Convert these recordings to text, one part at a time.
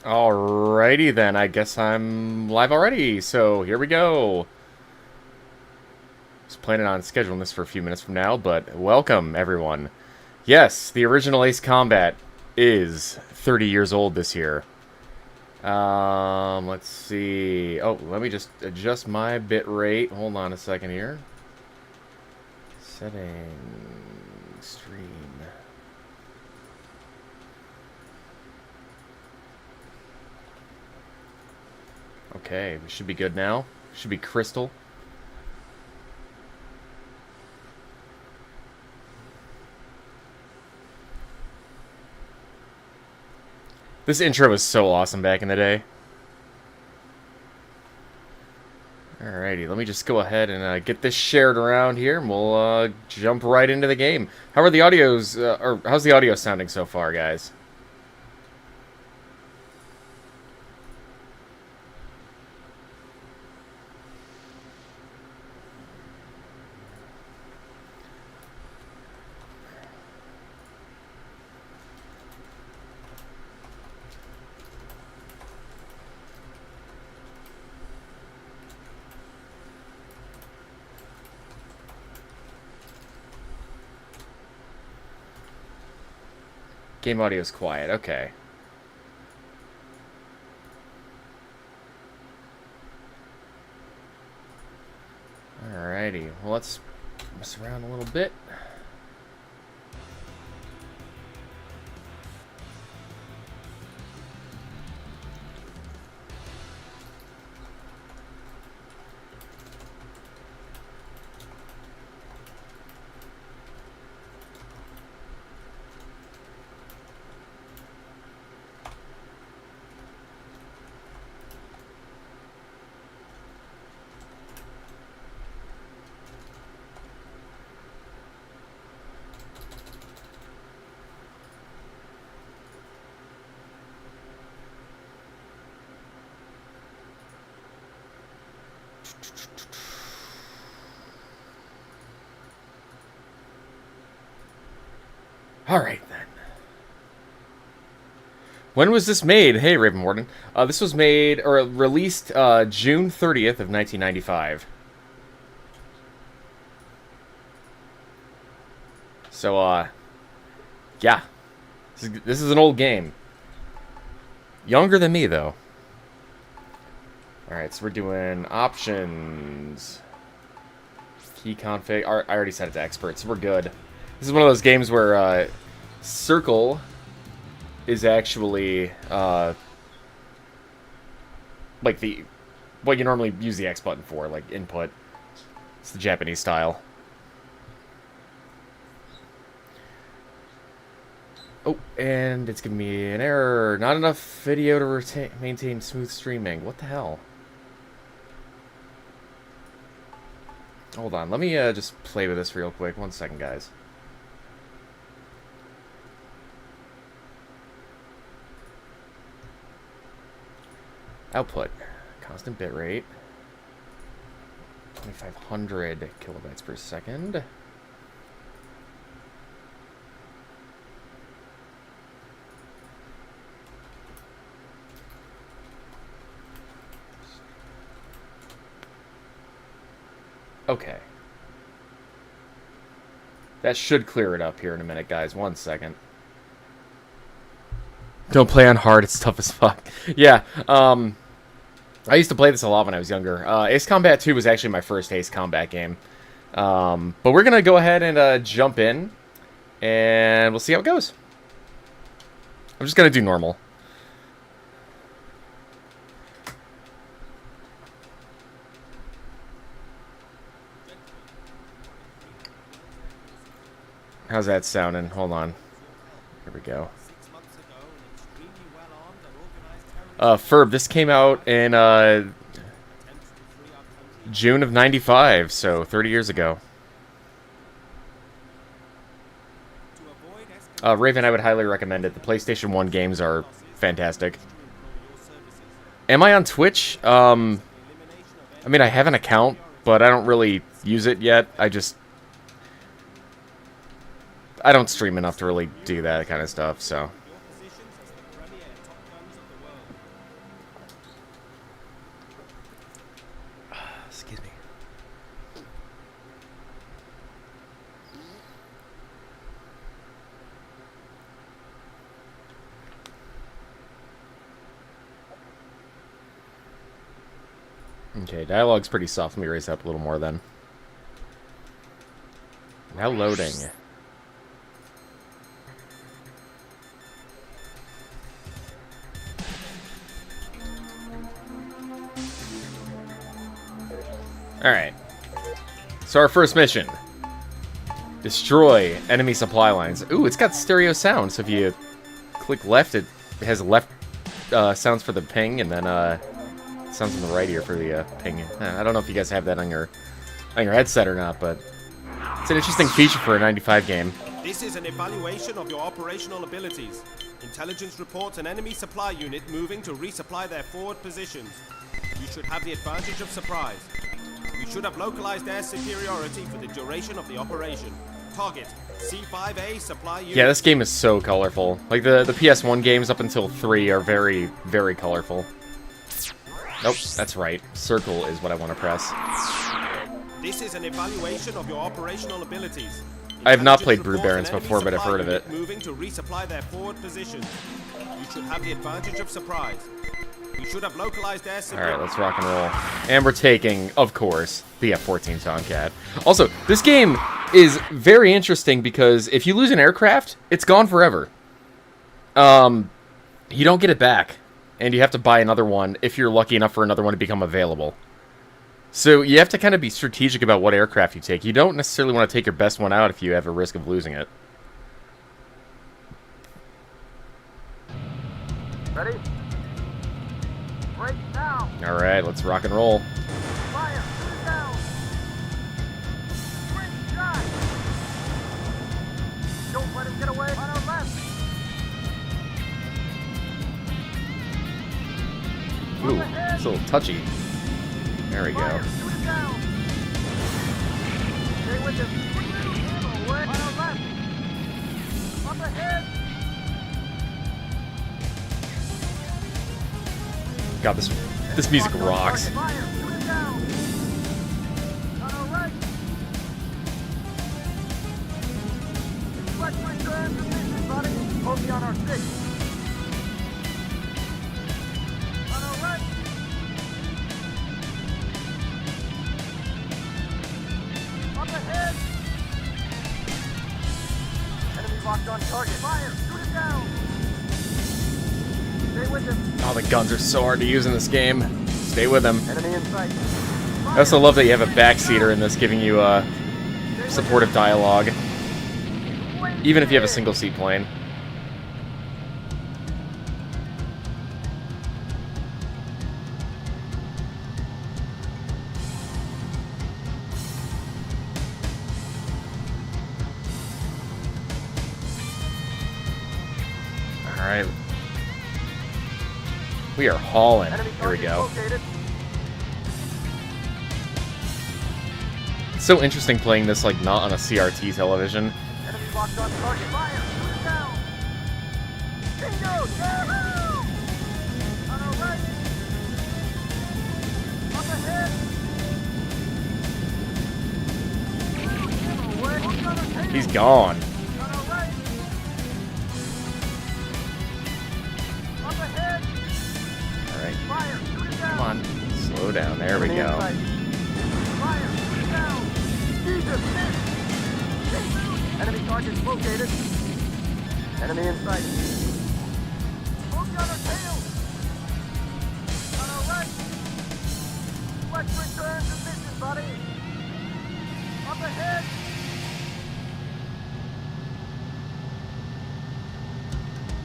Alrighty then, I guess I'm live already, so here we go. Was planning on scheduling this for a few minutes from now, but welcome everyone. Yes, the original Ace Combat is 30 years old this year. Let's see. Oh, let me just adjust my bit rate. Hold on a second here. Setting stream. Okay, we should be good now. Should be crystal. This intro was so awesome back in the day. Alrighty, let me just go ahead and get this shared around here, and we'll jump right into the game. How are the audios, or how's the audio sounding so far, guys? Game audio is quiet, okay. Alrighty, well let's mess around a little bit. Alright then. When was this made? Hey, Raven Warden. This was made, or released, June 30th of 1995. So, yeah. This is an old game. Younger than me, though. Alright, so we're doing options. Key config. I already set it to expert, so we're good. This is one of those games where circle is actually like the what you normally use the X button for, like input. It's the Japanese style. Oh, and it's giving me an error. Not enough video to maintain smooth streaming. What the hell? Hold on, let me just play with this real quick. 1 second, guys. Output. Constant bitrate. 2500 kilobytes per second. Okay. That should clear it up here in a minute, guys. 1 second. Don't play on hard, it's tough as fuck. Yeah, I used to play this a lot when I was younger. Ace Combat 2 was actually my first Ace Combat game. But we're going to go ahead and jump in. And we'll see how it goes. I'm just going to do normal. How's that sounding? Hold on. Here we go. Ferb, this came out in June of '95, so 30 years ago. Raven, I would highly recommend it. The PlayStation 1 games are fantastic. Am I on Twitch? I mean, I have an account, but I don't really use it yet. I don't stream enough to really do that kind of stuff, so. Excuse me. Okay, dialogue's pretty soft. Let me raise that up a little more then. Now loading. Alright. So our first mission. Destroy enemy supply lines. Ooh, it's got stereo sound, so if you click left, it has left sounds for the ping, and then sounds on the right ear for the ping. I don't know if you guys have that on your headset or not, but it's an interesting feature for a '95 game. This is an evaluation of your operational abilities. Intelligence reports an enemy supply unit moving to resupply their forward positions. You should have the advantage of surprise. You should have localized air superiority for the duration of the operation. Target, C5A supply unit. Yeah, this game is so colorful. Like, the PS1 games up until 3 are very, very colorful. Nope, that's right. Circle is what I want to press. This is an evaluation of your operational abilities. I have not played Brood Barons before, but I've heard of it. Moving to resupply their forward positions. You should have the advantage of surprise. You should have localized air superiority. Alright, let's rock and roll. And we're taking, of course, the F-14 Tomcat. Also, this game is very interesting because if you lose an aircraft, it's gone forever. You don't get it back. And you have to buy another one if you're lucky enough for another one to become available. So you have to kind of be strategic about what aircraft you take. You don't necessarily want to take your best one out if you have a risk of losing it. Ready? Break now. Alright, let's rock and roll. Fire. Shoot it down. Great shot. Don't let him get away. On our left. Ooh, it's a little touchy. There we go. Fire. Shoot it down. Stay with him. Away. On our left. Up ahead. God, this music rocks. Fire. Shoot it down. On our right. Let's push your ammunition, buddy. Bogey on our 6. On our right. Up ahead. Enemy locked on target. Fire. Shoot it down. Stay with him. Oh, the guns are so hard to use in this game. Stay with them. Enemy in sight. I also love that you have a backseater in this, giving you supportive dialogue, even if you have a single seat plane. All right. We are hauling. Here we go. It's so interesting playing this, like, not on a CRT television. Enemy locked on target. Fire! Shoot it down! Bingo! Yahoo! On our right! Up ahead! Away. He's gone. On our right! Up ahead! Alright, Fire! Shoot it down! come on. Slow down. There we go. Fire! Shoot it down! Jesus! Enemy Enemy targets located. Enemy in sight. Smoke on our tail. On our right. Let's return to mission, buddy. Up ahead.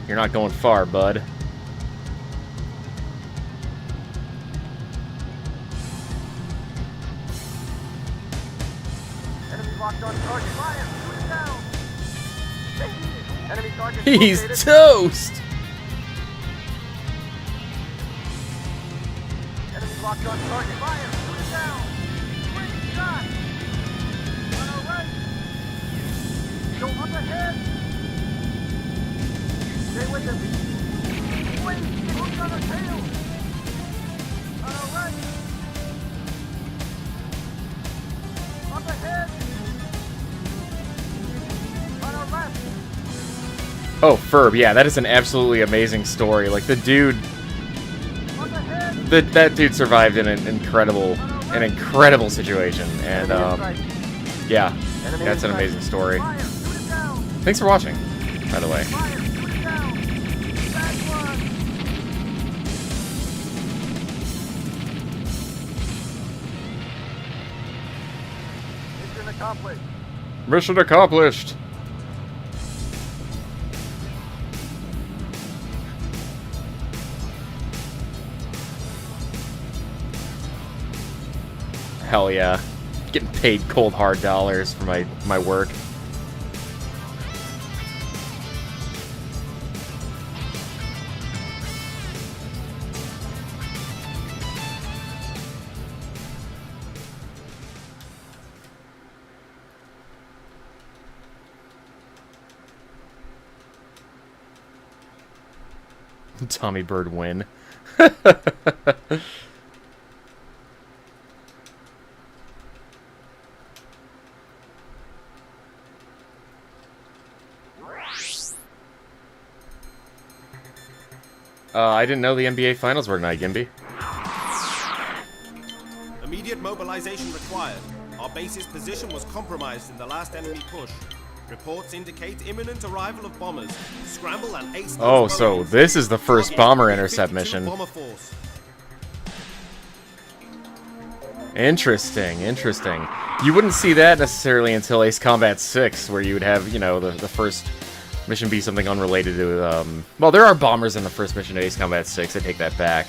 You're not going far, bud. Enemy locked on target. Fire. Shoot it down. Enemy target He's located. toast! Enemy locked on target. Fire. Shoot it down. Great shot. On our right. Go up ahead. Stay with him. Wait. Look on our tail. On our right. Up ahead. On our left. Oh, Ferb, yeah, that is an absolutely amazing story. Like, the dude... Up ahead. That dude survived in an incredible situation. And, yeah, that's an amazing story. Fire. Shoot it down. Thanks for watching, by the way. Fire. Shoot it down. Bad one. Mission accomplished. Mission accomplished! Hell yeah. Getting paid cold hard dollars for my work. Tommy Bird win. I didn't know the NBA Finals were tonight, Gimby. Immediate mobilization required. Our base's position was compromised in the last enemy push. Reports indicate imminent arrival of bombers. Scramble and ace those Oh, so bogeys. this is the first Target bomber intercept 52 mission. Bomber force. Interesting, interesting. You wouldn't see that necessarily until Ace Combat 6, where you would have, you know, the first mission be something unrelated to, well, there are bombers in the first mission of Ace Combat 6, I take that back.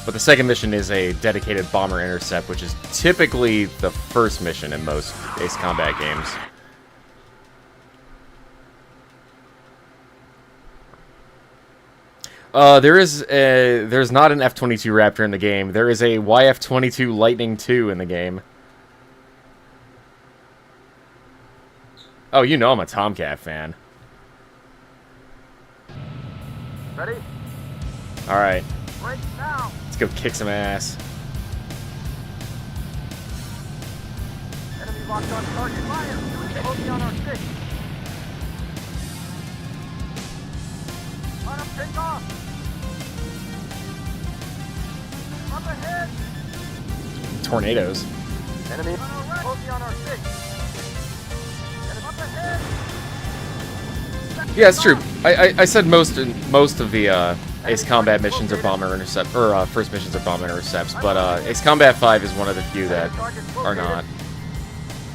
But the second mission is a dedicated bomber intercept, which is typically the first mission in most Ace Combat games. There's not an F-22 Raptor in the game. There is a YF-22 Lightning II in the game. Oh, you know I'm a Tomcat fan. Ready? Alright, Break now. let's go kick some ass. Enemy locked on target. Fire. Shoot it. Bogey on our six. On him. Take off. Up ahead. Tornadoes. Enemy on our right. Bogey on our six. Enemy up ahead. Yeah, it's true. I said most of the Ace Combat missions are bomber intercept, or first missions are bomber intercepts, but Ace Combat 5 is one of the few that are not.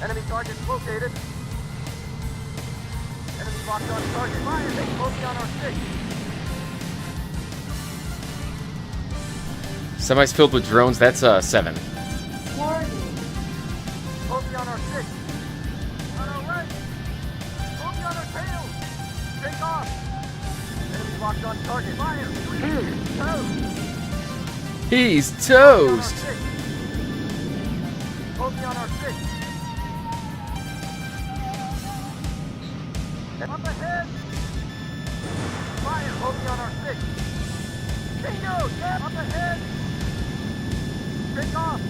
Enemy targets located. Enemy locked on target. Fire. Take bogey on our six. Semis filled with drones, that's 7. Bogey on our six. On our right. Bogey on our tail. Take off. Enemy locked on target. Fire. Toast. He's toast! Bogey on our six. Up ahead. Fire. Bogey on our six. Bingo. Yeah. Up ahead. Take off.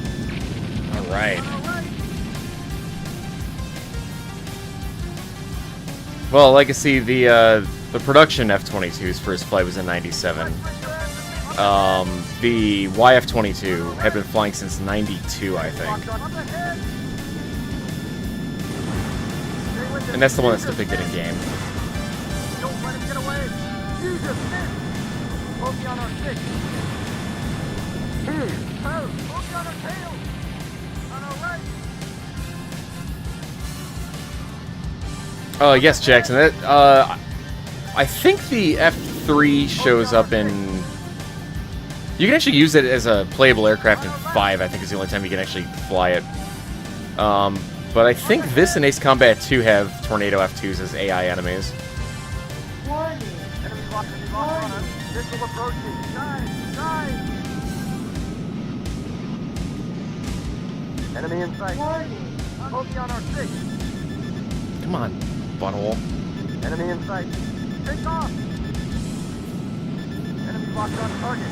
Alright. On our right. Well, Legacy, the production F-22's first flight was in '97. The YF-22 had been flying since '92, I think. Up ahead. Stay And that's the one that's depicted in game. Don't let him get away. Jesus, miss. Focus on our six. Oh, focus on our tail. On our right. Yes, Jackson. That, I think the F3 shows up in... You can actually use it as a playable aircraft in 5, I think is the only time you can actually fly it. But I think this and Ace Combat 2 have Tornado F2s as AI enemies. Warning. Enemy locked on us. Missile approaching. Dive. Enemy in sight. Warning. Focus on our six. Come on, butthole. Enemy in sight. Take off. Enemy locked on target.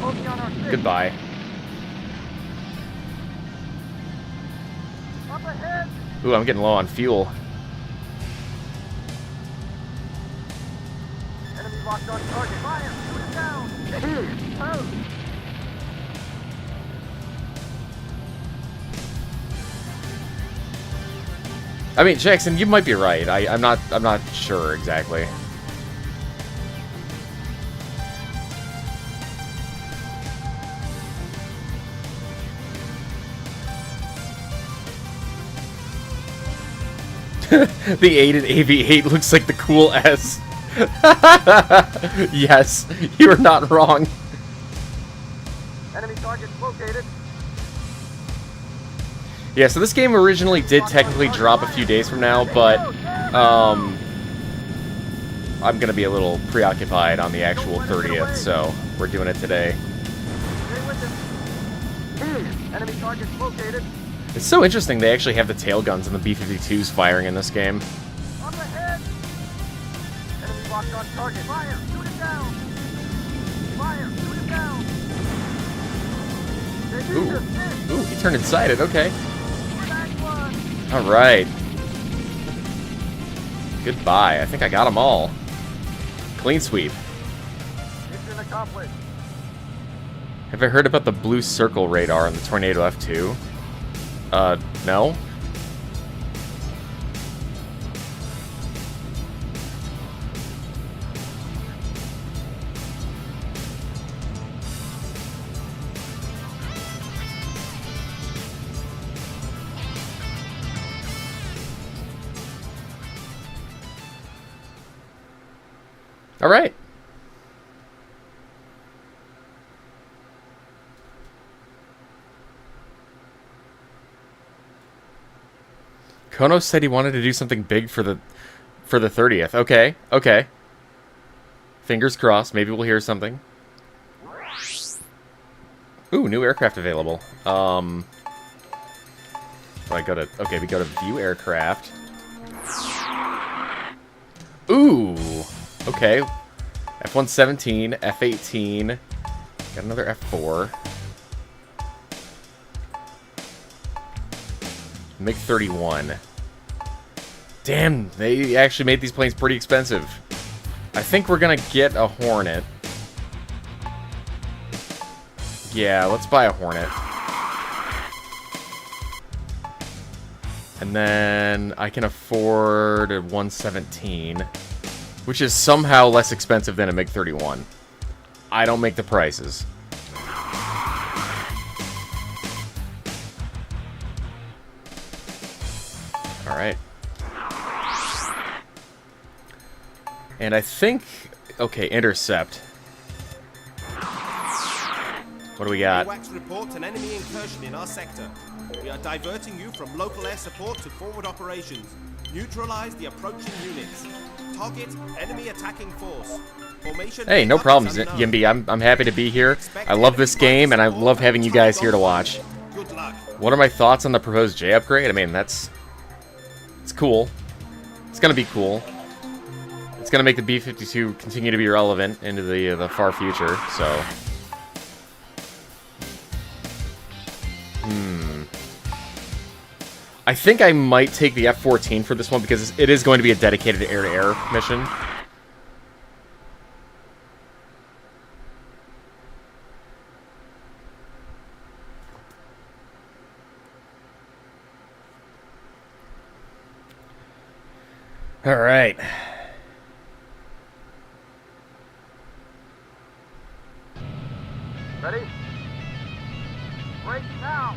Focus on our six. Goodbye. Up ahead. Ooh, I'm getting low on fuel. Enemy locked on target. Fire. Shoot it down. Oh. I mean, Jackson, you might be right. I'm not sure exactly. The 8 and AV8 looks like the cool S. Yes, you're not wrong. Enemy target located. Yeah, so this game originally did technically drop a few days from now, but I'm gonna be a little preoccupied on the actual 30th, so we're doing it today. Stay with him. Enemy target located. It's so interesting they actually have the tail guns and the B-52s firing in this game. Up ahead. Enemy locked on target. Fire. Shoot it down. Fire. Shoot it down. Ooh, he turned inside it, okay. Back one. Alright. Goodbye. I think I got them all. Clean sweep. Mission accomplished. Have I heard about the blue circle radar on the Tornado F2? No? All right. Kono said he wanted to do something big for the 30th. Okay, okay. Fingers crossed. Maybe we'll hear something. Ooh, new aircraft available. Do I go to... Okay, we go to view aircraft. Ooh! Okay. F-117, F-18. Got another F-4. MiG-31. Damn, they actually made these planes pretty expensive. I think we're gonna get a Hornet. Yeah, let's buy a Hornet. And then I can afford a 117, which is somehow less expensive than a MiG-31. I don't make the prices. Alright. And I think... Okay, Intercept. What do we got? AWACS reports an enemy incursion in our sector. We are diverting you from local air support to forward operations. Neutralize the approaching units. Target enemy attacking force. Formation. Hey, no problems, Yimby. I'm happy to be here. I love this game, and I love having you guys here to watch. Good luck. What are my thoughts on the proposed J upgrade? I mean, it's cool. It's gonna be cool. It's gonna make the B-52 continue to be relevant into the far future. So. I think I might take the F-14 for this one because it is going to be a dedicated air-to-air mission. All right. Ready? Break now.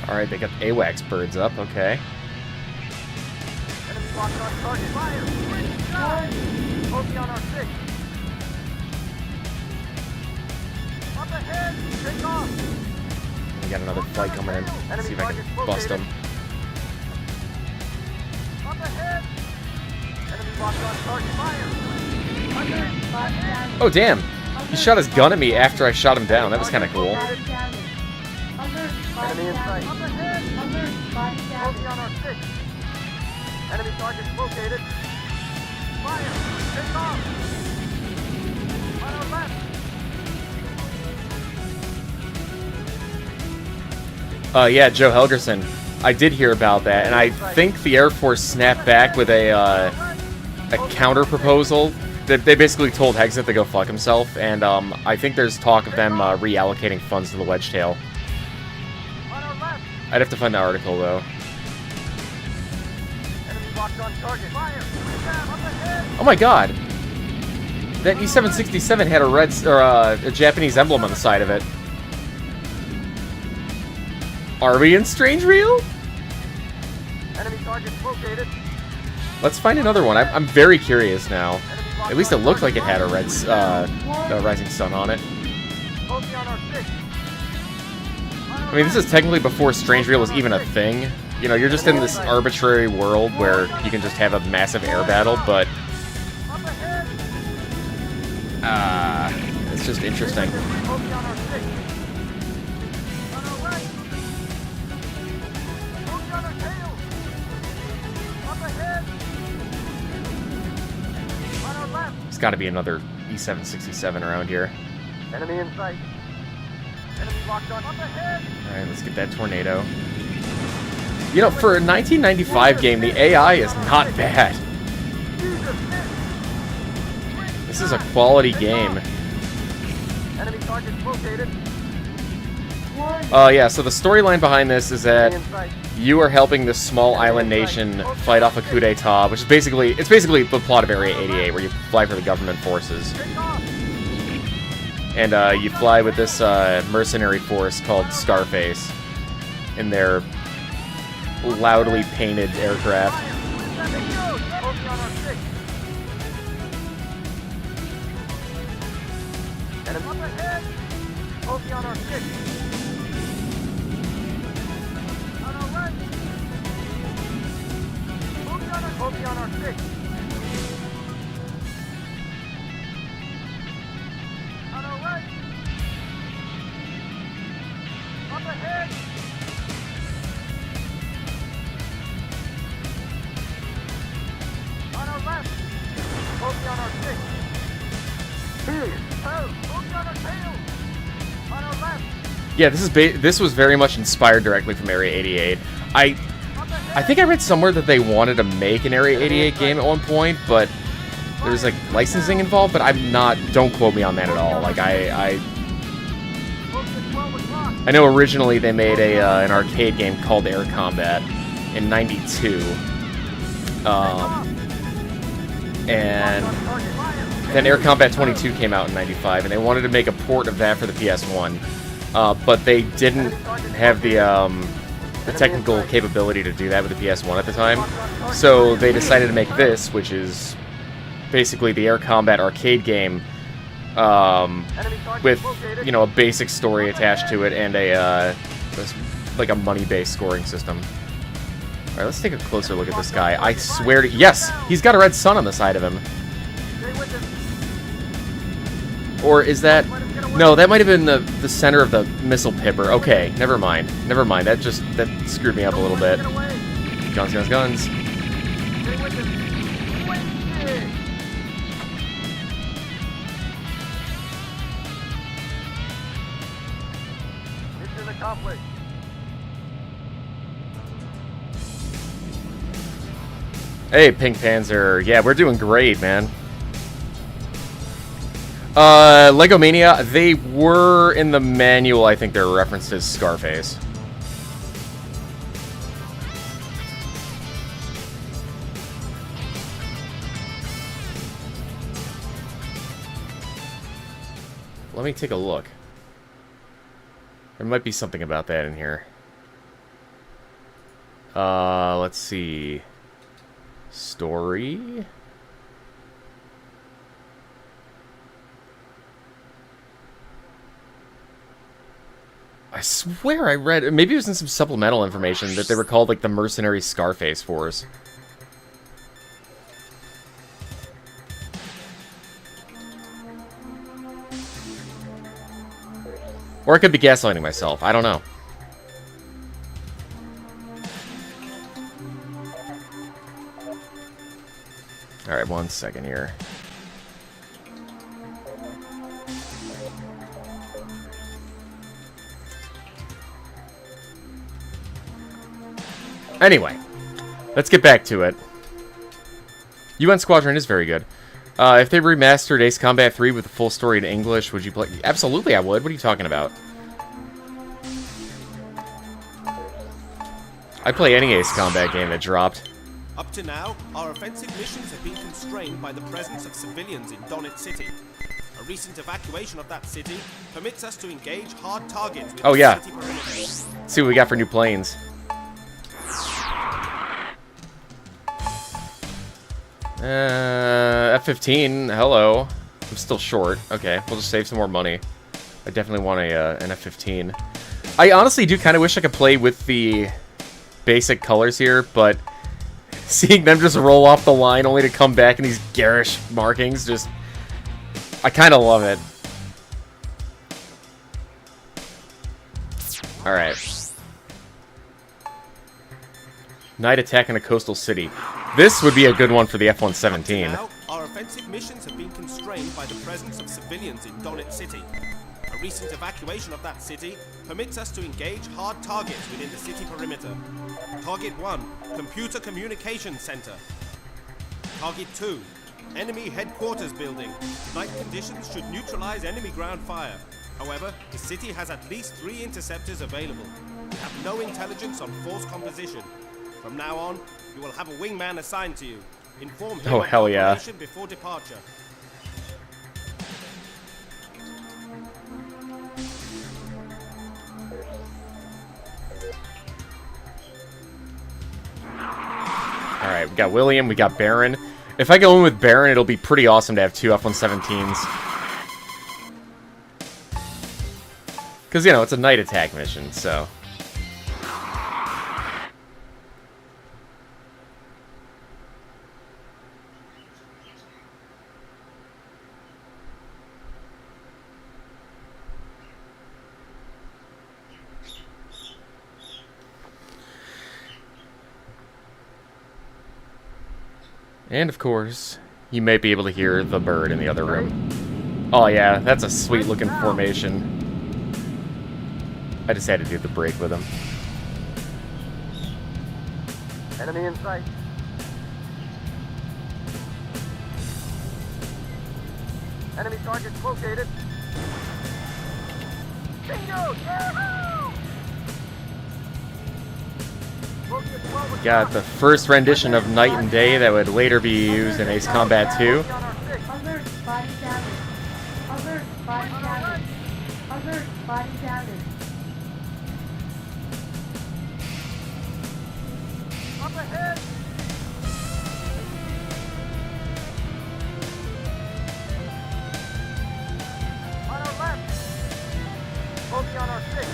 All right, they got the AWACS birds up. Okay. Enemy locked on target. Fire! Focus on our 6. Up ahead! Take off! We got another flight coming in. Let's see if I can bust them. Up ahead! Enemy locked on target. Fire! Oh, damn. He shot his gun at me after I shot him down. That was kind of cool. Enemy in sight. Up ahead! Focus on our 6. Enemy targets located. Fire! Take off! On our left! Yeah, Joe Helgerson. I did hear about that, and I think the Air Force snapped back with a counter proposal. They basically told Hexit to go fuck himself, and I think there's talk of them reallocating funds to the Wedgetail. On our left! I'd have to find the article, though. Enemy locked on target. Fire! Up ahead! Oh my god! That E-767 had a red or a Japanese emblem on the side of it. Are we in Strange Reel? Enemy targets located. Let's find another one. I'm very curious now. At least it looked like it had a red rising sun on it. Focus on our 6. I mean, this is technically before Strange Reel was even a thing. You know, you're just in this arbitrary world where you can just have a massive air battle, but Up ahead! it's just interesting. Focus on our 6. On our right! Focus on our tail! Up ahead! On our left! There's got to be another E-767 around here. Enemy in sight. Enemy locked on. Up ahead! All right, let's get that tornado. You know, for a 1995 game, the AI is not bad. This is a quality game. Enemy targets located. Yeah, so the storyline behind this is that Enemy in sight. you are helping this small island nation fight off a coup d'etat, which is basically the plot of Area 88, where you fly for the government forces. Take off! And you fly with this mercenary force called Scarface in their loudly painted aircraft. Focus on our 6. Enemy up ahead! Focus on our 6. On our right! Focus on our 6. On our right! Up ahead! On our left! Focus on our 6. Oh, focus on our tail! On our left! Yeah, this was very much inspired directly from Area 88. I think I read somewhere that they wanted to make an Area 88 game at one point, but there's like licensing involved. But don't quote me on that at all. Like I know originally they made an arcade game called Air Combat in '92, and then Air Combat 22 came out in '95, and they wanted to make a port of that for the PS1, but they didn't have the technical capability to do that with the PS1 at the time. So they decided to make this, which is basically the Air Combat arcade game, with a basic story attached to it and like a money-based scoring system. All right, let's take a closer look at this guy. I swear to yes, he's got a red sun on the side of him. Or is that? No, that might have been the center of the missile pipper. Okay, never mind. Never mind. That screwed me up a little bit. Guns, guns, guns. Mission accomplished. Hey, Pink Panzer. Yeah, we're doing great, man. Lego Mania, they were in the manual, I think they're referenced as Scarface. Let me take a look. There might be something about that in here. Let's see. Story. I swear I read, maybe it was in some supplemental information, that they were called like the Mercenary Scarface Force. Or I could be gaslighting myself. I don't know. Alright, 1 second here. Anyway, let's get back to it. UN Squadron is very good. If they remastered Ace Combat 3 with the full story in English, would you play? Absolutely, I would. What are you talking about? I'd play any Ace Combat game that dropped. Up to now, our offensive missions have been constrained by the presence of civilians in Donut City. A recent evacuation of that city permits us to engage hard targets with the city perimeter. Let's see what we got for new planes. F-15, hello. I'm still short. Okay, we'll just save some more money. I definitely want an F-15. I honestly do kind of wish I could play with the basic colors here, but seeing them just roll off the line only to come back in these garish markings, just... I kind of love it. Alright. Night attack in a coastal city. This would be a good one for the F-117. Now, our offensive missions have been constrained by the presence of civilians in Donut City. A recent evacuation of that city permits us to engage hard targets within the city perimeter. Target 1, Computer Communications Center. Target 2, Enemy Headquarters Building. Night conditions should neutralize enemy ground fire. However, the city has at least 3 interceptors available. We have no intelligence on force composition. From now on, you will have a wingman assigned to you. Inform him of the operation before departure. Alright, we got William, we got Baron. If I go in with Baron, it'll be pretty awesome to have 2 F-117s. Because, you know, it's a night attack mission, so... And, of course, you may be able to hear the bird in the other room. Oh, yeah, that's a sweet-looking formation. I just had to do the break with him. Enemy in sight. Enemy targets located. Bingo! Yahoo! Got the first rendition of Night and Day that would later be used in Ace Combat 2. Alert, body damage. Alert, body damage. Alert, body damage. Up ahead! On our left! Bogey on our 6.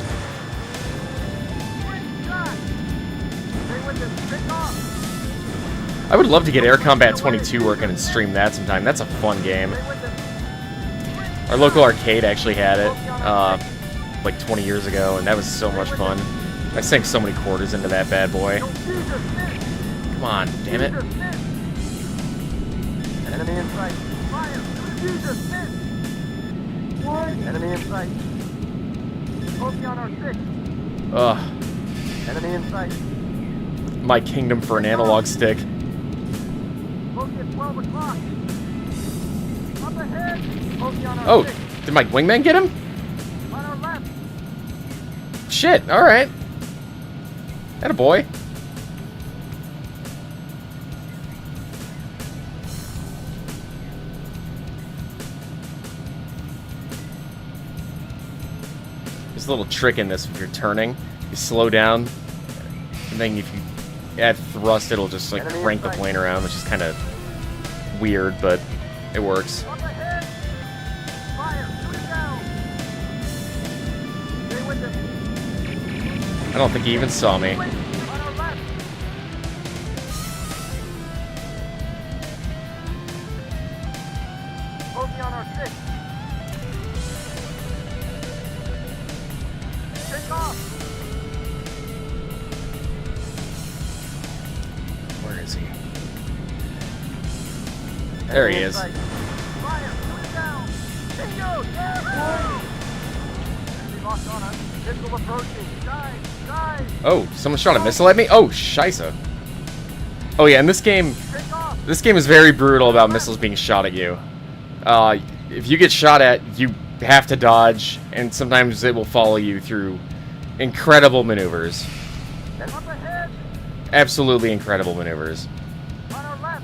Great shot! Stay with them, pick off! I would love to get Air Combat 22 working and stream that sometime. That's a fun game. Our local arcade actually had it like 20 years ago, and that was so much fun. I sank so many quarters into that bad boy. Come on, damn it. Enemy in sight. Fire! Diffuser, miss! Enemy in sight. Bogey on our 6. Ugh. Enemy in sight. My kingdom for an analog stick. Bogey at 12 o'clock. Up ahead. Bogey on our Oh, 6. did my wingman get him? On our left. Shit, alright. Attaboy. a little trick in this. If you're turning, you slow down, and then if you add thrust, it'll just like crank the plane around, which is kind of weird, but it works. Up ahead! Fire! Shoot it down! Stay with them. I don't think he even saw me. On our left! Bogey on our 6. Take off! Where is he? There he is. Fire! Shoot it down! Bingo! Yeah! Enemy locked on us. Missile approaching. Dive! Dive! Oh, someone shot a missile at me? Oh, scheisse. Oh yeah, in this game Take off! is very brutal about missiles being shot at you. If you get shot at, you have to dodge, and sometimes it will follow you through incredible maneuvers. Up ahead! Absolutely incredible maneuvers. On our left!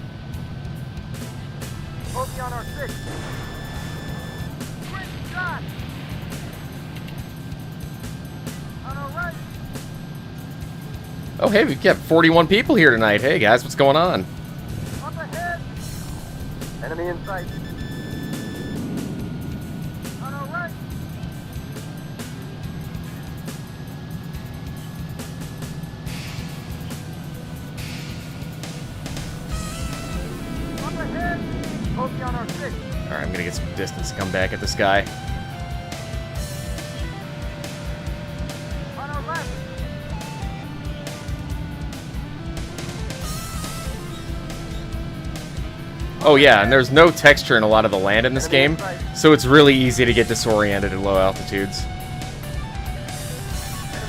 Bogey on our 6. Quick shot! On our right! Oh hey, we've got 41 people here tonight. Hey guys, what's going on? Up ahead! Enemy in sight. On our right! Up ahead! Bogey on our 6. Alright, I'm gonna get some distance to come back at this guy. On our left! Oh yeah, and there's no texture in a lot of the land in this game, so it's really easy to get disoriented at low altitudes.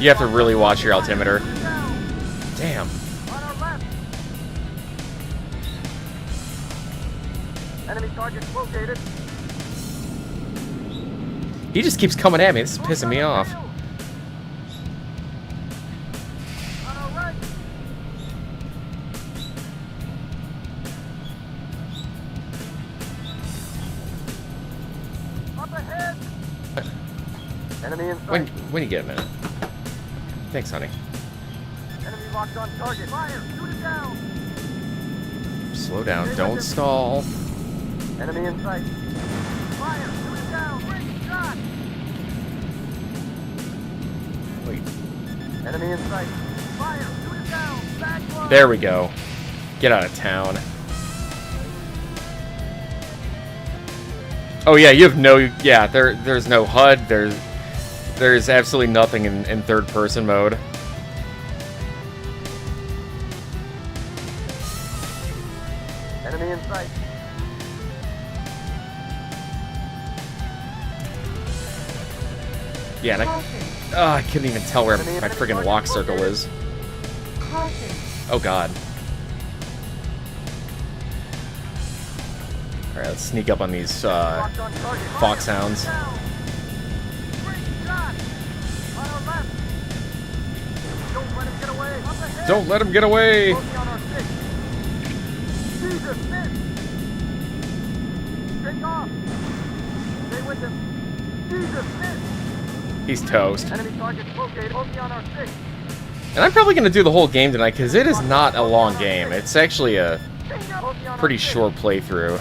You have to really watch your altimeter. Down! Damn. On our left! Enemy target located. He just keeps coming at me. This is pissing me off. On our right! Up ahead! Enemy in sight. When you get a minute. Thanks, honey. Enemy locked on target. Fire! Shoot it down! Slow down. Don't stall. Enemy in sight. Fire! Shoot it down! Great shot! Wait. Enemy in sight. Fire! Shoot it down! Back There we go. Get out of town. Oh yeah, you have no. Yeah, there's no HUD. There's absolutely nothing in third person mode. Enemy in sight. Yeah, and I couldn't even tell where my friggin' lock circle is. Caution. Oh god. Alright, let's sneak up on these Locked on target. foxhounds. Down. Great shot! On our left. Don't let him get away. Up ahead. Don't let him get away! Bogey on our 6. Jesus, miss! Take off! Stay with him. Jesus, miss! He's toast. Enemy target located. Bogey on our 6. And I'm probably gonna do the whole game tonight because it is not a long game. It's actually a Bingo! Bogey on our pretty 6. short playthrough.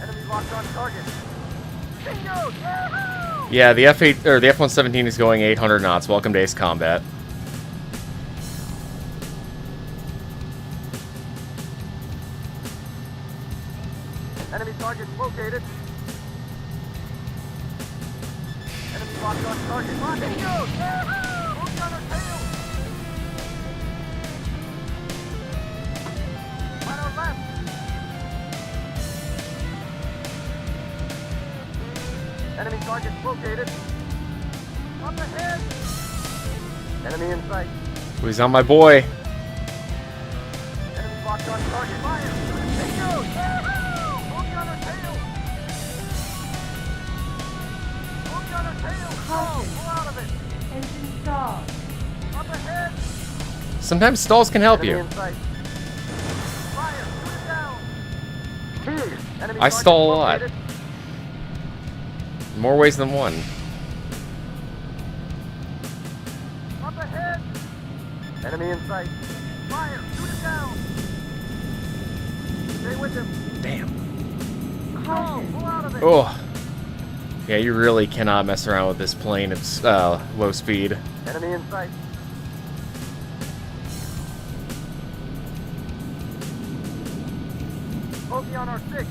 Enemy locked on target. Bingo! Yahoo! Yeah, the F8 or the F-117 is going 800 knots. Welcome to Ace Combat. Enemy target located. Enemy locked on target. Bingo! Yahoo! Bogey on our tail. On our left. Enemy target located. Up ahead. Enemy in sight. Oh, he's on my boy. Enemy locked on target. Fire! Bingo! Yahoo! Bogey on our tail. Bogey on our tail. Caution. Pull out of it. Engine stall. Up ahead. Sometimes stalls can help Enemy you. in sight. Fire! Shoot it down. Enemy I target stall a lot. located. More ways than one. Up ahead. Enemy in sight. Fire! Shoot him down! Stay with him. Damn. Go! Pull out of it! Oh. Yeah, you really cannot mess around with this plane. It's low speed. Enemy in sight. Bogey on our 6.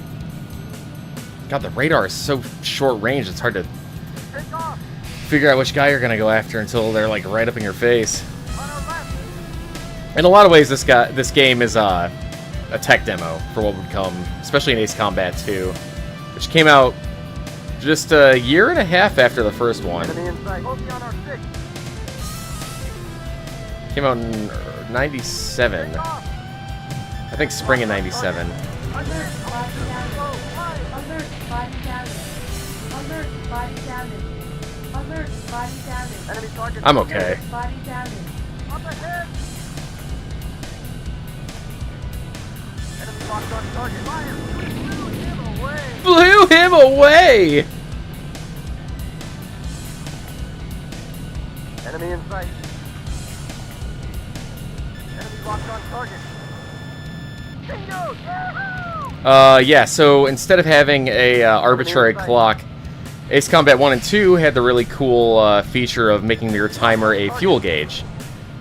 God, the radar is so short range, it's hard to Take off! figure out which guy you're gonna go after until they're like right up in your face. On our left! In a lot of ways, this game is a tech demo for what would come, especially in Ace Combat 2, which came out just a year and a half after the first one. Enemy in sight. Bogey on our 6. Came out in 97. Take off! I think spring of 97. Alert, body damage. Alert, body damage. Alert, body damage. Alert, body damage. Enemy target. I'm okay. Body damage. Up ahead! Enemy locked on target. Fire! Blew him away! Blew him away! Enemy in sight. Enemy locked on target. Bingo! Yahoo! Yeah, so instead of having a arbitrary clock, Ace Combat 1 and 2 had the really cool feature of making your timer a fuel gauge.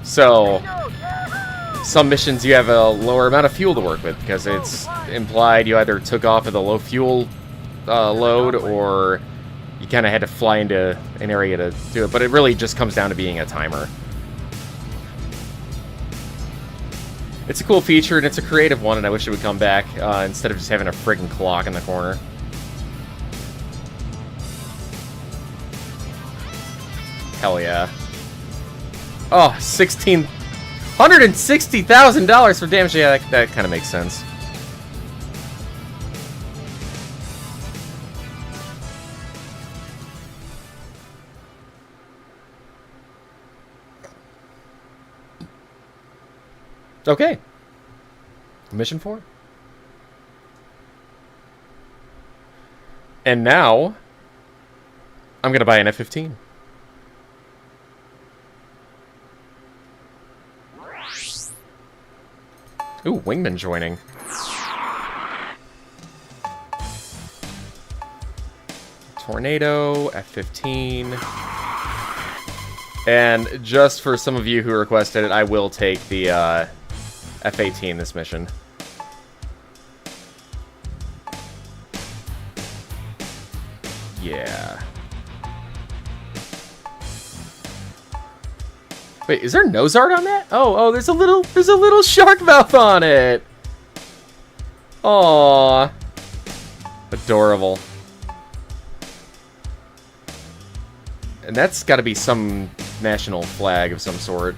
So, Bingo! Yahoo! some missions you have a lower amount of fuel to work with because it's implied you either took off with a low fuel load or you kind of had to fly into an area to do it, but it really just comes down to being a timer. It's a cool feature, and it's a creative one, and I wish it would come back instead of just having a friggin' clock in the corner. Hell yeah. Oh, $160,000 for damage. Yeah, that kind of makes sense. Okay. Mission 4. And now, I'm going to buy an F-15. Ooh, Wingman joining. Tornado, F-15. And just for some of you who requested it, I will take the F-18 this mission. Yeah. Wait, is there nose art on that? Oh, there's a little shark mouth on it. Aww. Adorable. And that's got to be some national flag of some sort.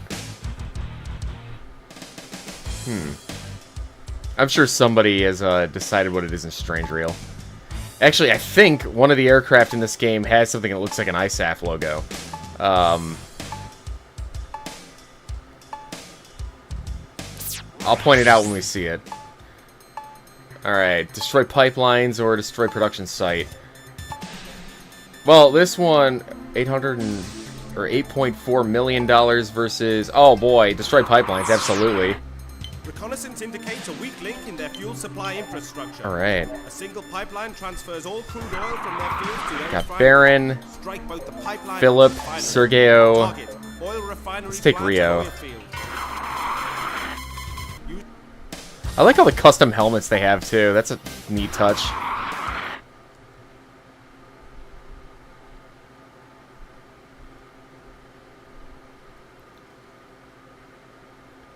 I'm sure somebody has decided what it is in Strange Reel. Actually, I think one of the aircraft in this game has something that looks like an ISAF logo. I'll point it out when we see it. Alright, destroy pipelines or destroy production site. Well, this one, $8.4 million versus... Oh boy, destroy pipelines, absolutely. Reconnaissance indicates a weak link in their fuel supply infrastructure. Alright. A single pipeline transfers all crude oil from their fields to their Got refinery. Baron, Strike both the pipeline Philip, and the refinery. Sergio. Target, oil refinery Let's take plant Rio. and oil field. I like all the custom helmets they have, too. That's a neat touch.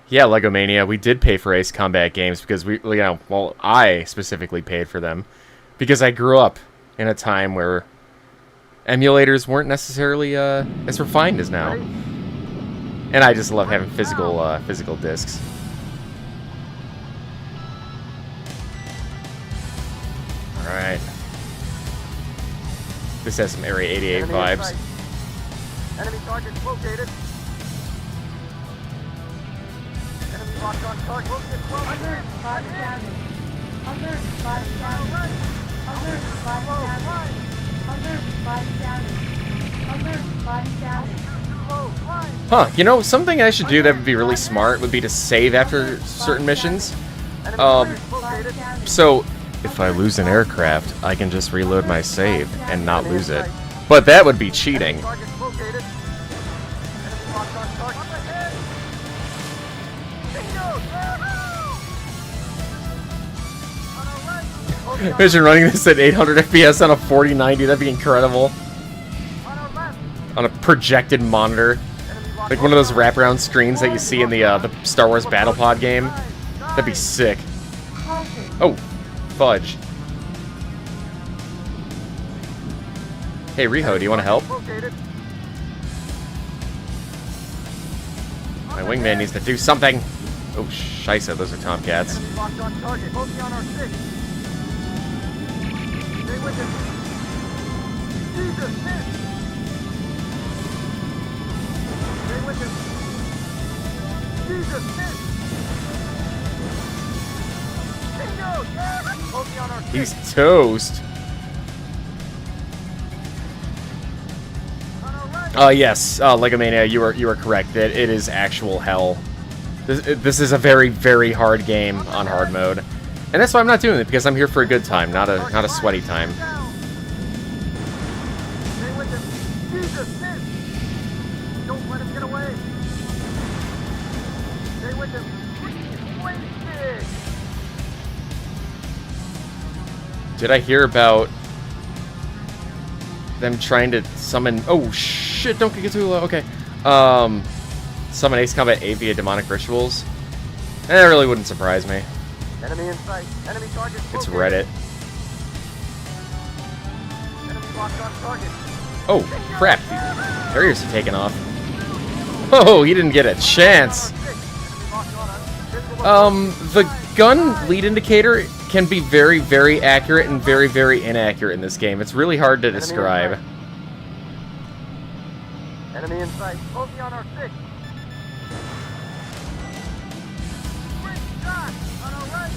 Yeah, Lego Mania, we did pay for Ace Combat games because I specifically paid for them because I grew up in a time where emulators weren't necessarily as refined as now. And I just love having physical discs. Alright. This has some Area 88 Enemy in vibes. sight. Enemy target located. Enemy locked on target. Located. Alert, body damage. Alert, body damage. Alert, body damage. Alert, body damage. Alert, body damage. Huh, you know, something I should do that would be really smart would be to save after certain missions. So, if I lose an aircraft, I can just reload my save and not lose it. But that would be cheating. Imagine running this at 800 FPS on a 4090, that'd be incredible. On a projected monitor. Like one of those wraparound screens that you see in the Star Wars Battle Pod game. That'd be sick. Oh, fudge. Hey, Riho, do you want to help? My wingman needs to do something. Oh, scheisse, those are Tomcats. He's toast. Yes, Legomania, you are correct. It is actual hell. This is a very, very hard game on hard mode, and that's why I'm not doing it, because I'm here for a good time, not a sweaty time. Don't let him get away. Stay with him. Wasted. Did I hear about them trying to summon... Oh, shit, don't get too low. Okay. Summon Ace Combat 8 via demonic rituals? That really wouldn't surprise me. Enemy in sight. Enemy target. It's Reddit. Enemy locked on target. Oh, crap. Barriers are taken off. Oh, he didn't get a chance. The gun lead indicator can be very, very accurate and very, very inaccurate in this game. It's really hard to describe. Enemy in sight. Focus on our 6. Great shot on our right.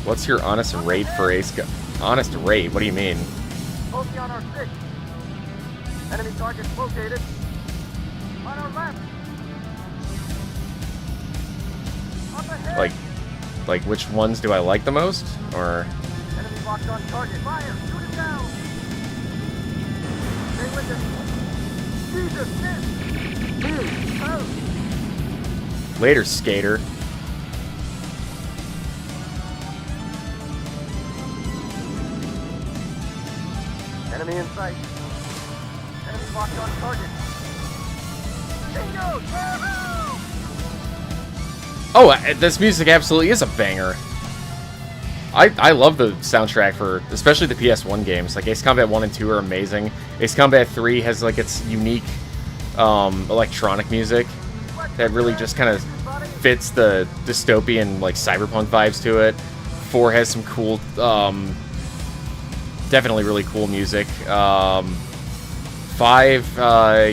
What's your honest rate for Ace Gun? Honest rate? What do you mean? Focus on our 6. Enemy target located. On our left. Up ahead. Like which ones do I like the most? Or Enemy locked on target. Fire. Shoot it down. Stay with him. Jesus, miss. Oh. later, skater. Enemy in sight. Enemy locked on target. Bingo! Oh, this music absolutely is a banger. I love the soundtrack for, especially the PS1 games. Like, Ace Combat 1 and 2 are amazing. Ace Combat 3 has, like, its unique electronic music that really just kind of fits the dystopian, like, cyberpunk vibes to it. 4 has some cool, definitely really cool music. 5,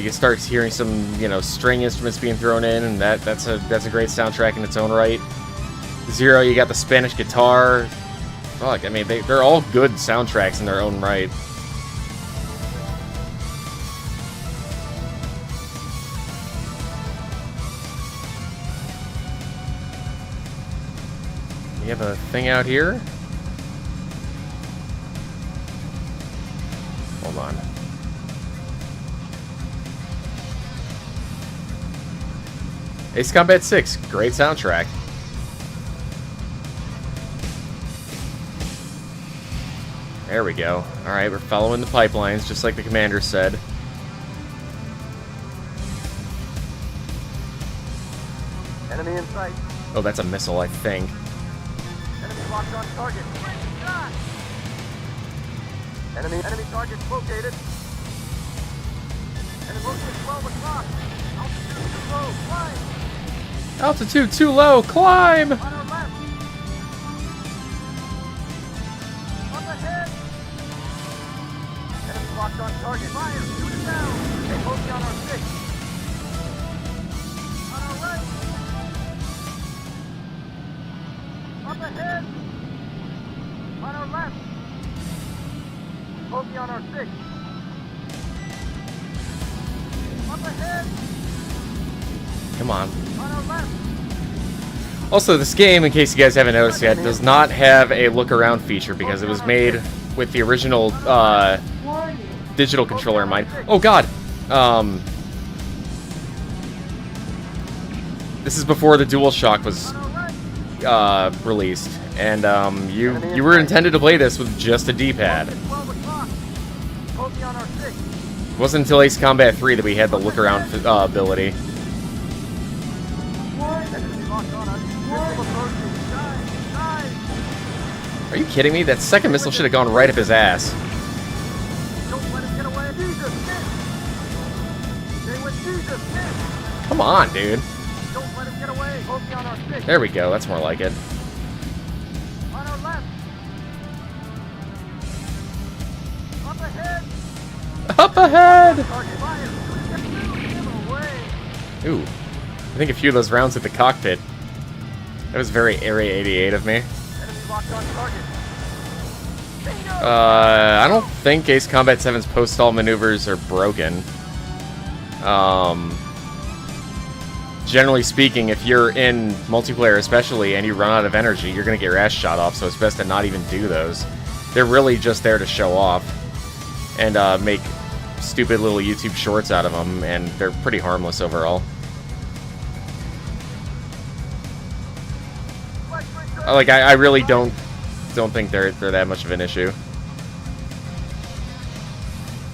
you start hearing some, you know, string instruments being thrown in, and that's a great soundtrack in its own right. 0, you got the Spanish guitar. Fuck, I mean, they're all good soundtracks in their own right. You have a thing out here? Hold on. Ace Combat 6, great soundtrack. There we go. Alright, we're following the pipelines, just like the commander said. Enemy in sight. Oh, that's a missile, I think. Enemy locked on target. Great shot. Enemy target located. Enemy located 12 o'clock. Altitude too low. Climb. Altitude too low, climb! On our left. Up ahead. Enemy locked on target. Fire. Shoot it down. Stay focused on our 6. On our right. Up ahead! On our left! Bogey on our 6! Up ahead! Come on. On our left! Also, this game, in case you guys haven't noticed yet, does not have a look-around feature because it was made with the original digital controller in mind. Oh god! This is before the DualShock was released, and you were intended to play this with just a D-pad. It wasn't until Ace Combat 3 that we had the look-around ability. Are you kidding me? That second missile should have gone right up his ass. Come on, dude. There we go. That's more like it. Up ahead! Ooh. I think a few of those rounds hit the cockpit. That was very Area 88 of me. I don't think Ace Combat 7's post-stall maneuvers are broken. Generally speaking, if you're in multiplayer especially and you run out of energy, you're going to get your ass shot off, so it's best to not even do those. They're really just there to show off and make stupid little YouTube shorts out of them, and they're pretty harmless overall. Like, I really don't think they're that much of an issue.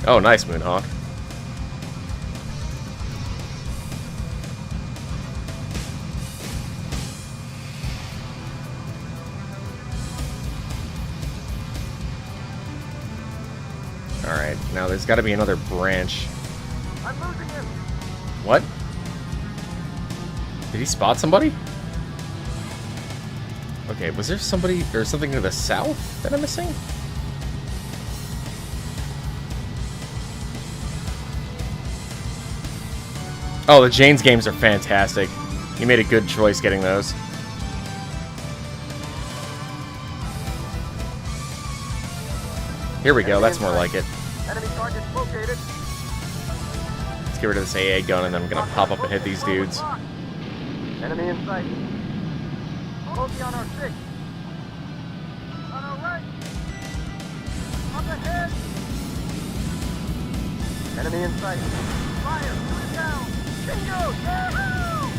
Oh, nice, Moonhawk. Alright, now there's got to be another branch. I'm losing him. What? Did he spot somebody? Okay, was there somebody or something to the south that I'm missing? Oh, the Jane's games are fantastic. You made a good choice getting those. Here we go, that's more like it. Enemy target located. Let's get rid of this AA gun and then I'm gonna pop up and hit these dudes. Enemy in sight. Bogey on our 6. On our right. Up ahead. Enemy in sight. Fire. Shoot it down. Bingo. Yahoo!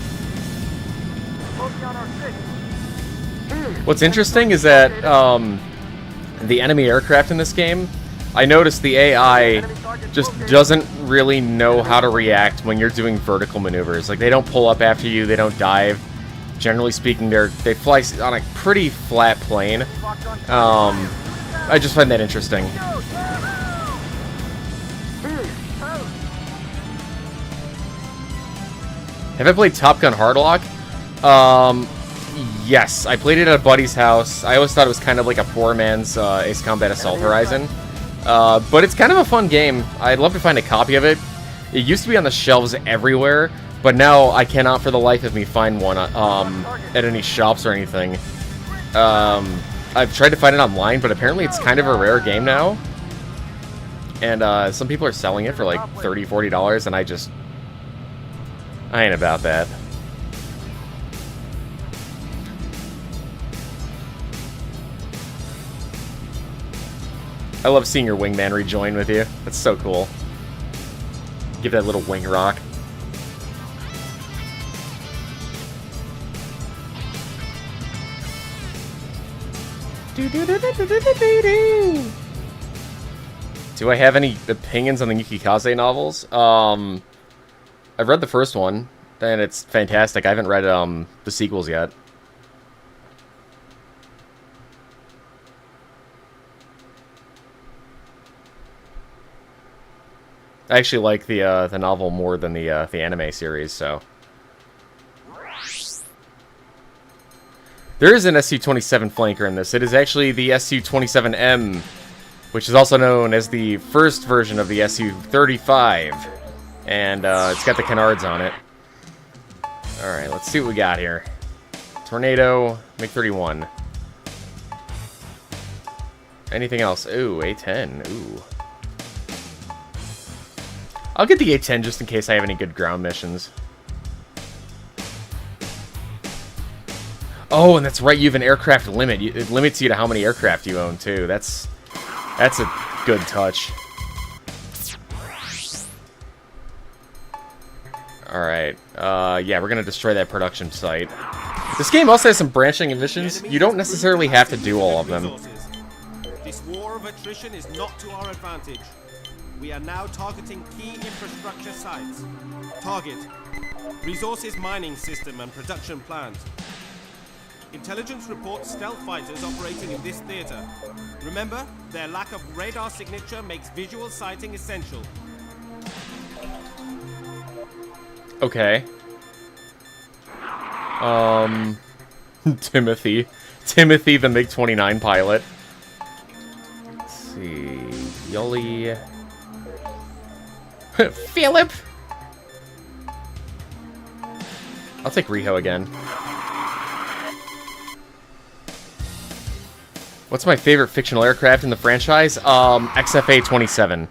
Bogey on our 6. What's interesting is that the enemy aircraft in this game, I noticed the AI just doesn't really know how to react when you're doing vertical maneuvers. Like, they don't pull up after you, they don't dive. Generally speaking, they fly on a pretty flat plane. I just find that interesting. Have I played Top Gun Hardlock? Yes, I played it at a buddy's house. I always thought it was kind of like a poor man's Ace Combat Assault Horizon. But it's kind of a fun game. I'd love to find a copy of it. It used to be on the shelves everywhere, but now I cannot for the life of me find one at any shops or anything. I've tried to find it online, but apparently it's kind of a rare game now. And some people are selling it for like $30, $40, and I ain't about that. I love seeing your wingman rejoin with you. That's so cool. Give that little wing rock. Do I have any opinions on the Yukikaze novels? I've read the first one, and it's fantastic. I haven't read the sequels yet. I actually like the novel more than the anime series, so. There is an SU-27 flanker in this. It is actually the SU-27M, which is also known as the first version of the SU-35. And it's got the canards on it. Alright, let's see what we got here. Tornado, MiG-31. Anything else? Ooh, A10. Ooh. I'll get the A10 just in case I have any good ground missions. Oh, and that's right, you have an aircraft limit. It limits you to how many aircraft you own, too. That's a good touch. Alright, yeah, we're gonna destroy that production site. This game also has some branching missions. You don't necessarily have to do all of them. This war of attrition is not to our advantage. We are now targeting key infrastructure sites. Target: resources mining system and production plant. Intelligence reports stealth fighters operating in this theater. Remember, their lack of radar signature makes visual sighting essential. Okay. Timothy, the MiG-29 pilot. Let's see, Yuli. Philip. I'll take Riho again. What's my favorite fictional aircraft in the franchise? XFA-27.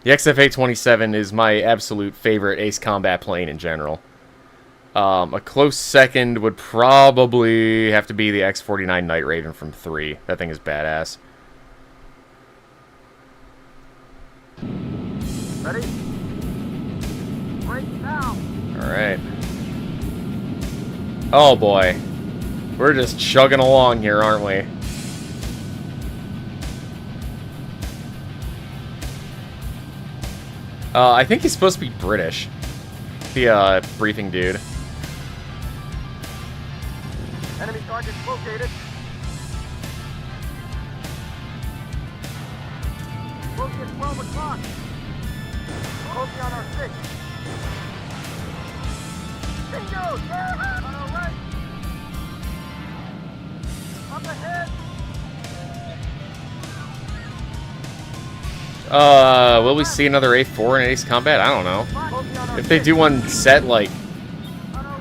The XFA-27 is my absolute favorite Ace Combat plane in general. A close second would probably have to be the X-49 Night Raven from 3. That thing is badass. Ready? Break now. Alright. Oh boy. We're just chugging along here, aren't we? I think he's supposed to be British. The, briefing dude. Enemy targets located. Bogey at 12 o'clock. Bogey on our 6. Bingo! On our right. Up ahead. Will we see another A4 in Ace Combat? I don't know. If they do one set, like,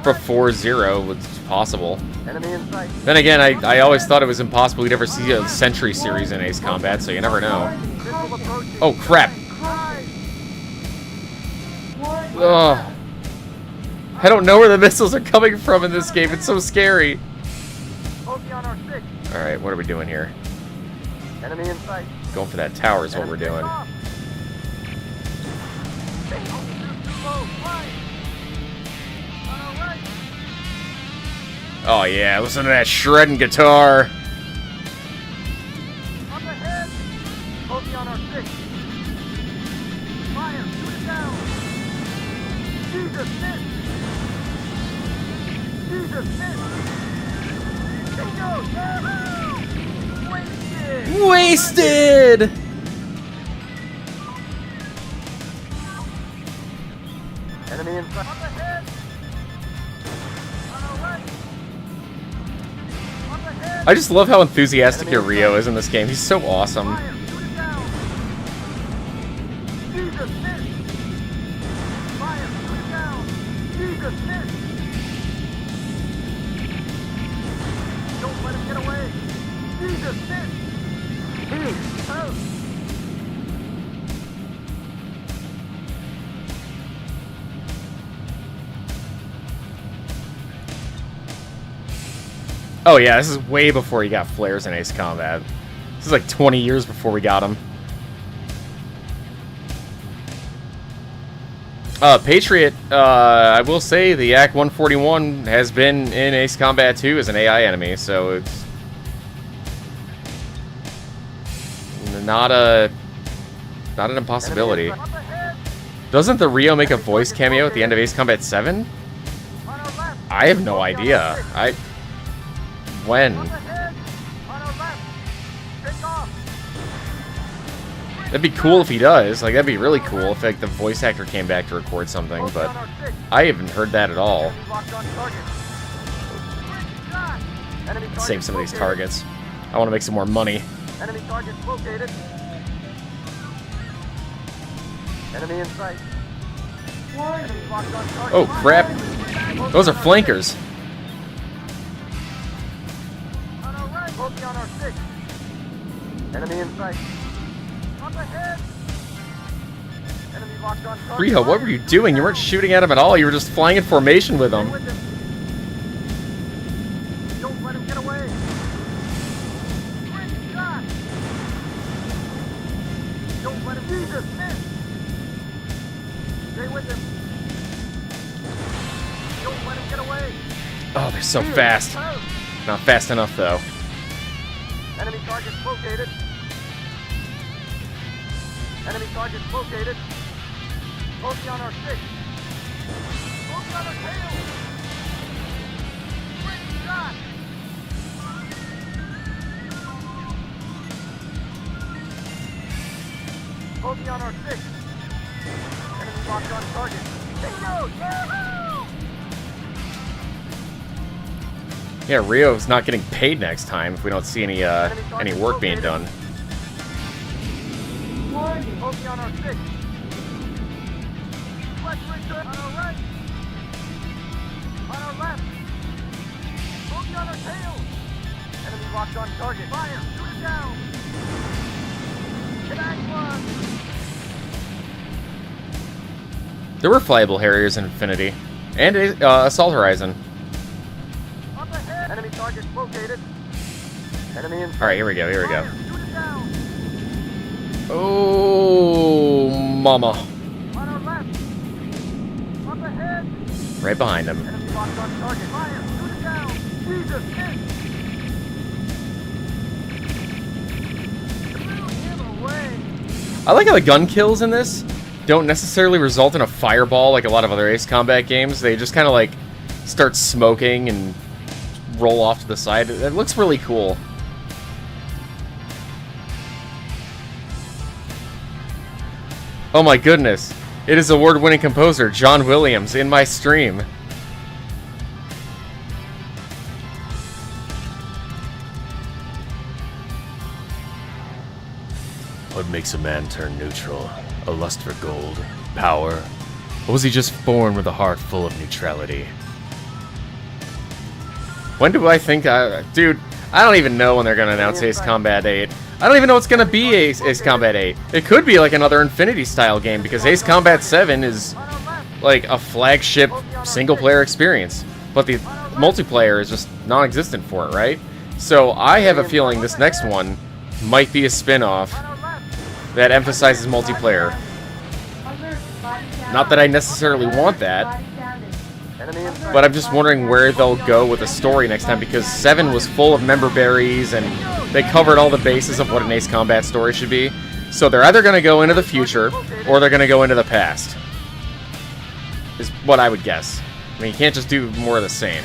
before 0, it's possible. Enemy in sight. Then again, I always thought it was impossible we'd ever see a Sentry series in Ace Combat, so you never know. Missile approaching. Oh, crap! Ugh. I don't know where the missiles are coming from in this game, it's so scary. Bogey on our 6. Alright, what are we doing here? Enemy in sight. Going for that tower is what we're doing. Oh yeah, listen to that shredding guitar. Up ahead. Bogey on our 6. Fire. Shoot it down. Jesus, miss. Jesus, miss. Bingo. Yahoo! Wasted. Wasted! Enemy in front. Up ahead. On our right. Up ahead. I just love how enthusiastic your Rio is in this game. He's so awesome. Fire. Shoot it down. Jesus, miss. Fire. Shoot it down. Jesus, miss. Don't let him get away. Jesus, miss. Oh. Oh yeah, this is way before he got flares in Ace Combat. This is like 20 years before we got him. Patriot, I will say the AK-141 has been in Ace Combat 2 as an AI enemy, so it's not an impossibility. Doesn't the Rio make a voice cameo at the end of Ace Combat 7? I have no idea. When? That'd be cool if he does. Like, that'd be really cool if, like, the voice actor came back to record something, but I haven't heard that at all. Save some of these targets. I want to make some more money. Enemy targets located. Enemy in sight. Enemy locked on target. Oh, crap. Those are flankers. Bogey on our 6. Enemy in sight. Up ahead. Enemy locked on target. Rio, what were you doing? You weren't shooting at him at all. You were just flying in formation with Stay him. with him. Don't let him get away. Great shot. Don't let him. Jesus, miss. Stay with him. Don't let him get away. Oh, they're so fast. Not fast enough, though. Enemy targets located. Enemy targets located. Bogey on our 6. Bogey on our tail. Great shot. Bogey on our 6. Enemy locked on target. Bingo! Yahoo! Yeah, Rio's not getting paid next time if we don't see any work being done. Warning. Bogey on our 6. Flex return on our right. On our left. Bogey on our tail. Enemy locked on target. Fire. Shoot it down. Attack 1. There were flyable Harriers in Infinity. And Assault Horizon. Up ahead. Enemy target located. Enemy in sight. Alright, here we go, here we go. Fire. Shoot it down. Oh, mama. On our left. Up ahead. Right behind him. Enemy locked on target. Fire. Shoot it down. Jesus, miss. Blew him away. I like how the gun kills in this don't necessarily result in a fireball like a lot of other Ace Combat games. They just kind of like start smoking and roll off to the side. It looks really cool. Oh my goodness. It is award-winning composer John Williams in my stream. What makes a man turn neutral? A lust for gold? Power? Or was he just born with a heart full of neutrality? When do I think dude, I don't even know when they're gonna announce Ace Combat 8. I don't even know what's gonna be Ace Combat 8. It could be like another Infinity-style game, because Ace Combat 7 is like a flagship single-player experience. But the multiplayer is just non-existent for it, right? So I have a feeling this next one might be a spin-off that emphasizes multiplayer. Not that I necessarily want that, but I'm just wondering where they'll go with the story next time, because 7 was full of member berries and they covered all the bases of what an Ace Combat story should be. So they're either going to go into the future or they're going to go into the past, is what I would guess. I mean, you can't just do more of the same.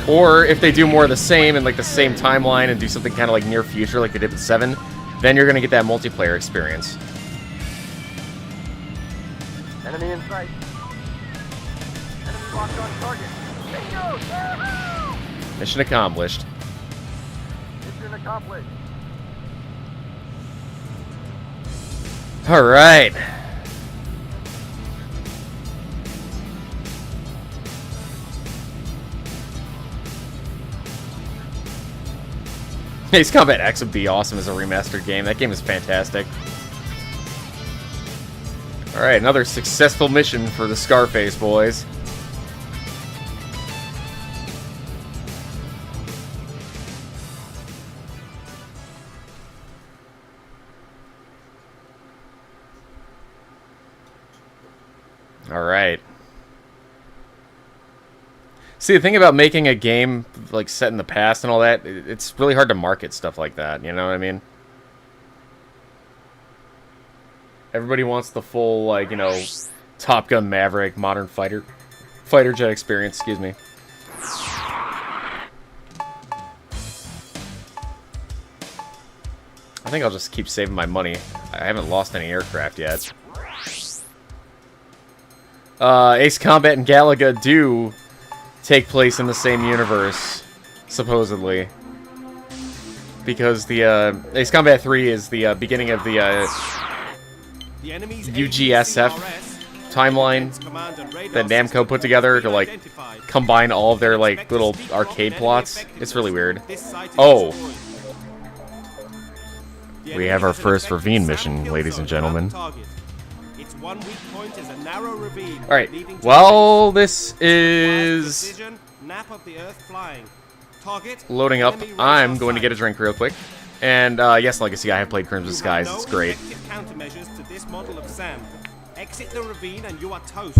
Or if they do more of the same in like the same timeline and do something kind of like near future like they did with 7, then you're going to get that multiplayer experience. Enemy in sight. Enemy locked on target. Bingo! Yahoo! Mission accomplished. Mission accomplished. Alright. Ace Combat X would be awesome as a remastered game. That game is fantastic. Alright, another successful mission for the Scarface boys. Alright. See, the thing about making a game like set in the past and all that, it's really hard to market stuff like that, you know what I mean? Everybody wants the full, like, you know, Top Gun Maverick, modern fighter jet experience, excuse me. I think I'll just keep saving my money. I haven't lost any aircraft yet. Ace Combat and Galaga do take place in the same universe, supposedly. Because the, Ace Combat 3 is the beginning of the The enemy's UGSF APCRS timeline that Namco put together to, like, combine all of their, like, little arcade plots. It's really weird. Oh. We have our first ravine mission, ladies and gentlemen. Alright, while this is loading up, I'm going to get a drink real quick. And, yes, Legacy, I have played Crimson Skies. It's great. Countermeasures to this model of SAM. Exit the ravine and you are toast.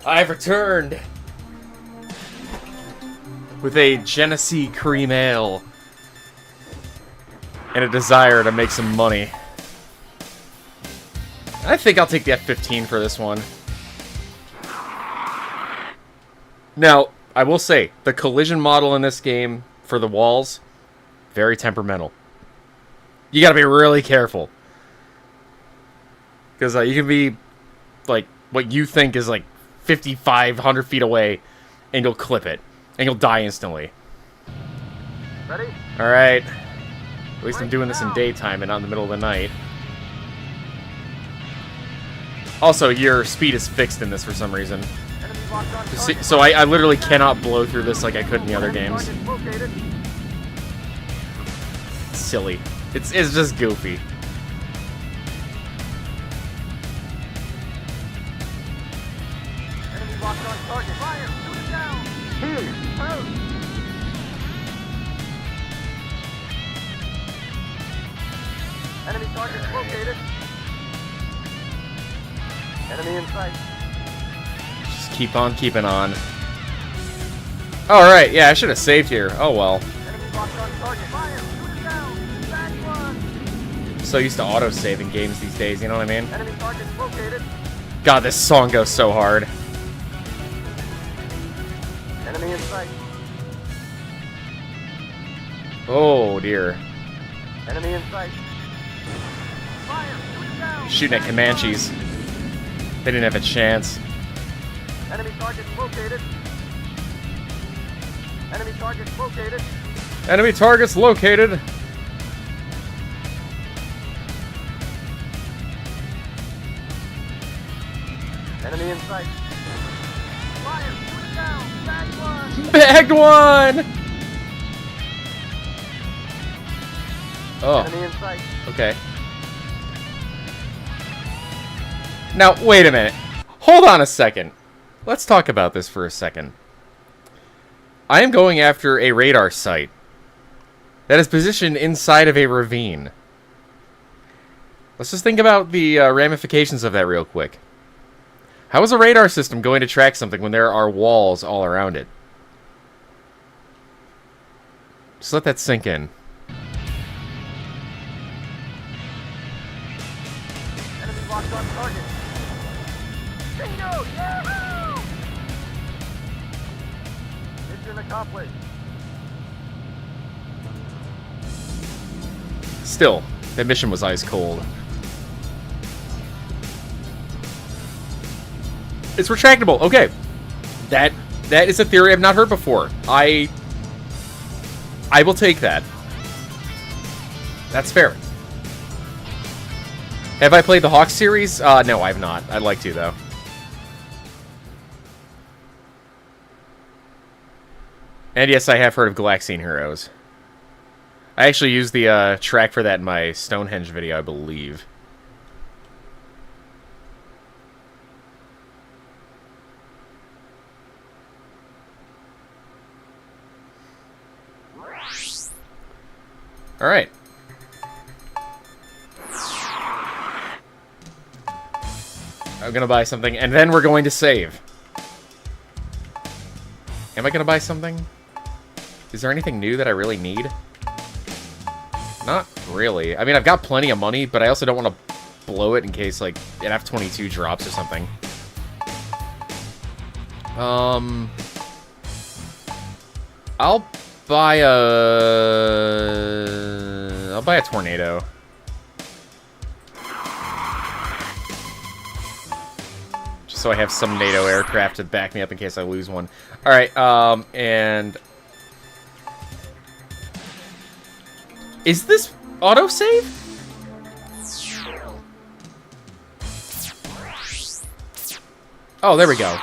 I've returned with a Genesee cream ale and a desire to make some money. I think I'll take the F-15 for this one. Now, I will say, the collision model in this game for the walls, very temperamental. You gotta be really careful. Because you can be, like, what you think is, like, 5,500 feet away, and you'll clip it. And you'll die instantly. Ready? Alright. At least I'm doing this in daytime and not in the middle of the night. Also, your speed is fixed in this for some reason. Enemy locked on target. So I literally cannot blow through this like I could in the other games. Target located. It's silly. It's just goofy. Enemy locked on target. Fire! Shoot it down! Here! Out! Enemy target located. Enemy in sight. Just keep on keeping on. Alright, yeah, I should have saved here. Oh well. Enemy locked on target. Fire! Shoot it down! Back one! I'm so used to auto-saving games these days, you know what I mean? Enemy target located. God, this song goes so hard. Enemy in sight. Oh dear. Enemy in sight. Fire! Shoot it down! Shooting at Back Comanches. They didn't have a chance. one. Enemy target located. Enemy target located. Enemy targets located. Enemy in sight. Fire! Shoot it down! Back one! Bagged one! Oh, Enemy in sight. okay. Now, wait a minute. Hold on a second. Let's talk about this for a second. I am going after a radar site that is positioned inside of a ravine. Let's just think about the ramifications of that real quick. How is a radar system going to track something when there are walls all around it? Just let that sink in. Enemy locked on target. Bingo! Yahoo! Mission accomplished. Still, that mission was ice cold. It's retractable. Okay. That is a theory I've not heard before. I will take that. That's fair. Have I played the Hawk series? No, I have not. I'd like to, though. And yes, I have heard of Galaxian Heroes. I actually used the track for that in my Stonehenge video, I believe. All right. I'm gonna buy something, and then we're going to save. Am I gonna buy something? Is there anything new that I really need? Not really. I mean, I've got plenty of money, but I also don't want to blow it in case, like, an F-22 drops or something. I'll buy a tornado. Just so I have some NATO aircraft to back me up in case I lose one. All right, and is this autosave? Oh, there we go.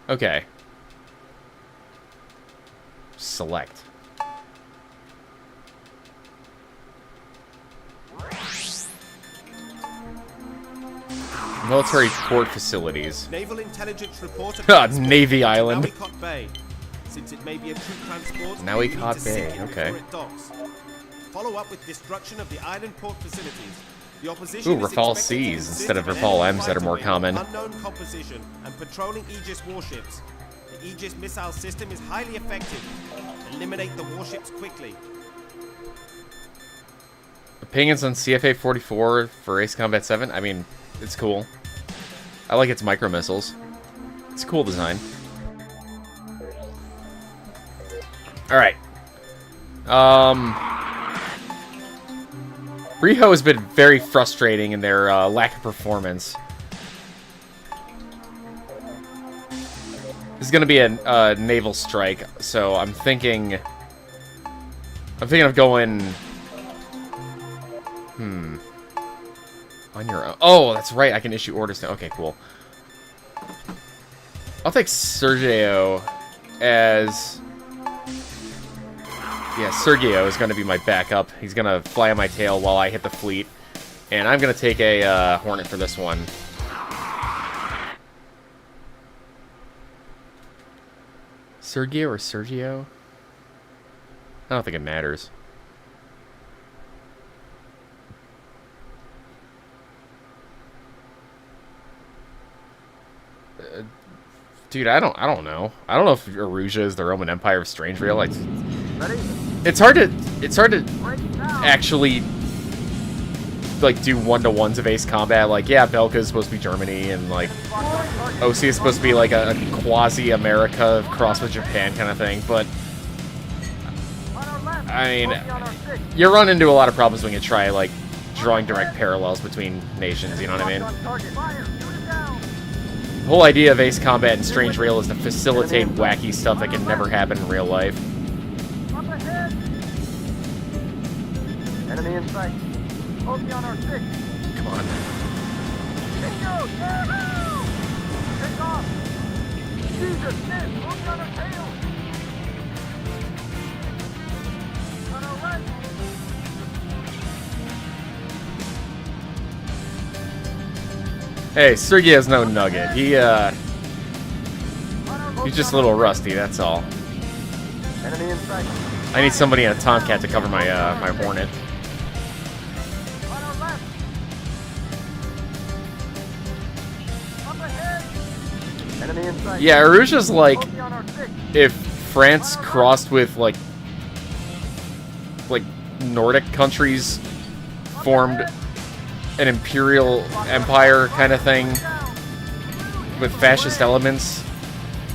Okay. Select. Military port facilities. Naval intelligence report Navy Island. Nawicot Bay. Since it may be a troop transport, Nawicot Bay, okay. Follow up with destruction of the island port facilities. The opposition Ooh, Rafale Cs instead of Rafale Ms that are more common. Unknown composition and patrolling Aegis warships. The Aegis missile system is highly effective. Eliminate the warships quickly. Opinions on CFA 44 for Ace Combat 7? I mean, it's cool. I like its micro missiles. It's a cool design. Alright. Riho has been very frustrating in their lack of performance. This is going to be a naval strike, so I'm thinking of going... On your own. Oh, that's right. I can issue orders now. Okay, cool. I'll take Sergio as... Yeah, Sergio is going to be my backup. He's going to fly on my tail while I hit the fleet. And I'm going to take a Hornet for this one. Sergio or Sergio? I don't think it matters. Dude, I don't know. I don't know if Erusia is the Roman Empire of Strange Rail. It's hard to actually like do one-to-ones of Ace Combat. Like, yeah, Belka is supposed to be Germany, and like OC is supposed to be like a quasi-America crossed with Japan kind of thing. But I mean, you run into a lot of problems when you try like drawing direct parallels between nations. You know what I mean? The whole idea of Ace Combat and Strange Rail is to facilitate wacky stuff that can never happen in real life. Enemy in sight. Focus on our 6. Come on. Take off. Jesus, shit. Focus on our tail. On our right. Hey, Sergio's no nugget. He's just a little rusty, that's all. Enemy in sight. I need somebody in a Tomcat to cover my my Hornet. On our left. Up ahead. Enemy in sight. Yeah, Erusia's like Focus on our 6. if France crossed with like Nordic countries formed an imperial empire kind of thing with fascist elements.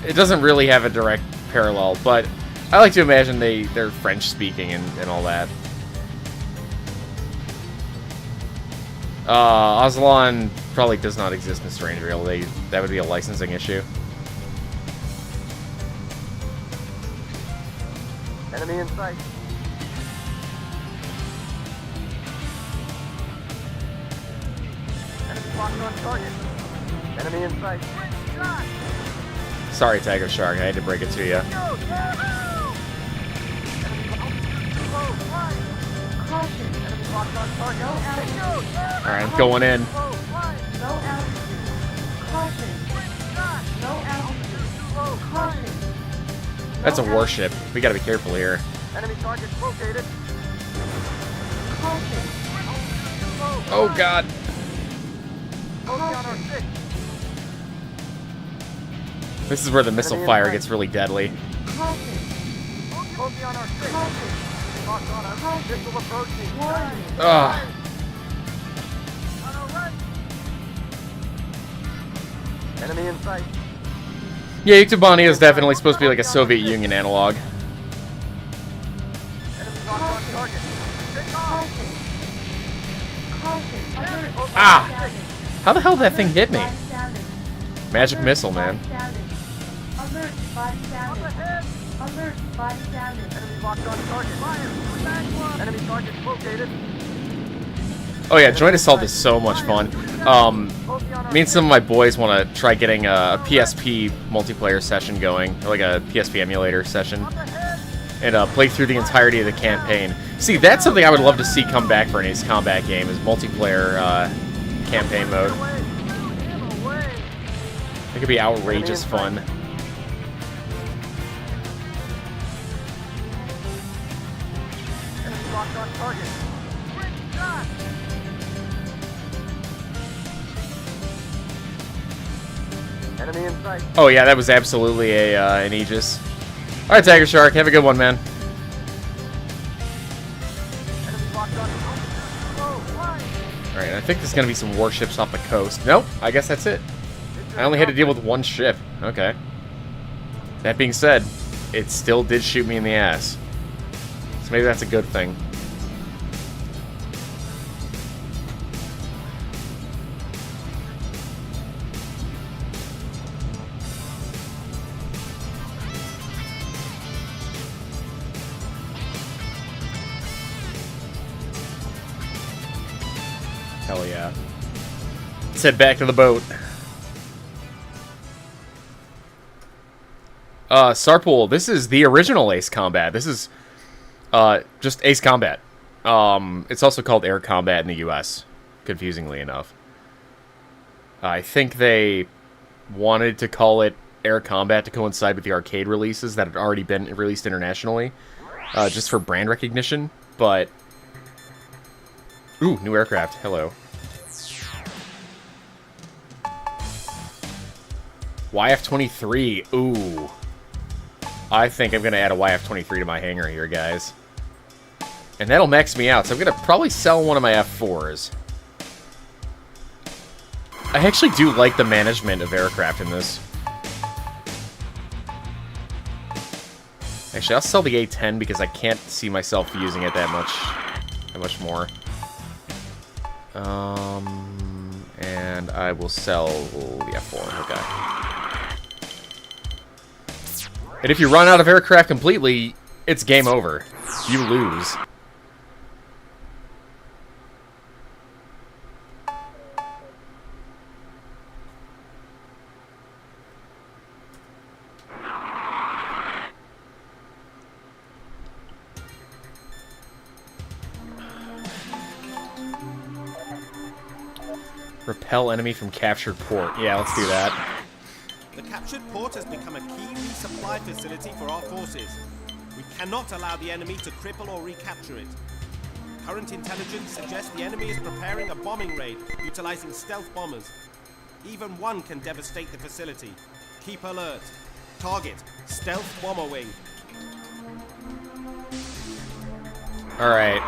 It doesn't really have a direct parallel, but I like to imagine they're French speaking and all that. Aslan probably does not exist in Strange Rail. That would be a licensing issue. Enemy in sight. Enemy locked on target. Enemy in sight. Great shot. Sorry, Tiger Shark. I had to break it to you. Go, Enemy close, right. Caution. Enemy locked on target. No altitude. Alright, I'm going in. Low, flying. No altitude. Caution. Shot. No altitude. Too low, flying. Caution. That's a warship. We gotta be careful here. Enemy target located. Caution. Too low. Oh god. Bogey on our 6. This is where the missile fire gets really deadly. Caution. Bogey on our 6. Caution. Locked on us. Missile approaching. Warning. Ugh. On our right. Enemy in sight. Yeah, Yuktubani is definitely supposed to be like a Soviet Union analog. Enemy locked on target. Take off. Caution. Caution. Alert. Ah! Damage. How the hell did that thing hit me? Body damage. Magic Alert. missile, man. Body damage. Alert. Body Up damage. ahead. Alert. Body damage. Enemy locked on target. Fire. Back one. Enemy target located. Oh yeah, joint assault is so much fun. Bogey on our Me and some of my boys want to try getting a PSP multiplayer session going, or like a PSP emulator session, Up ahead. and play through the entirety of the campaign. See, that's something I would love to see come back for an Ace Combat game, is multiplayer campaign mode. Away. Him away. It could be outrageous fun. Enemy locked on target. Quick shot. Enemy in sight. Oh yeah, that was absolutely an Aegis. All right, Tiger Shark, have a good one, man. Enemy locked on. Low, flying. All right, I think there's gonna be some warships off the coast. Nope, I guess that's it. I only had to deal with one ship. Okay. That being said, it still did shoot me in the ass. So maybe that's a good thing. Hell yeah. Let's head back to the boat. Sarpool, this is the original Ace Combat. This is just Ace Combat. It's also called Air Combat in the US, confusingly enough. I think they wanted to call it Air Combat to coincide with the arcade releases that had already been released internationally, just for brand recognition, but... Ooh, new aircraft. Hello. YF-23. Ooh. I think I'm going to add a YF-23 to my hangar here, guys. And that'll max me out, so I'm going to probably sell one of my F4s. I actually do like the management of aircraft in this. Actually, I'll sell the A-10 because I can't see myself using it that much more. And I will sell the F4. Okay. And if you run out of aircraft completely, it's game over. You lose. Repel enemy from captured port. Yeah, let's do that. The captured port has become a key resupply facility for our forces. We cannot allow the enemy to cripple or recapture it. Current intelligence suggests the enemy is preparing a bombing raid utilizing stealth bombers. Even one can devastate the facility. Keep alert. Target, stealth bomber wing. Alright.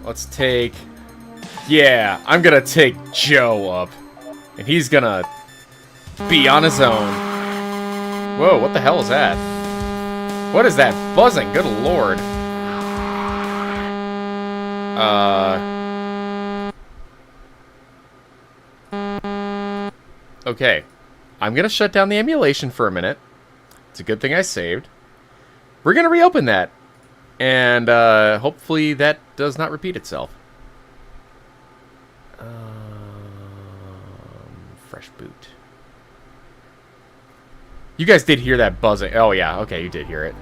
Let's take... Yeah, I'm gonna take Joe up. And he's gonna be on his own. Whoa, what the hell is that? What is that buzzing? Good lord. Okay. I'm gonna shut down the emulation for a minute. It's a good thing I saved. We're gonna reopen that. And, hopefully that does not repeat itself. Fresh boot. You guys did hear that buzzing. Oh, yeah. Okay, you did hear it.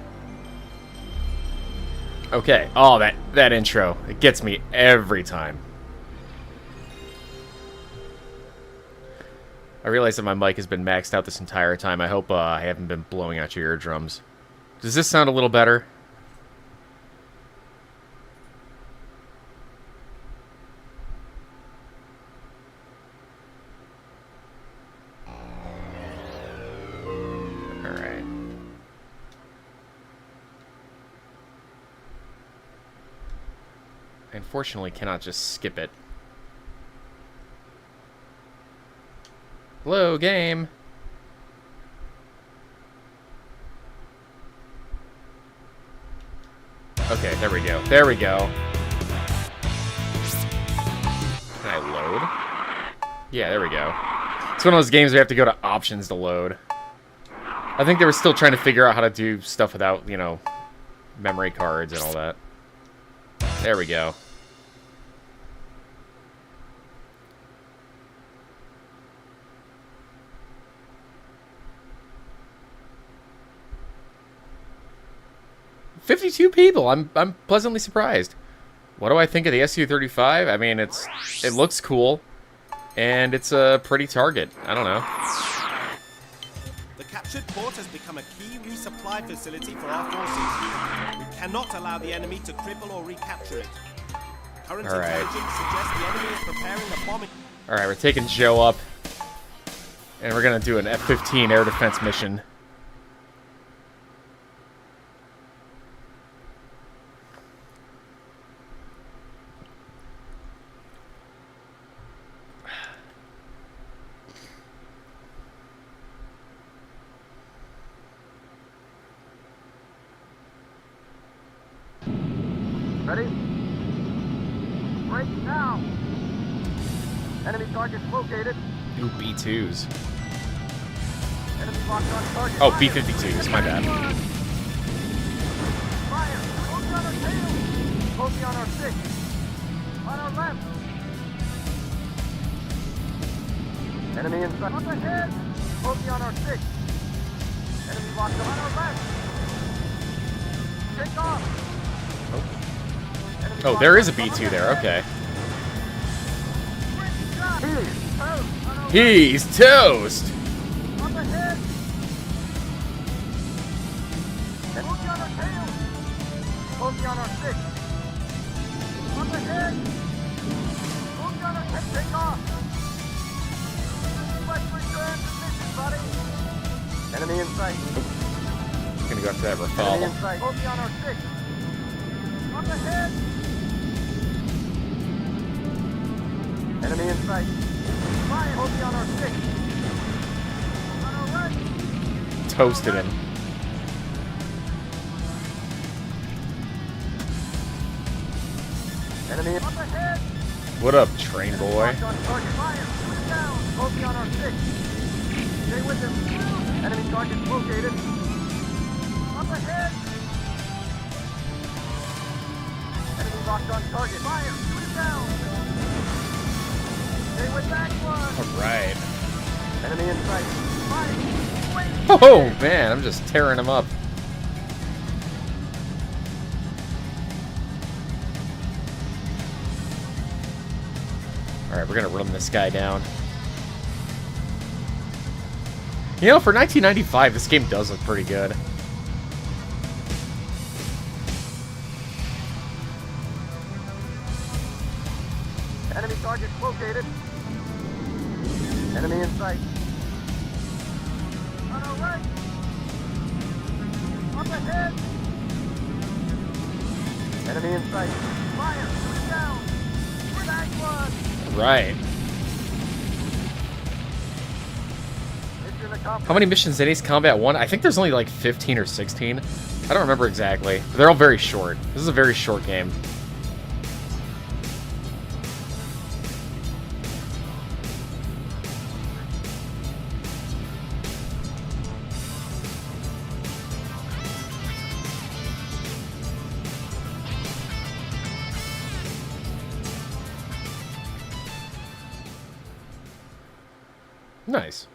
Okay. Oh, that intro. It gets me every time. I realize that my mic has been maxed out this entire time. I hope I haven't been blowing out your eardrums. Does this sound a little better? Alright. I unfortunately cannot just skip it. Hello, game. Okay, there we go. There we go. Can I load? Yeah, there we go. It's one of those games where you have to go to options to load. I think they were still trying to figure out how to do stuff without, you know, memory cards and all that. There we go. "52 people. I'm pleasantly surprised. What do I think of the Su-35? I mean, it looks cool, and it's a pretty target. I don't know. The captured port has become a key resupply facility for our forces. We cannot allow the enemy to cripple or recapture it. Current All right. intelligence suggests the enemy is preparing a bombing. All right, we're taking Joe up, and we're gonna do an F-15 air defense mission. Ready? Break now. Enemy targets located. Ooh, B-2s. Enemy locked on target. Oh, Fire. B-52s. My bad. Fire. Bogey on our tail. Bogey on our 6. On our left. Enemy inside. Up ahead. Bogey on our 6. Enemy locked on our left. Take off. Oh, there is a B-2 there. Okay. He's toast. Up ahead. Bogey on our tail. Bogey on our 6. Up ahead. Bogey on our 6. Take off. Let's return to mission, buddy. Enemy in sight. Gonna go after that Enemy Rafale. in sight. Bogey on our 6. Up ahead. Enemy in sight. Fire. Bogey on our 6. On our right. Toasted him. Enemy up ahead. What up, train boy? Locked on target. Fire. Shoot it down. Bogey on our 6. Stay with him. Enemy target located. Up ahead. Enemy locked on target. Fire. Shoot it down. Stay with that one. All right. Enemy in sight. Fire. Wait. Oh man, I'm just tearing him up. All right, we're gonna run this guy down. You know, for 1995, this game does look pretty good. Enemy target located. Enemy in sight. On our right. Up ahead. Enemy in sight. Fire. Shoot it down. We're back one. Right. Mission accomplished. How many missions did Ace Combat 1? I think there's only like 15 or 16. I don't remember exactly. They're all very short. This is a very short game. Nice.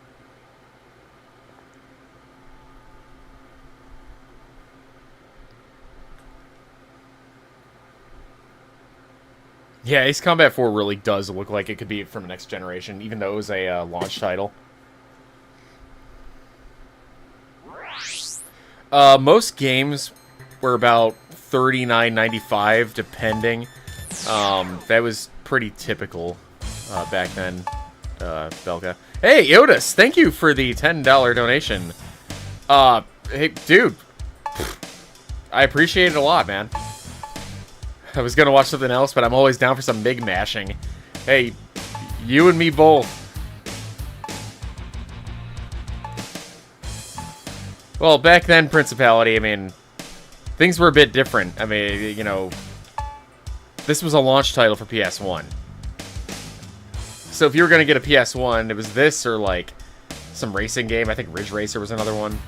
Yeah, Ace Combat 4 really does look like it could be from next generation, even though it was a launch title. Most games were about $39.95, depending. That was pretty typical back then, Belka. Hey, Otis, thank you for the $10 donation. Hey, dude, I appreciate it a lot, man. I was gonna watch something else, but I'm always down for some MIG mashing. Hey, you and me both. Well, back then, Principality, I mean, things were a bit different. I mean, you know, this was a launch title for PS1. So if you were gonna get a PS1, it was this or, like, some racing game. I think Ridge Racer was another one.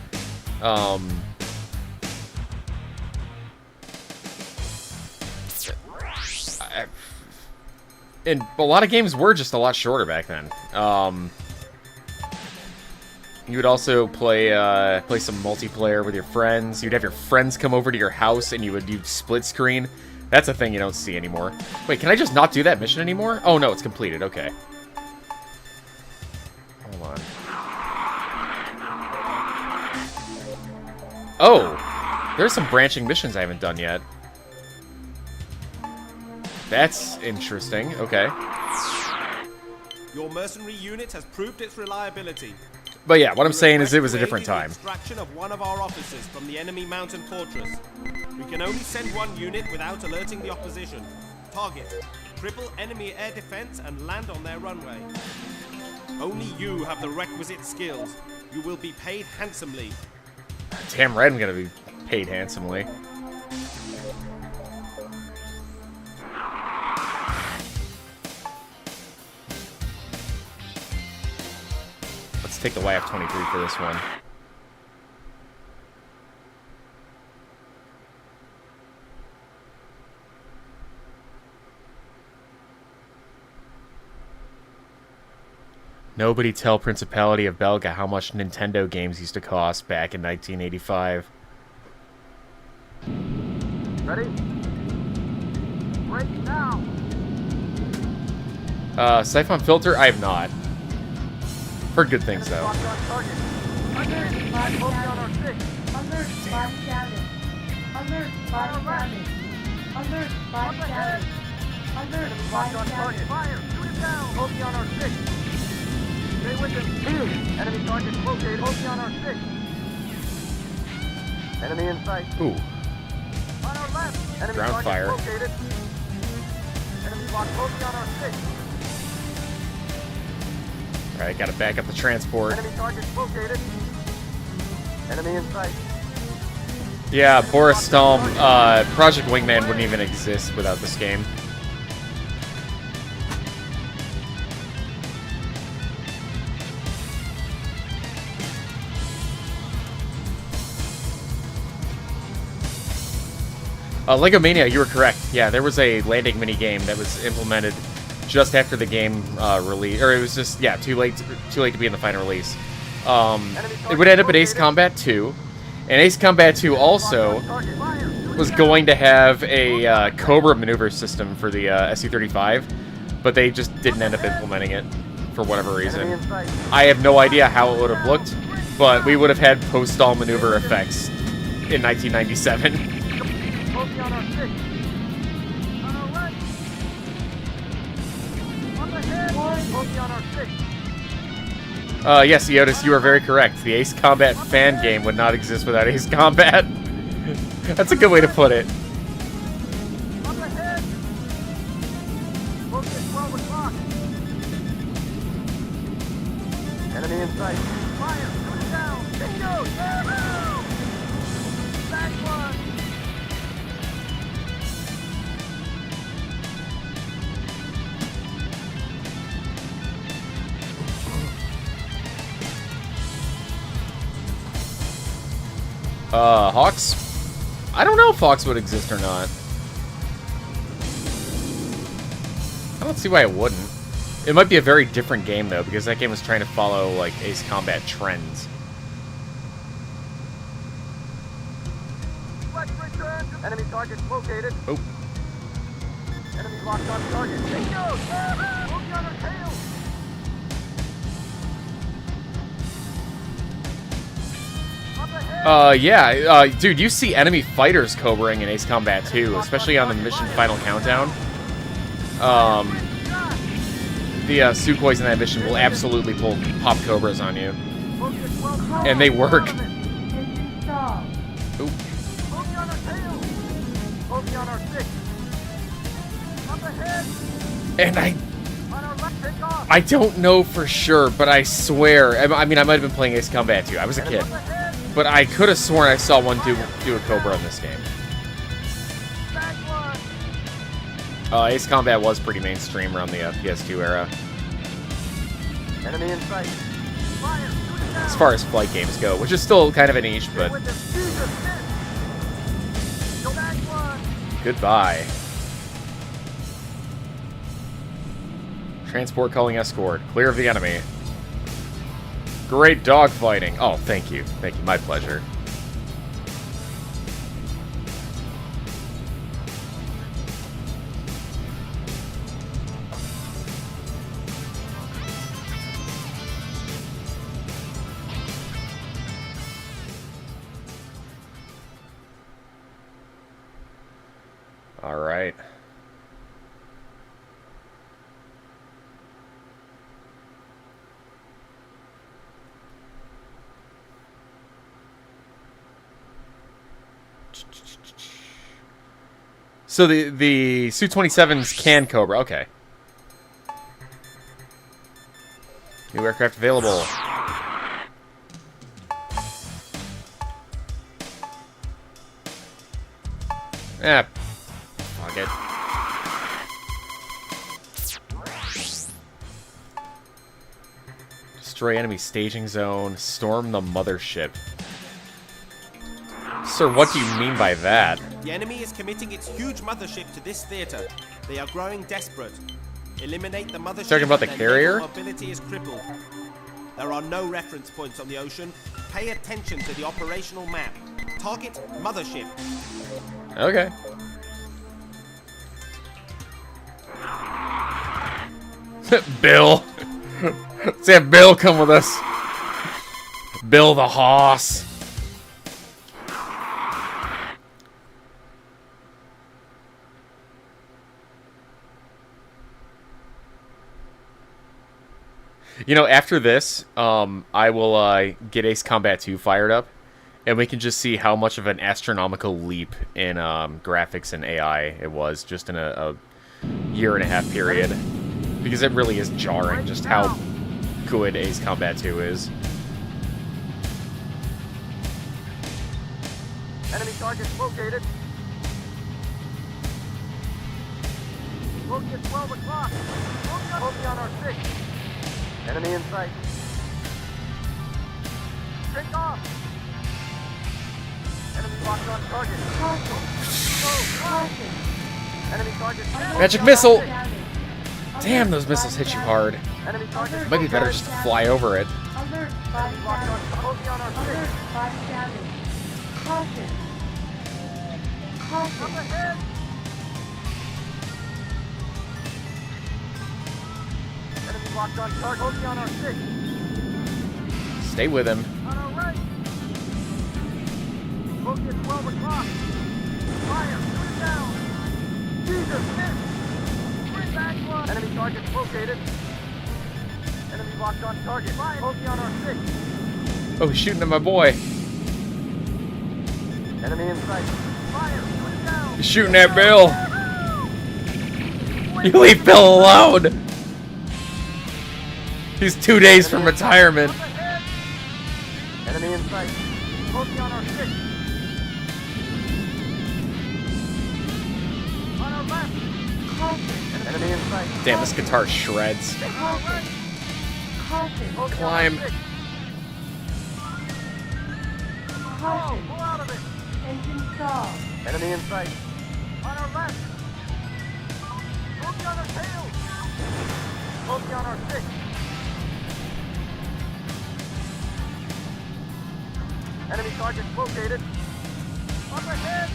And a lot of games were just a lot shorter back then. You would also play some multiplayer with your friends. You'd have your friends come over to your house and you'd split screen. That's a thing you don't see anymore. Wait, can I just not do that mission anymore? Oh no, it's completed. Okay. Hold on. Oh, there's some branching missions I haven't done yet. That's interesting. Okay. Your mercenary unit has proved its reliability. But yeah, what I'm saying is it was a different The time. extraction of one of our officers from the enemy mountain fortress. We can only send one unit without alerting the opposition. Target: cripple enemy air defense and land on their runway. Only you have the requisite skills. You will be paid handsomely. Damn right I'm gonna be paid handsomely. Let's take the YF-23 for this one. Nobody tell Principality of Belga how much Nintendo games used to cost back in 1985. Ready? Break now! Siphon Filter, I have not. Heard good things, though. Locked on target. Alert, body Focus on damage. our six. Alert, body damage. Alert, body damage. Alert, body damage. Alert, Locked on body target. damage. Fire! Shoot him down! Focus on our six. Stay with him. Enemy target located. Focus on our six. Enemy in sight. Ooh. On our left. Enemy Ground target fire. located. Enemy locked. Focus on our six. Alright, gotta back up the transport. Enemy target located. Enemy in sight. Yeah, Boris Stalm, Project Wingman wouldn't even exist without this game. Lego Mania, you were correct. Yeah, there was a landing minigame that was implemented just after the game release, or it was just too late to be in the final release. It would end up at Ace Combat 2, and Ace Combat 2 also was going to have a Cobra maneuver system for the SU-35, but they just didn't end up implementing it for whatever reason. I have no idea how it would have looked, but we would have had post-stall maneuver effects in 1997. Focus on our six. On our right. On the head. Focus on our six. Yes, Iotis, you are very correct. The Ace Combat fan game would not exist without Ace Combat. That's a good way to put it. On the head. Focus 12 o'clock. Enemy in sight. Fire. Shoot it down. Bingo. Yahoo! Back one. Hawks? I don't know if Hawks would exist or not. I don't see why it wouldn't. It might be a very different game, though, because that game was trying to follow, like, Ace Combat trends. Flex return. Enemy target located. Oh. Enemy locked on target. Bingo! Bogey on our tail! Up ahead! Yeah, dude, you see enemy fighters cobraing in Ace Combat 2, especially on the mission Final Countdown. The Sukhois in that mission will absolutely pop cobras on you. Bogey at 12. And they work. Engine stall. Oop. Bogey on our tail! Bogey on our 6. Up ahead! And On our left, take off! I don't know for sure, but I swear, I mean, I might have been playing Ace Combat 2. I was a kid. Up ahead! But I could have sworn I saw one do a cobra in this game. Back one! Ace Combat was pretty mainstream around the PS2 era. Enemy in sight. Fire! Shoot it down! As far as flight games go, which is still kind of a niche, but With the Jesus, miss! Go back one! goodbye. Transport calling escort. Clear of the enemy. Great dogfighting. Oh, thank you. Thank you. My pleasure. All right. So the Su-27s can Cobra. Okay. New aircraft available. Eh. Fuck it. Destroy enemy staging zone. Storm the mothership. Sir, what do you mean by that? The enemy is committing its huge mothership to this theater. They are growing desperate. Eliminate the mothership. Talking about the and carrier? naval mobility is crippled. There are no reference points on the ocean. Pay attention to the operational map. Target mothership. Okay. Bill. Let's have Bill come with us. Bill the hoss. You know, after this, I will get Ace Combat 2 fired up, and we can just see how much of an astronomical leap in graphics and AI it was just in a year-and-a-half period. Because it really is jarring just how good Ace Combat 2 is. Enemy target located. Bogey at 12 o'clock. Bogey on our 6. Enemy in sight. Take off. Enemy locked on target. Enemy target. Magic missile! Damn, those missiles hit you hard. Enemy target. It might be better just to fly over it. Alert, body Locked damage. on. Bogey on our 6. Alert, body damage. Caution. Up Caution. ahead. Enemy locked on target. Bogey on our 6. Stay with him. On our right. Bogey at 12 o'clock. Fire. Shoot it down. Jesus, miss. Bring back one. Enemy target located. Enemy locked on target. Fire. Bogey on our 6. Oh, he's shooting at my boy. Enemy in sight. Fire. Shoot it down. He's shooting at Bill. You leave Bill alone. He's 2 days from retirement. Up ahead. Enemy in sight. Bogey on our 6. On our left. Enemy in sight. Damn, this guitar shreds. On our right. Caution. Bogey Climb. on our 6. Caution. Pull out of it. Engine stall. Enemy in sight. On our left. Bogey on our tail. Bogey on our 6. Enemy target located. Up ahead.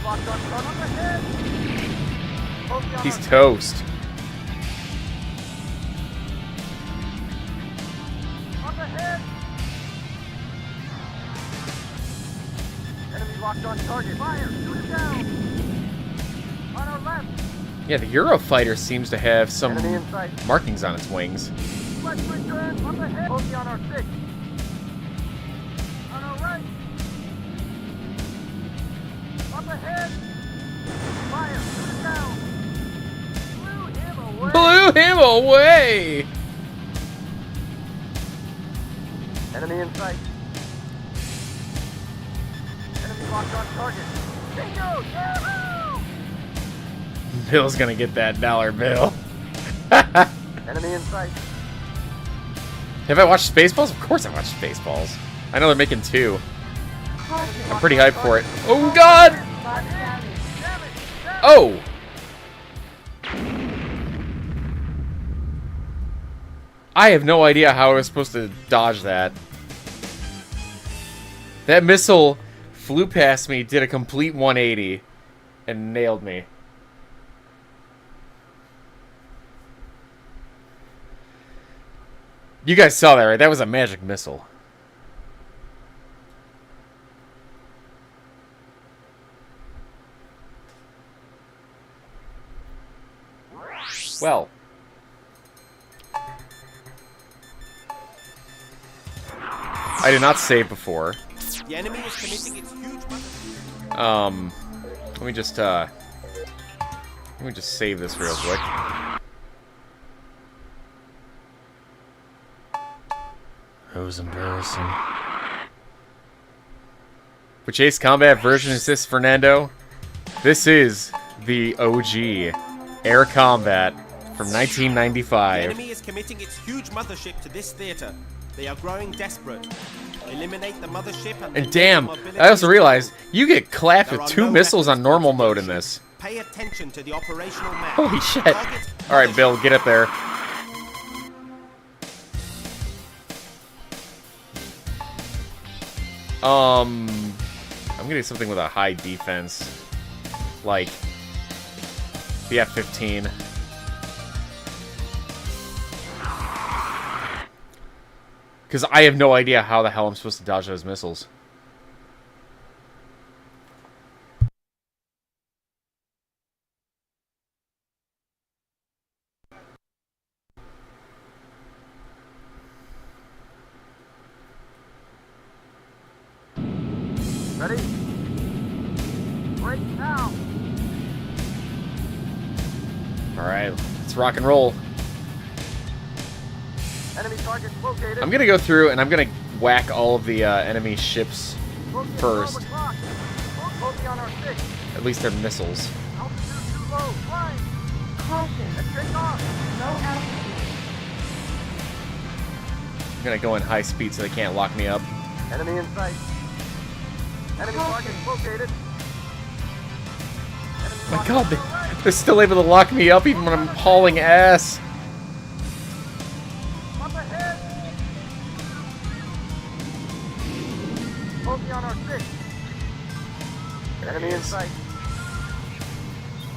locked on target. Up ahead. Focus on He's our toast. Up ahead. Enemy locked on target. Fire. Shoot it down. On our left. Yeah, the Eurofighter seems to have some Enemy in sight. markings on its wings. Let's return. Up ahead. Focus on our 6. On our right. Up ahead. Fire. Shoot it down. Blew him away. Blew him away! Enemy in sight. Enemy locked on target. Bingo! Yahoo! Bill's gonna get that dollar bill. Enemy in sight. Have I watched Spaceballs? Of course I watched Spaceballs. I know they're making 2. Caution. I'm pretty hyped for it. Oh god! Body damage. Damage! Oh! I have no idea how I was supposed to dodge that. That missile flew past me, did a complete 180, and nailed me. You guys saw that, right? That was a magic missile. Well. I did not save before. The enemy is committing its huge Let me just save this real quick. That was embarrassing. Which Ace Combat version is this, Fernando? This is the OG Air Combat from The 1995. enemy is committing its huge mothership to this theater. They are growing desperate. Eliminate the mothership And damn, I also realized you get clapped with 2 missiles on normal mode in this. Pay attention to the operational map. Holy shit. Target Alright, Bill, get up there. I'm getting something with a high defense. Like the F-15. Because I have no idea how the hell I'm supposed to dodge those missiles. Ready? Break now. Alright, let's rock and roll. Enemy target located. I'm gonna go through and I'm gonna whack all of the enemy ships Focus first. 12 o'clock. Focus on our 6. At least their missiles. Altitude too low. Flying. Caution. And take off. Low altitude. I'm gonna go in high speed so they can't lock me up. Enemy in sight. Enemy target located. Enemy My locked god, on our right. they're still able to lock me up even when I'm hauling ass. Up ahead. Focus on our 6. Enemy in sight.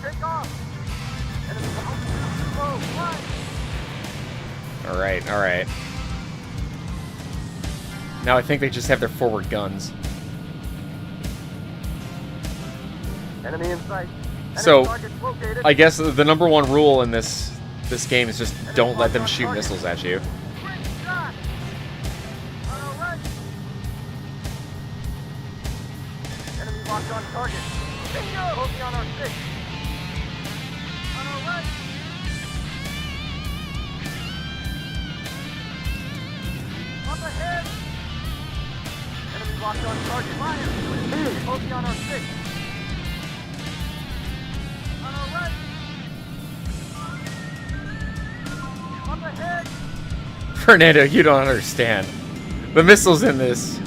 Take off. Enemy altitude too low. Flying. Alright, alright. Now I think they just have their forward guns. Enemy in sight. Enemy So, target located. I guess the number 1 rule in this game is just don't let them shoot missiles at you. Great shot. On our right. Enemy locked on target. Bingo! Focus on our 6. On our right. Up ahead. Enemy locked on target. Fire. Focus on our 6. On our right. Up ahead. Fernando, you don't understand. The missiles in this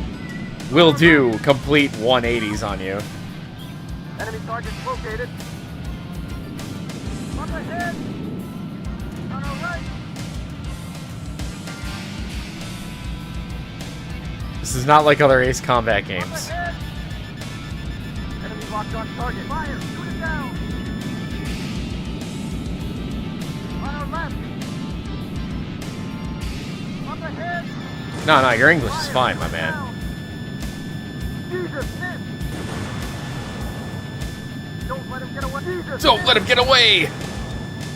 will do complete 180s on you. Enemy target located. Up ahead. On our right. This is not like other Ace Combat Up games. ahead. Enemy locked on target. Fire! Shoot it down! On our left! Up ahead! No, no, your English is fine, my man. Jesus, miss! Don't let him get away! Jesus! Don't let him get away!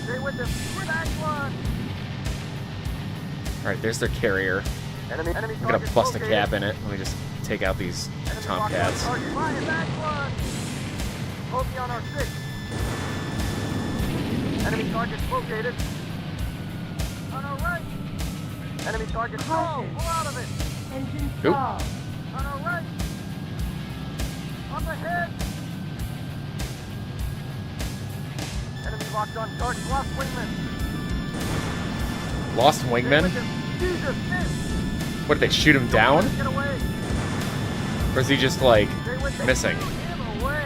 Stay with him! Back one! Alright, there's their carrier. Enemy I'm gonna bust a cap in it. Let me just take out these Tomcats. Fire, back one! Bogey on our 6. Enemy targets located. On our right. Enemy target Caution. pull out of it. Engine Who? stall. On our right. Up ahead. Enemy locked on target. Lost wingman. Lost Stay wingman? with him. Jesus, miss. What, did they shoot him down? Get away. Or is he just, like, Stay with him. missing? Get him away.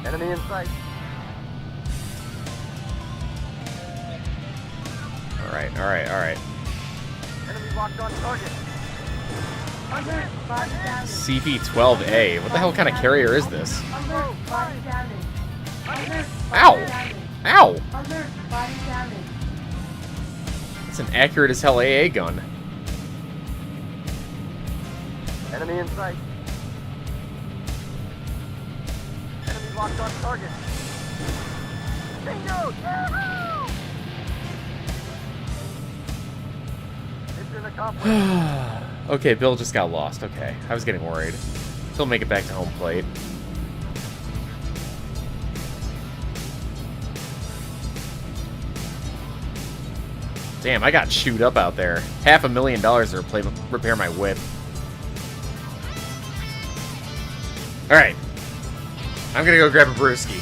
Enemy in sight. Alright, alright, alright. Enemy locked on target. Alert, body damage. CP-12A. What the hell kind of carrier is this? Alert, body damage. Alert, Ow! body damage. Ow! Alert, body damage. It's an accurate as hell AA gun. Enemy in sight. Enemy locked on target. Bingo! Yahoo! Mission accomplished. Okay, Bill just got lost. Okay, I was getting worried. He'll make it back to home plate. Damn, I got chewed up out there. $500,000 to repair my whip. Alright. I'm gonna go grab a brewski.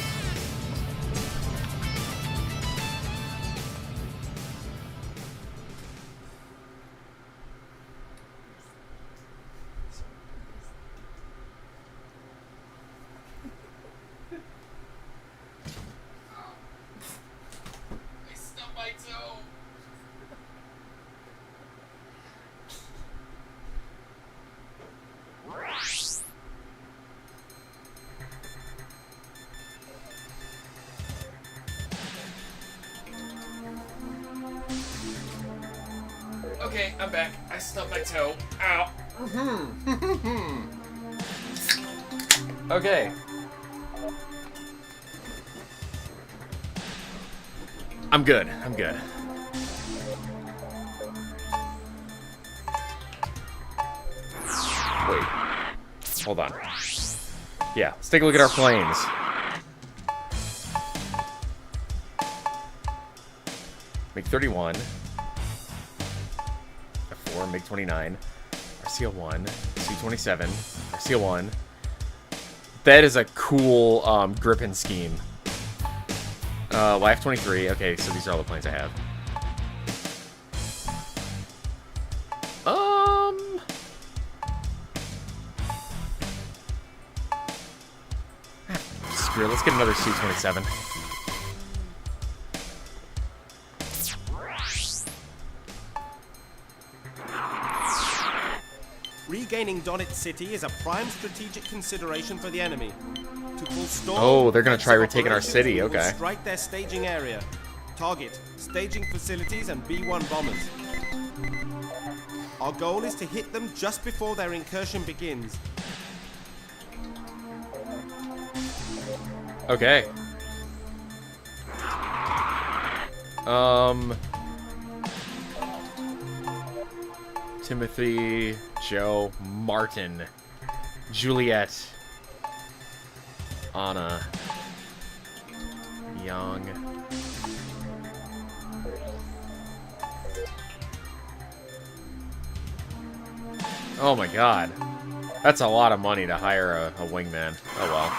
I stubbed my toe. Okay, I'm back. I stubbed my toe. Ow. Okay. I'm good. I'm good. Wait. Hold on. Yeah, let's take a look at our planes. MiG-31. F4, MiG-29. RCL-1. C-27. RCL-1. That is a cool gripping scheme. YF-23. Okay, so these are all the planes I have. Screw it, let's get another C-27. Regaining Donetsk City is a prime strategic consideration for the enemy. To full storm, Oh, they're gonna try offensive retaking our operations, city, we will okay. Strike their staging area. Target, staging facilities and B-1 bombers. Our goal is to hit them just before their incursion begins. Okay. Timothy, Joe, Martin, Juliet, Anna, Young. Oh my god. That's a lot of money to hire a wingman. Oh well.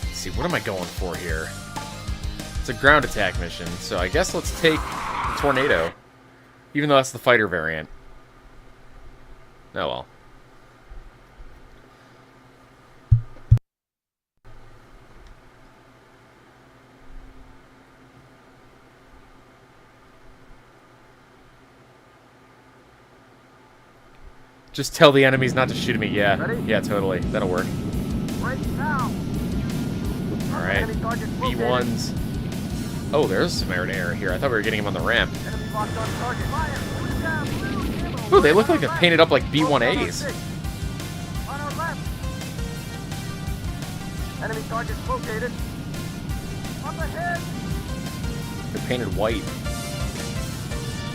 Let's see, what am I going for here? It's a ground attack mission, so I guess let's take the Tornado. Even though that's the fighter variant. Oh well. Just tell the enemies not to shoot at me. Yeah. Ready? Yeah, totally. That'll work. Break now. Alright. Enemy target located. B1s. Oh, there's some air here. I thought we were getting him on the ramp. Enemy locked on target. Fire. Shoot it down. Blue ammo. Ooh, they look like On they're our painted up like left. On our B1As. six. On our left. Enemy target located. Up ahead. They're painted white.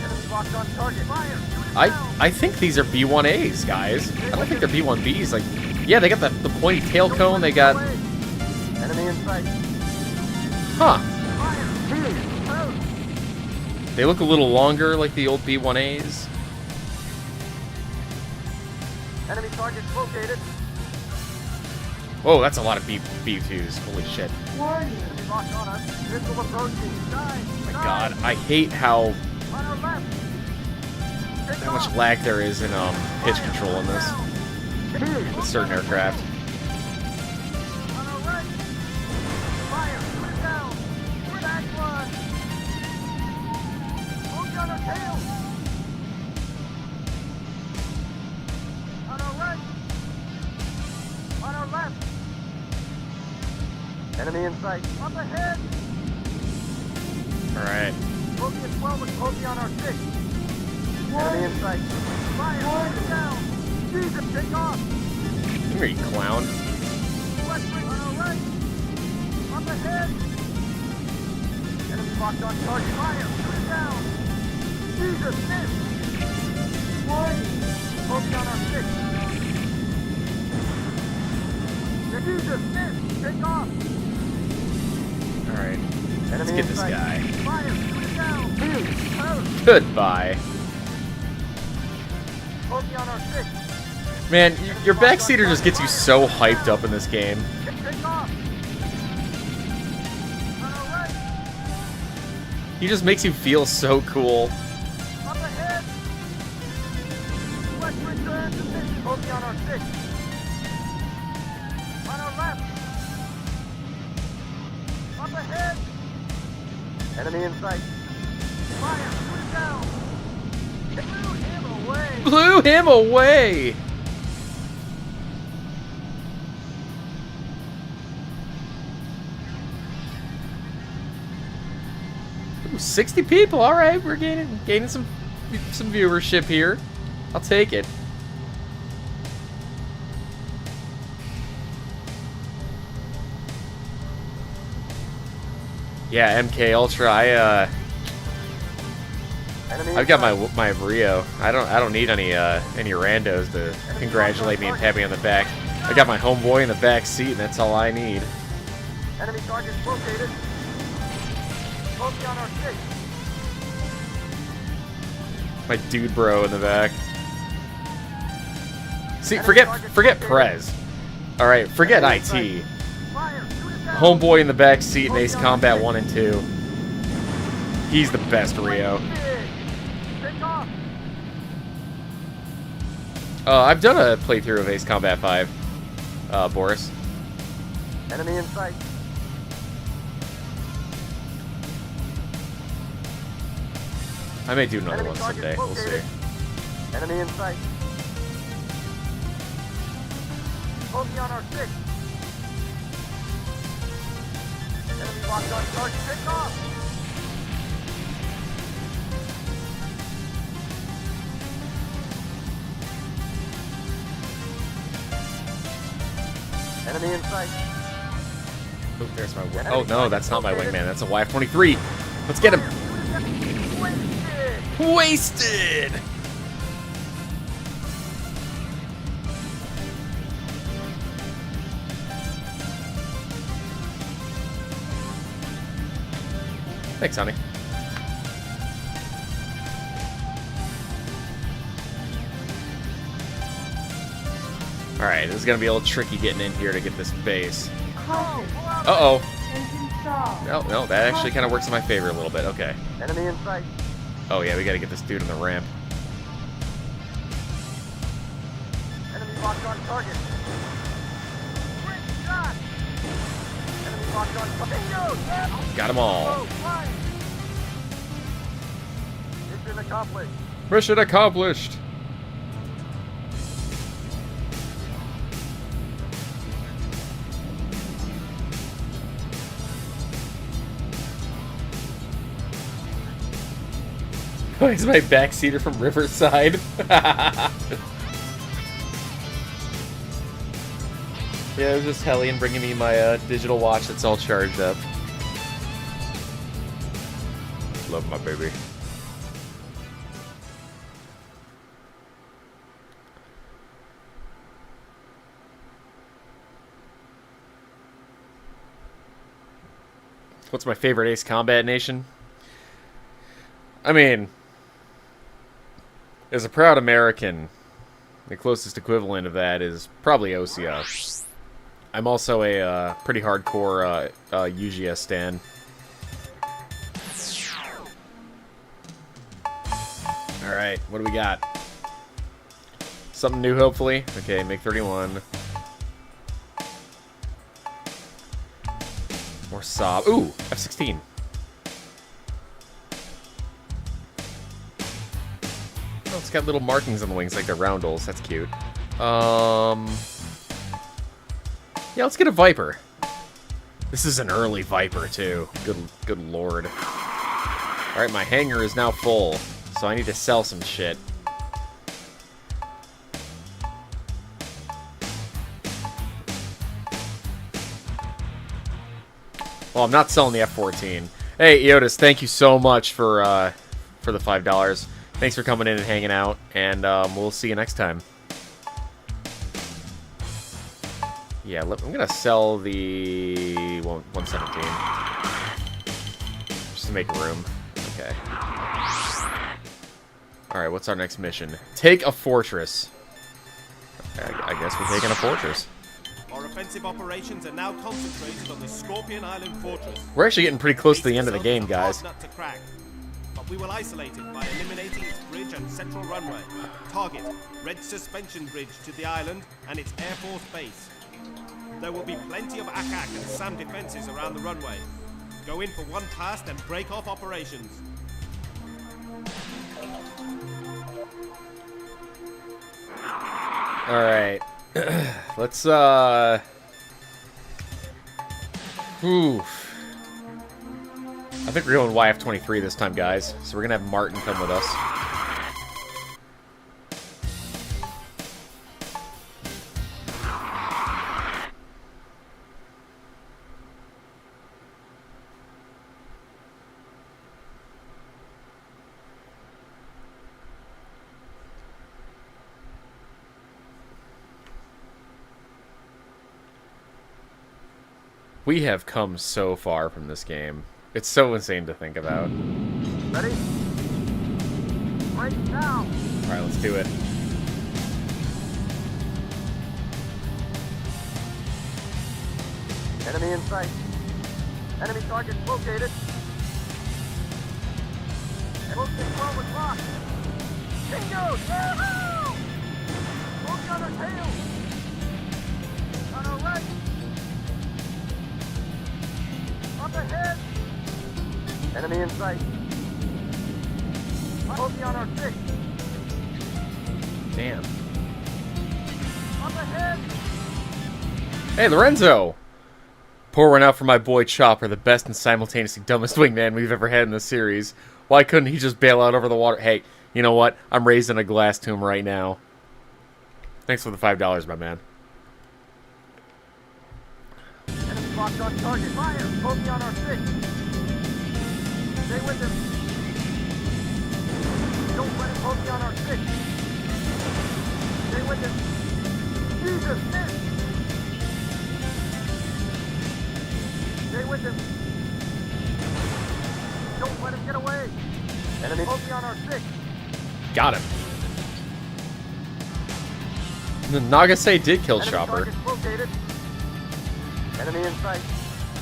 Enemy locked on target. Fire. Shoot it down. I think these are B1As, guys. I don't think they're B1Bs. Like, yeah, they got the pointy tail cone. They got... Enemy in sight. Huh. Fire. Out. They look a little longer like the old B1As. Enemy target located. Whoa, that's a lot of B2s. Holy shit. Warning. Enemy locked on us. Missile approaching. Die. Oh my god, I hate how On our left. Take much off. lag there is in pitch control in this with certain aircraft. On our right. Fire. Shoot it down. Back one. Move on our tail. On our right. On our left. Enemy in sight. Up ahead. Alright. Bogey at 12 and Bogey on our 6. Enemy Warning. in sight. Fire. Shoot it down. Jesus, take off. Come here, you clown. Left wing on our right. Up ahead. Enemy locked on target. Fire. Shoot it down. Jesus, miss. Warning. Bogey on our 6. Jesus, miss. Take off. Alright. Let's Enemy get in this sight. guy. Fire. Shoot it down. Out. Goodbye. Bogey on our 6. Man, your backseater just gets you so hyped up in this game. Take off. On our right. He just makes you feel so cool. Up ahead. Let's return to mission. Bogey on our 6. On our left. Up ahead. Enemy in sight. Fire. Shoot it down. Blew him away. Blew him away! Ooh, 60 people. All right, we're gaining some viewership here. I'll take it. Yeah, MK Ultra. Enemy I've in got sight. my Rio. I don't need any randos to congratulate me and pat me on the back. I got my homeboy in the back seat, and that's all I need. Enemy target located. Bogey on our 6. My dude bro in the back. See, forget Prez. All right, forget IT. Fire. Shoot it down. Homeboy in the back seat in Ace Combat 1 and 2. He's the best Rio. Take off. I've done a playthrough of Ace Combat 5, Boris. Enemy in sight. I may do another Enemy one target someday. We'll see. located. Enemy in sight. Bogey on our 6. Enemy locked on target. Take off. Enemy in sight. Oh, there's my wing. Oh no, that's not my wingman. That's a YF-23. Let's get him. Wasted. Wasted. Thanks, honey. Alright, this is gonna be a little tricky getting in here to get this base. Caution. Uh-oh. Engine stall. No, that actually kind of works in my favor a little bit. Okay. Enemy in sight. Oh yeah, we gotta get this dude on the ramp. Enemy locked on target. Great shot. Enemy locked on target. Got them all. Oh, fire. Mission accomplished. Mission accomplished. He's my backseater from Riverside. Yeah, it was just Hellion bringing me my digital watch that's all charged up. Love my baby. What's my favorite Ace Combat nation? I mean, as a proud American, the closest equivalent of that is probably OCR. I'm also a pretty hardcore UGS stan. Alright, what do we got? Something new, hopefully. Okay, MiG-31. More Saab. Ooh, F-16. Oh, it's got little markings on the wings like the roundels. That's cute. Yeah, let's get a Viper. This is an early Viper, too. Good lord. Alright, my hangar is now full, so I need to sell some shit. Well, I'm not selling the F-14. Hey, Eotis, thank you so much for the $5. Thanks for coming in and hanging out, and we'll see you next time. Yeah, I'm gonna sell the 117 just to make room. Okay. All right, what's our next mission? Take a fortress. I guess we're taking a fortress. Our offensive operations are now concentrated on the Scorpion Island fortress. We're actually getting pretty close to the end of the game, guys. Nut to crack, but we will isolate it by eliminating its bridge and central runway. Target: Red Suspension Bridge to the island and its Air Force base. There will be plenty of ACAC and SAM defenses around the runway. Go in for one pass, then break off operations. Alright. Let's, Oof. I think we're going YF-23 this time, guys. So we're gonna have Martin come with us. We have come so far from this game. It's so insane to think about. Ready? Right now. Alright, let's do it. Enemy in sight. Enemy target located. Close control with lock. Bingo! Yahoo! Look on our tail. On our right. Up ahead. Enemy in sight. Bogey on our 6. Damn. Up ahead. Hey, Lorenzo! Pour one out for my boy Chopper, the best and simultaneously dumbest wingman we've ever had in the series. Why couldn't he just bail out over the water? Hey, you know what? I'm raising a glass to him right now. Thanks for the $5, my man. Enemy locked on target. Fire! Bogey on our 6. Stay with him. Don't let him bogey on our 6. Stay with him. Jesus, miss! Stay with him. Don't let him get away. Enemy bogey on our 6. Got him. The Nagase did kill Enemy Chopper. target located. Enemy in sight.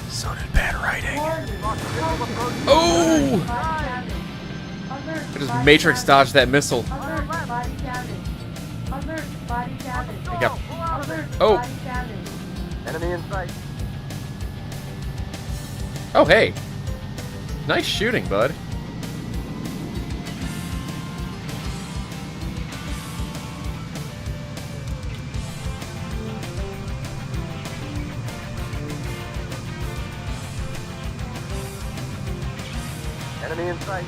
So did bad writing. Lost visual approach. Oh! Body damage. Alert, I just body Matrix damage. dodged that missile. Alert, body damage. Alert, body damage. I got... Pull out of it. Alert, Oh. body damage. Enemy in sight. Oh, hey. Nice shooting, bud. Enemy in sight.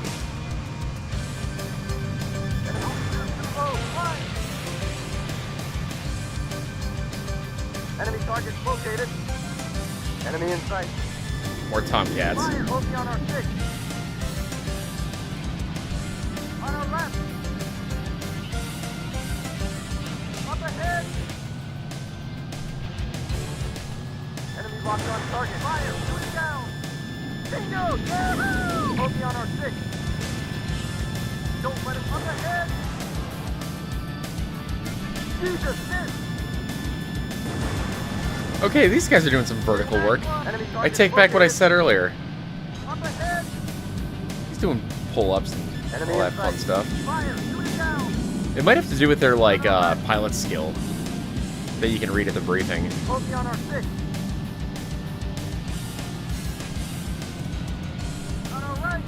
targets located. Enemy in sight. More Tomcats. Fire, Oki on our 6. On our left. Up ahead. Enemy locked on target. Fire, shooting down. Bingo! Yahoo! Oki on our 6. Don't let him up ahead. Jesus, miss. Okay, these guys are doing some vertical work. Enemy I target take back what I located. said earlier. Up ahead. He's doing pull-ups and all that fun stuff. Fire, shooting down. It might have to do with their, like, pilot skill that you can read at the briefing. Oki on our 6. On our right.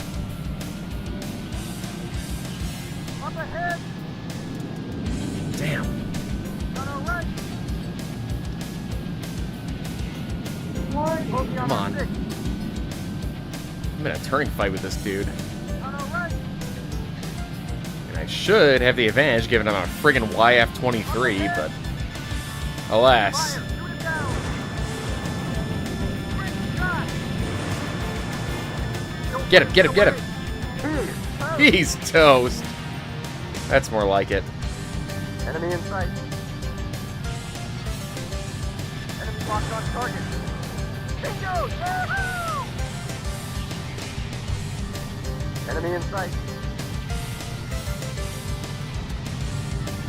Up ahead. Damn. On our right. Warning. Oki Come our on. 6. I'm in a turning fight with this dude. On our right. And I should have the advantage given I'm a friggin' YF-23, but alas. Fire, shooting down. Great shot. Don't Get him, get him, get him! Here. He's toast. That's more like it. Enemy in sight. Enemy locked on target. Bingo! Yahoo! Enemy in sight.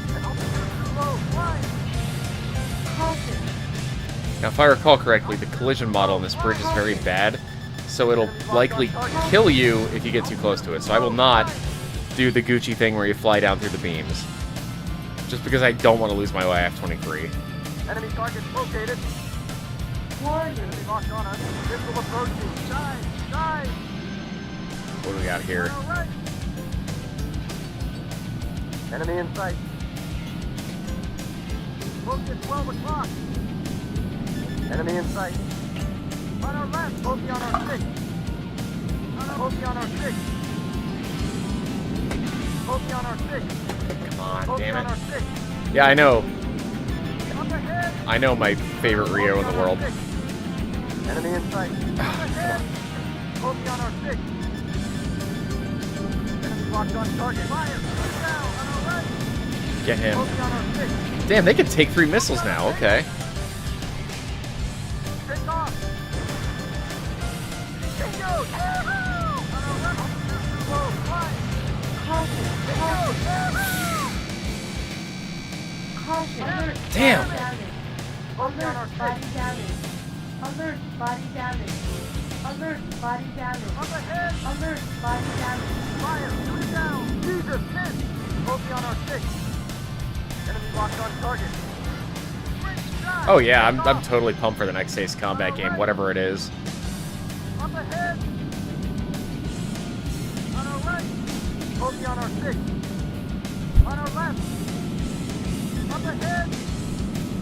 And altitude too low. Fly. Caution. Now, if I recall correctly, the collision model on this bridge is very bad, so it'll likely kill you if you get too close to it. So I will not do the Gucci thing where you fly down through the beams. Just because I don't want to lose my YF-23. Enemy target located. Warning. Enemy locked on us. Missile approaching. Dive! Dive! What do we got here? On our right. Enemy in sight. Focus 12 o'clock. Enemy in sight. On our left. Oki on our 6. Oki on our 6. Oki on our 6. Come on, Oki damn on our it. 6. Yeah, I know. Up ahead. I know my favorite Rio in the world. Enemy in sight. Up ahead. Oki on our 6. Enemy locked on target. Fire. Shoot down. On our right. Get him. Oki on our 6. Damn, they can take 3 missiles now, okay. Take off. Bingo. Yahoo! On our left. Altitude too low. Fly. Caution. Bingo. Yahoo! Caution. Alert. Damn. Body damage. Oki on our Alert. 6. Body damage. Alert. Body damage. Alert. Body damage. Up ahead. Alert. Body damage. Fire. Shoot it down. Jesus, miss. Oki on our 6. Enemy locked on target. Great shot. Oh yeah, Take I'm off. totally pumped for the next Ace Combat game, whatever it is. Up ahead. On our right. Oki on our 6. On our left. Up ahead.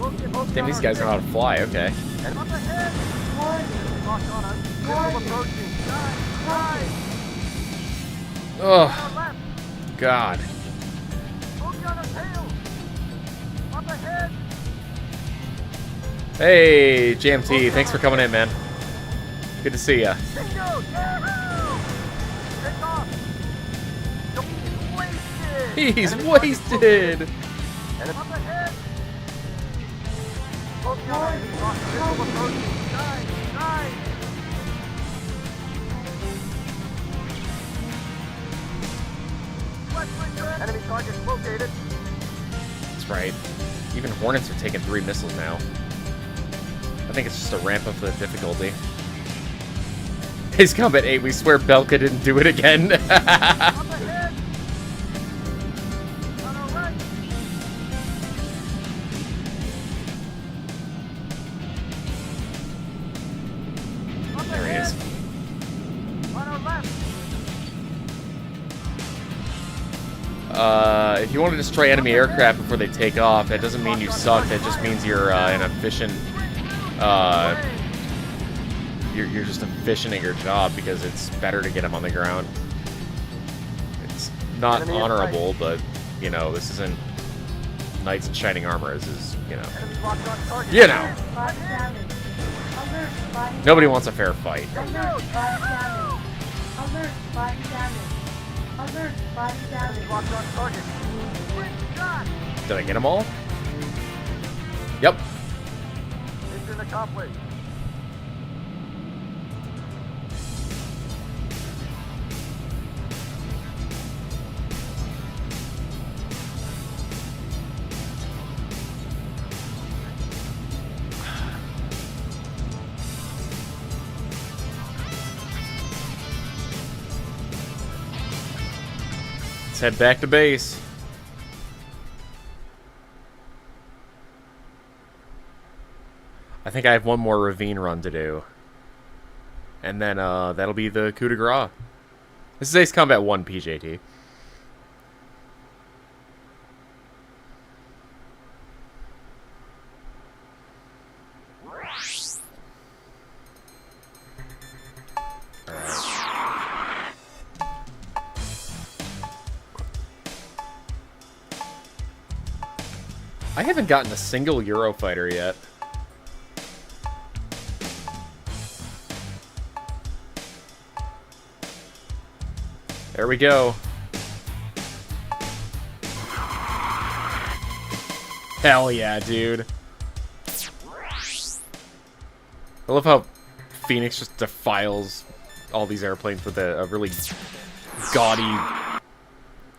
Oki Damn, on these our guys know 6. how to fly, okay. And up ahead. Warning. Locked on us. Missile Warning. approaching. Dive. Dive. On Ugh, our left. God. Oki on our tail. Up ahead. Hey, JMT, thanks for coming in, man. Good to see ya. Bingo! Yahoo! Take off. He's wasted. He's Enemy wasted! And up ahead. Oki on our lock. Missile approaching. Dive. Dive. Enemy target located. That's right. Even Hornets are taking 3 missiles now. I think it's just a ramp up for the difficulty. Ace Combat 8, we swear Belka didn't do it again. Up ahead. On our right. Up There he ahead. is. On our left. If you want to destroy enemy aircraft before they take off, that doesn't mean you suck. That just means you're an efficient. You're just efficient at your job because it's better to get them on the ground. It's not Enemy in honorable, but you know this isn't knights in shining armor is, you know. Enemy locked on target. You know. Body damage. Alert, body Nobody wants a fair fight. Alert, body damage. Alert, body damage. Alert, body damage. Locked on target. Quick shot. Did I get them all? Yep. Mission accomplished. Let's head back to base. I think I have one more ravine run to do. And then that'll be the coup de grace. This is Ace Combat 1 PJT. I haven't gotten a single Eurofighter yet. There we go. Hell yeah, dude. I love how Phoenix just defiles all these airplanes with a really gaudy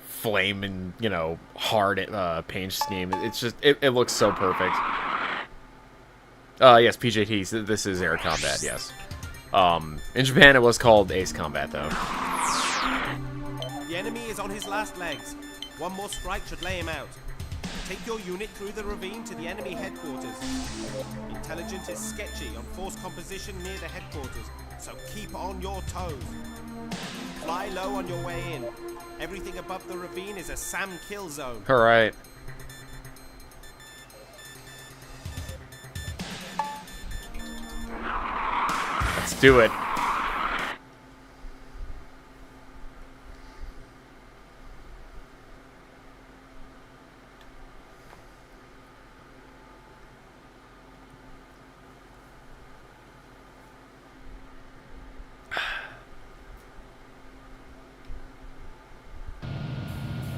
flame and, you know, hard paint scheme. It's just, it looks so perfect. Yes, PJT, this is air combat, yes. In Japan it was called Ace Combat, though. The enemy is on his last legs. One more strike should lay him out. Take your unit through the ravine to the enemy headquarters. Intelligence is sketchy on force composition near the headquarters, so keep on your toes. Fly low on your way in. Everything above the ravine is a SAM kill zone. Alright. Let's do it.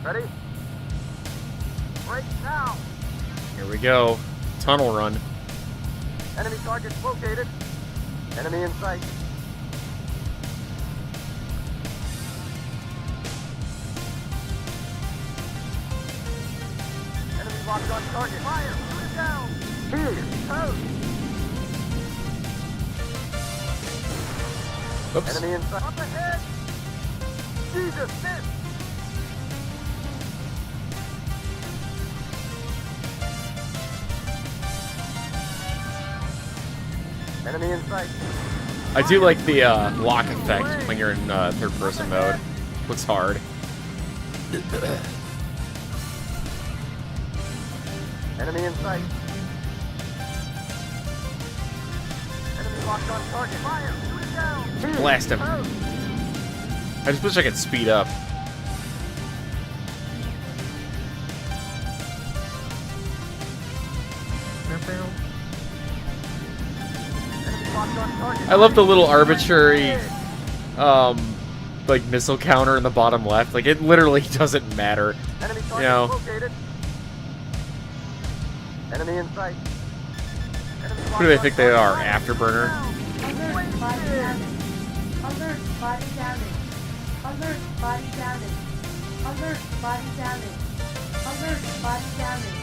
Ready? Break now. Here we go. Tunnel run. Enemy targets located. Enemy in sight. Enemy locked on target. Fire! Shoot it down! Here! Toast! Oops. Enemy in sight. Up ahead! Jesus, miss! Enemy in sight. I do like the lock effect when you're in third-person mode. Looks hard. Enemy in sight. Enemy locked on target. Fire! Shoot it down! Blast him. Toast! I just wish I could speed up. Enemy locked on target. I love the little arbitrary, like missile counter in the bottom left. Like it literally doesn't matter. Enemy target You know. located. Enemy in sight. Enemy Who do they locked think on they are? target. Afterburner? Alert, body damage. Alert, body damage. Alert, body damage. Alert, body damage. Alert, body damage.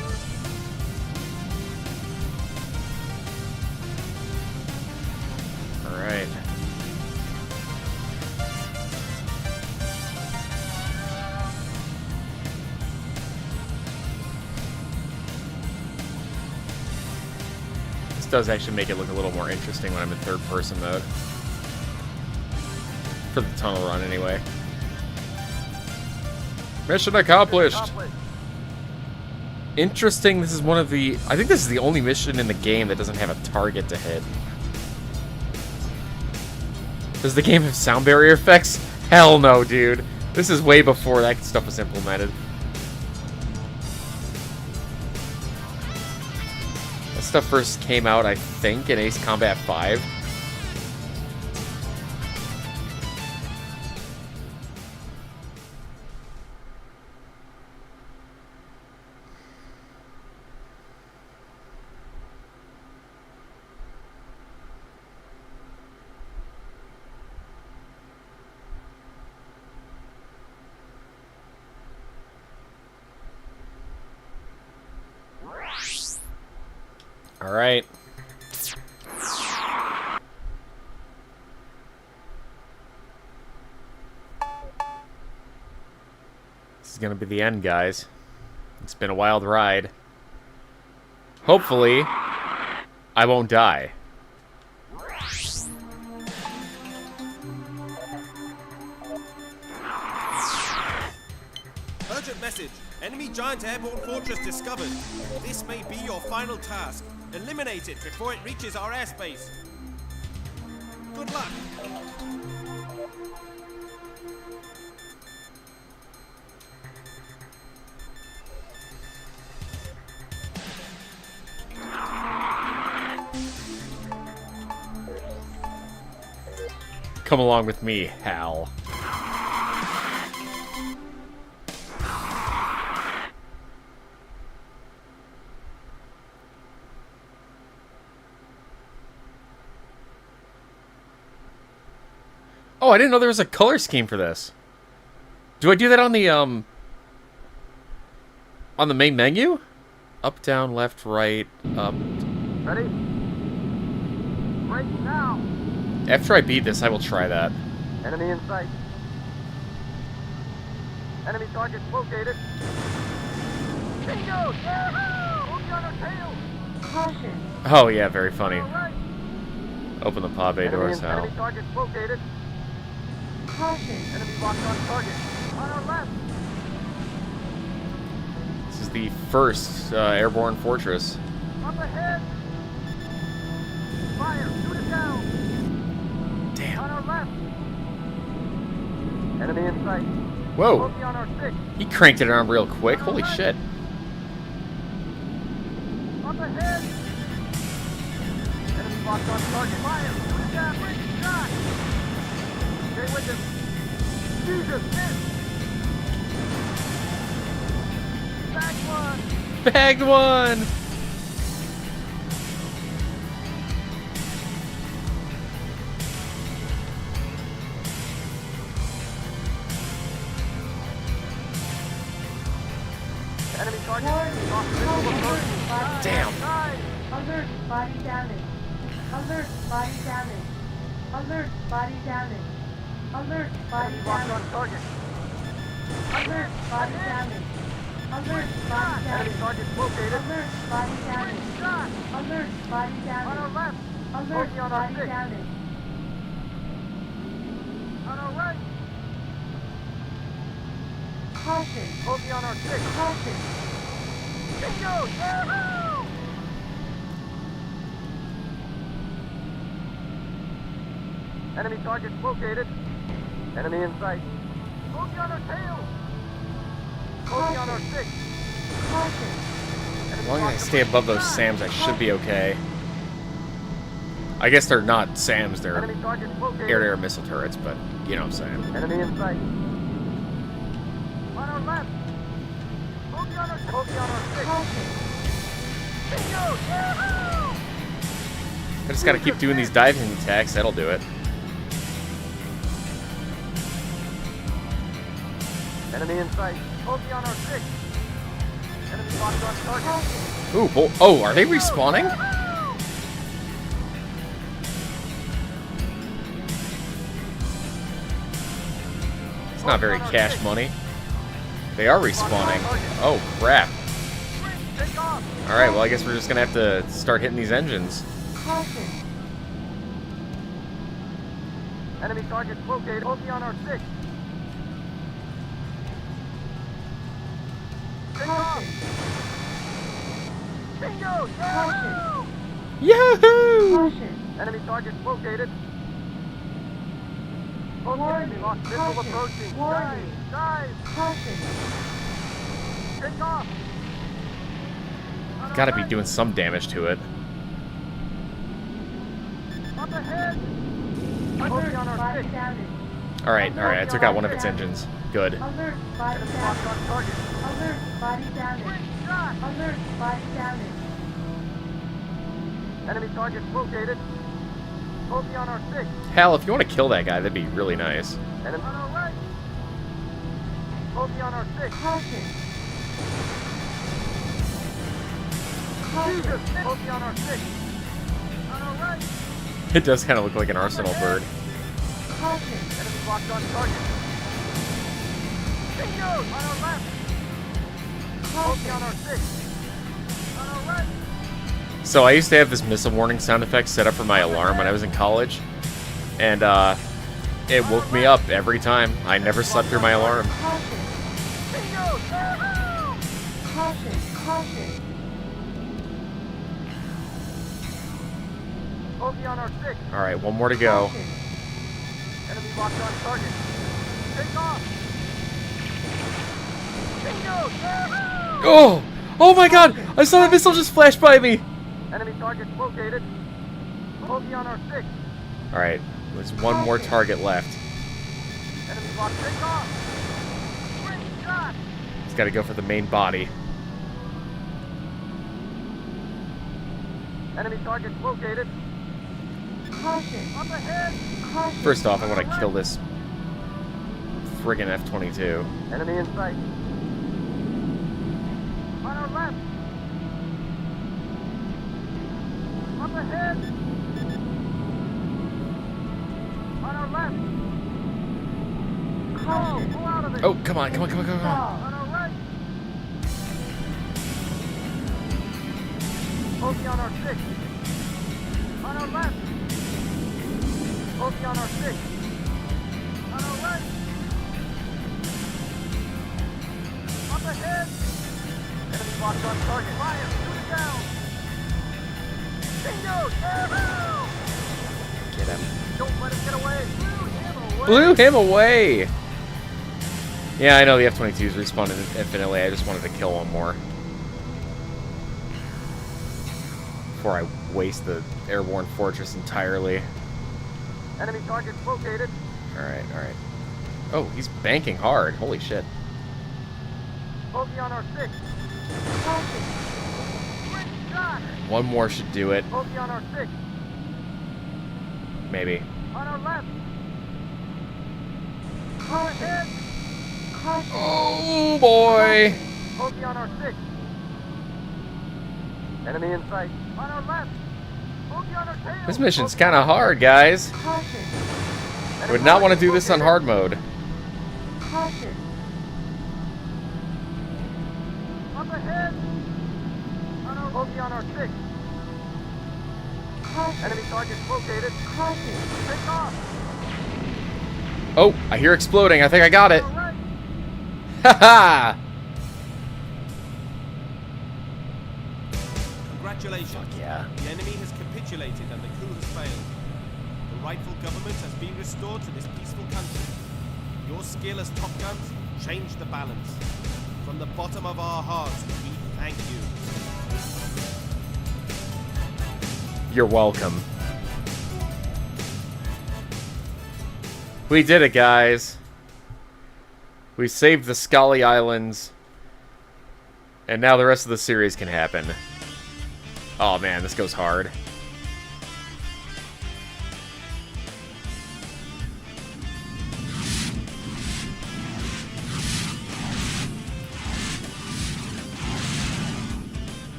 All right. This does actually make it look a little more interesting when I'm in third-person mode. For the tunnel run, anyway. Mission accomplished! Interesting, this is one of the... I think this is the only mission in the game that doesn't have a target to hit. Does the game have sound barrier effects? Hell no, dude. This is way before that stuff was implemented. stuff first came out, I think, in Ace Combat 5. All right. This is gonna be the end, guys. It's been a wild ride. Hopefully, I won't die. Urgent message. Enemy giant airborne fortress discovered. This may be your final task. Eliminate it before it reaches our airspace. Good luck. Come along with me, Hal. Oh, I didn't know there was a color scheme for this. Do I do that on the main menu? Up, down, left, right, up. Ready? Break now! After I beat this, I will try that. Enemy in sight. Enemy targets located. Bingo! Yahoo! Hook on our tail! Caution. Oh yeah, very funny. All right. Open the pod bay doors, Hal. Enemy targets located. Caution. Enemy locked on target. On our left. This is the first airborne fortress. Up ahead. Fire. Shoot it down. Damn. On our left. Enemy in sight. Whoa. Bogey on our 6. He cranked it around real quick. Holy shit. Up ahead. Enemy locked on target. Fire. Shoot it down. Break the shot. Stay with him. Jesus, miss. Back one. Bagged one! Enemy target. Warning. Lost visual approach. Body Damn. Side. Alert. Body damage. Alert. Body damage. Alert. Body damage. Alert. Body Enemy locked on damage. target. Alert. Body damage. Alert. Body Enemy damage. target located. Alert. Body damage. Shot. Alert. Body On our damage. left. Alert. Bogey on our Body 6. damage. On our right. Caution. Bogey on our 6. Caution. Bingo! Yahoo! Enemy target located. Enemy in sight. Bogey on our tail. Bogey on our 6. Caution. As long as I stay above those SAMs, I should be okay. I guess they're not SAMs, they're Enemy target located. air-to-air missile turrets, but you know what I'm saying. Enemy in sight. On our left. Bogey on our 6. Caution. Bingo! Yahoo! I just gotta keep doing these diving attacks, that'll do it. Enemy in sight. Bogey on our 6. Enemy locked on target. Ooh, oh, are they respawning? Yahoo! It's not very cash money. They are respawning. Oh, crap. Take off. Alright, well I guess we're just gonna have to start hitting these engines. Caution. Enemy target located. Bogey on our 6. Take off. Caution. Bingo! Yahoo! Yahoo! Caution. Enemy target located. Bogey enemy lost visual Caution. approaching. Warning. Dive! Caution. Take off! On our Gotta be right. doing some damage to it. ahead! Alert, on our body six. damage. Alright, I took out one of its engines. Good. Alert, body Enemy locked damage. on target. Alert, body damage. Great shot! Alert, body damage. Enemy targets located. Focus on our six. Hell, if you want to kill that guy, that'd be really nice. Enemy on our right. Focus on our six. Caution. Jesus! Caution. Focus on our six. On our right. It does kind of look like an arsenal bird. Caution. Enemy locked on target. Bingo! On our left. Focus on our six. On our right. So I used to have this missile warning sound effect set up for my alarm when I was in college. And it woke me up every time. I never slept through my alarm. Caution. Bingo! Yahoo! Caution. Caution. Focus on our six. Alright, one more to go. Caution. Enemy locked on target. Take off. Bingo! Yahoo! Oh! Oh my god! I saw that missile just flash by me! Enemy targets located. Focus on our six. Alright, there's one more target left. Enemy locked. Take off. Great shot. He's gotta go for the main body. Enemy targets located. Caution. Up ahead. Caution. First off, I want to kill this friggin' F-22. Enemy in sight. On our left. Up ahead. On our left. Caution. Pull out of it. Oh, come on, come on, come on, come on. Stall. On our right. Focus on our six. On our left. Focus on our six. On our right. Up ahead. Enemy locked on target. Fire. Shoot it down. Bingo! Yahoo! Get him. Don't let him get away. Blew him away! Yeah, I know the F-22s respawn infinitely. I just wanted to kill one more. Before I waste the airborne fortress entirely. Enemy targets located. Alright, alright. Oh, he's banking hard. Holy shit. Focus on our six. Caution. Great shot. One more should do it. Focus on our six. Maybe. On our left. Go Caution. ahead. Caution. Oh boy! Focus on our six. Enemy in sight. On our left. Focus on our tail. This mission's kind of hard, guys. Caution. I would not want to do this on hard mode. Caution. Up ahead. On our focus on our six. Caution. Enemy targets located. Caution. Take off. Oh, I hear exploding. I think I got it. On our right. Haha! Congratulations. Fuck yeah. The enemy has capitulated and the coup has failed. The rightful government has been restored to this peaceful country. Your skill as top guns changed the balance. From the bottom of our hearts, we thank you. You're welcome. We did it, guys. We saved the Scally Islands. And now the rest of the series can happen. Oh man, this goes hard.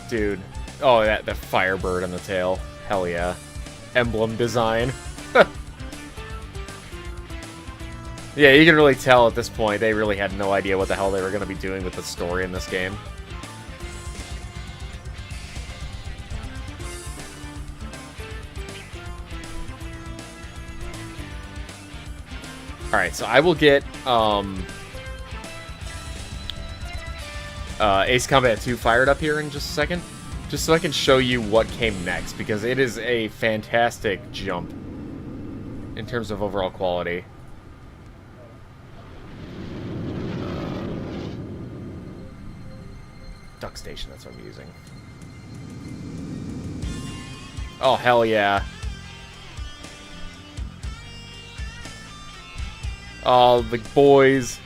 Dude. Oh, the Firebird on the tail. Hell yeah. Emblem design. Yeah, you can really tell at this point they really had no idea what the hell they were going to be doing with the story in this game. Alright, so I will get Ace Combat 2 fired up here in just a second. Just so I can show you what came next, because it is a fantastic jump in terms of overall quality. Duck station, that's what I'm using. Oh, hell yeah. Oh, the boys.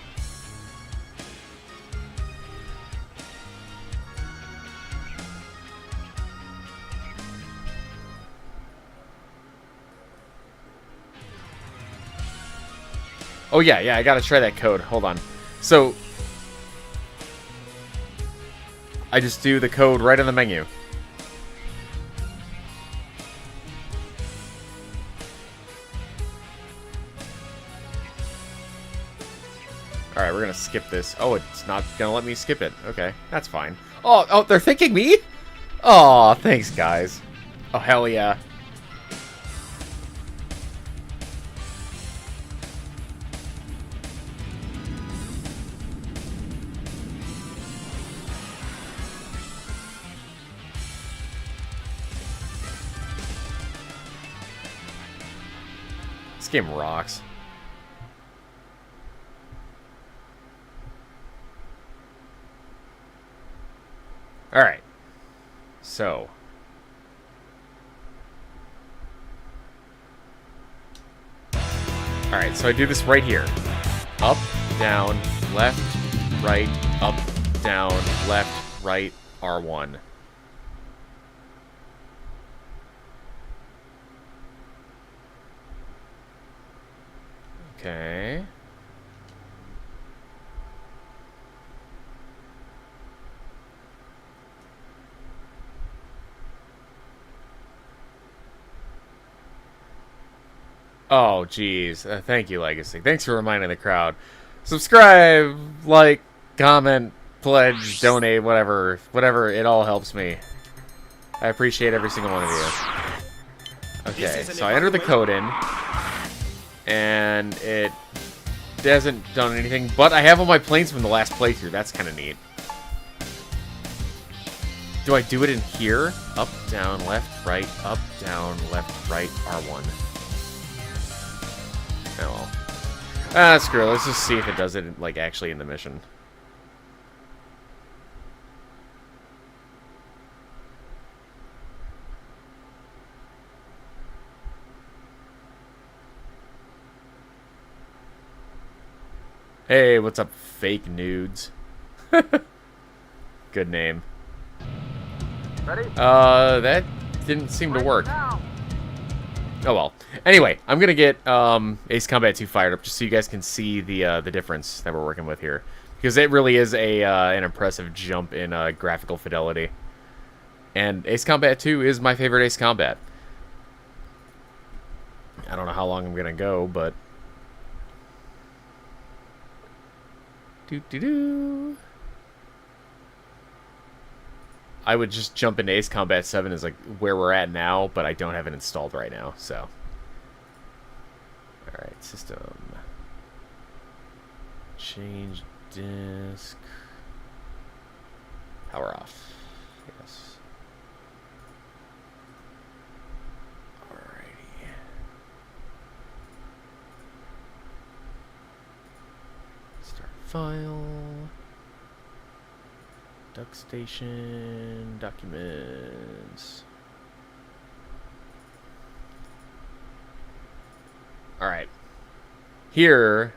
Oh, yeah, I gotta try that code. Hold on. So, I just do the code right on the menu. Alright, we're gonna skip this. Oh, it's not gonna let me skip it. Okay, that's fine. Oh, they're thanking me? Oh, thanks, guys. Oh, hell yeah. This game rocks. Alright. So. Alright, so I do this right here. Up, down, left, right, up, down, left, right, R1. Okay. Oh, geez. Thank you, Legacy. Thanks for reminding the crowd. Subscribe, like, comment, pledge, donate, whatever. Whatever, it all helps me. I appreciate every single one of you. Okay, so I enter the code in. And it hasn't done anything, but I have all my planes from the last playthrough. That's kind of neat. Do I do it in here? Up, down, left, right, up, down, left, right, R1. Oh well. Screw it. Let's just see if it does it, like, actually in the mission. Hey, what's up, fake nudes? Good name. Ready? That didn't seem to work. Oh well. Anyway, I'm gonna get Ace Combat 2 fired up just so you guys can see the difference that we're working with here, because it really is a an impressive jump in graphical fidelity. And Ace Combat 2 is my favorite Ace Combat. I don't know how long I'm gonna go, but I would just jump into Ace Combat 7 is like where we're at now, but I don't have it installed right now, so. Alright, system. Change disk. Power off. Yes. Alrighty. Start file. Duck station, documents. Alright. Here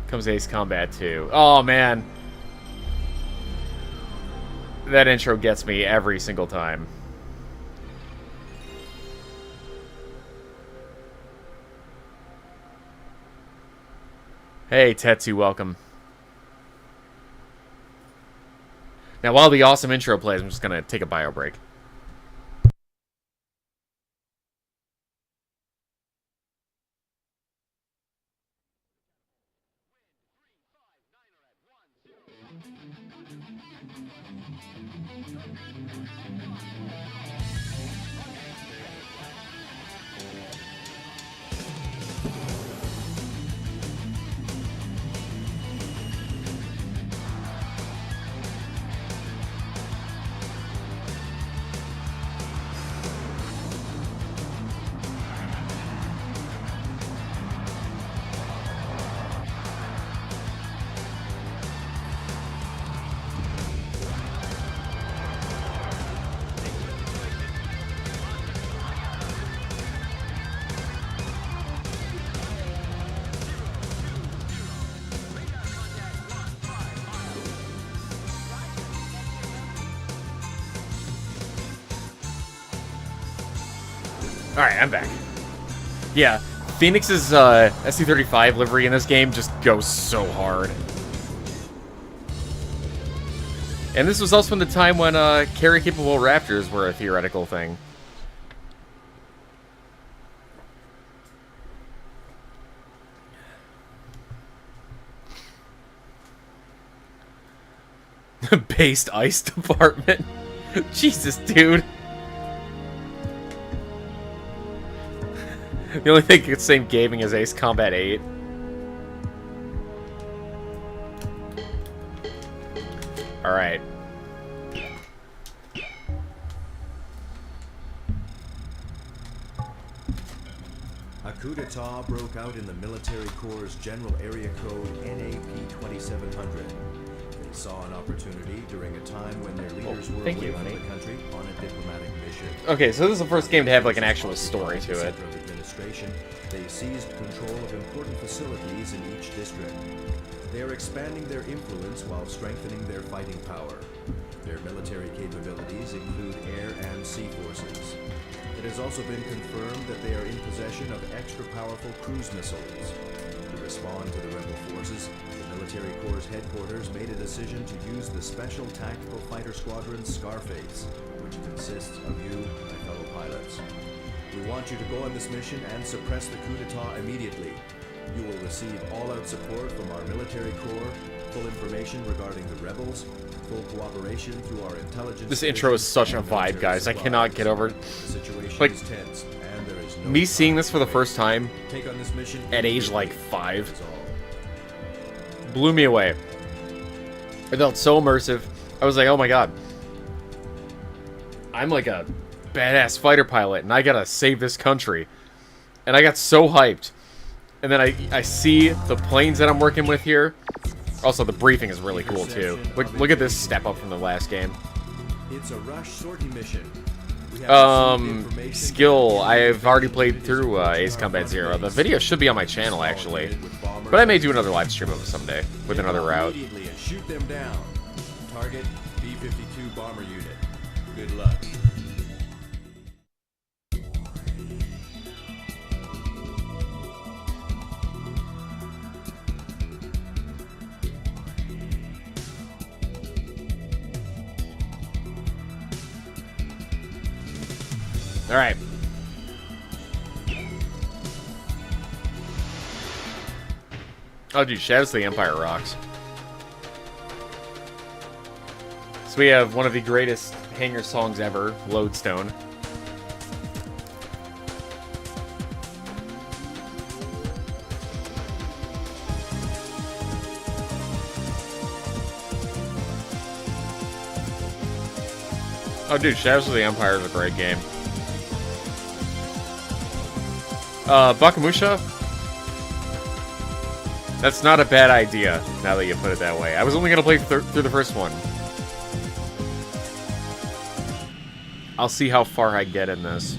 comes Ace Combat 2. Oh, man. That intro gets me every single time. Hey, Tetsu, welcome. Now, while the awesome intro plays, I'm just going to take a bio break. Alright, I'm back. Yeah, Phoenix's SC-35 livery in this game just goes so hard. And this was also in the time when carry-capable Raptors were a theoretical thing. Based ice department. Jesus, dude. The only thing it's same gaming is Ace Combat 8. Alright. A coup d'etat broke out in the military corps' general area code NAP 2700. They saw an opportunity during a time when their leaders were thank you, away from honey. the country on a diplomatic mission. Okay, so this is the first game to have like an actual story to it. Center of administration, they seized control of important facilities in each district. They are expanding their influence while strengthening their fighting power. Their military capabilities include air and sea forces. It has also been confirmed that they are in possession of extra-powerful cruise missiles. To respond to the rebel forces, the military corps' headquarters made a decision to use the Special Tactical Fighter Squadron Scarface, which consists of you, my fellow pilots. We want you to go on this mission and suppress the coup d'etat immediately. You will receive all-out support from our military corps, full information regarding the rebels, full cooperation through our intelligence. This intro is such a vibe, guys. I cannot get over it. The situation Like, is tense, and there is no me seeing time this to for the wait. first time Take on this mission at age like immediately. 5 That's all. blew me away. It felt so immersive. I was like, oh my god. I'm like a badass fighter pilot, and I gotta save this country. And I got so hyped. And then I see the planes that I'm working with here. Also, the briefing is really cool, too. Look at this step up from the last game. It's a rush sortie mission. We have received information Skill. that I've already played through Ace Combat Zero. The video should be on my channel, actually. But I may do another live stream of it someday, with another route. Immediately and shoot them down. Target B-52 bomber unit. Good luck. Alright. Oh, dude, Shadows of the Empire rocks. So we have one of the greatest Hangar songs ever, Lodestone. Oh, dude, Shadows of the Empire is a great game. Bakamusha? That's not a bad idea, now that you put it that way. I was only gonna play through the first one. I'll see how far I get in this.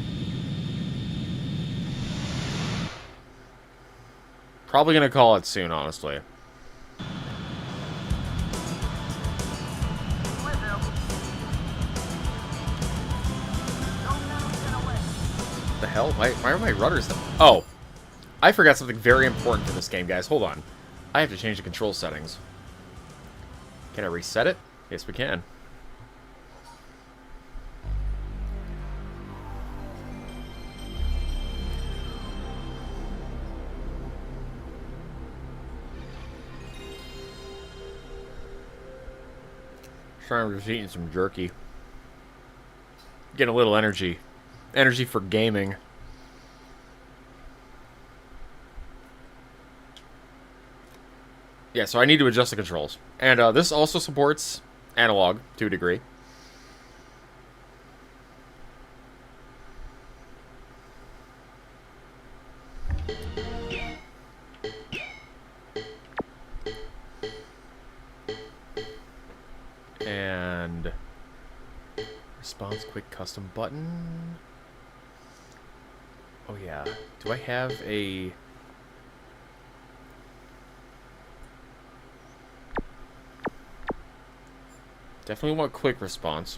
Probably gonna call it soon, honestly. The hell? Why are my rudders... Oh. I forgot something very important for this game, guys. Hold on. I have to change the control settings. Can I reset it? Yes, we can. Trying to just eating some jerky. Getting a little energy. Energy for gaming. Yeah, so I need to adjust the controls. And this also supports analog to a degree. And response quick custom button. Oh yeah. Do I have a... Definitely want quick response.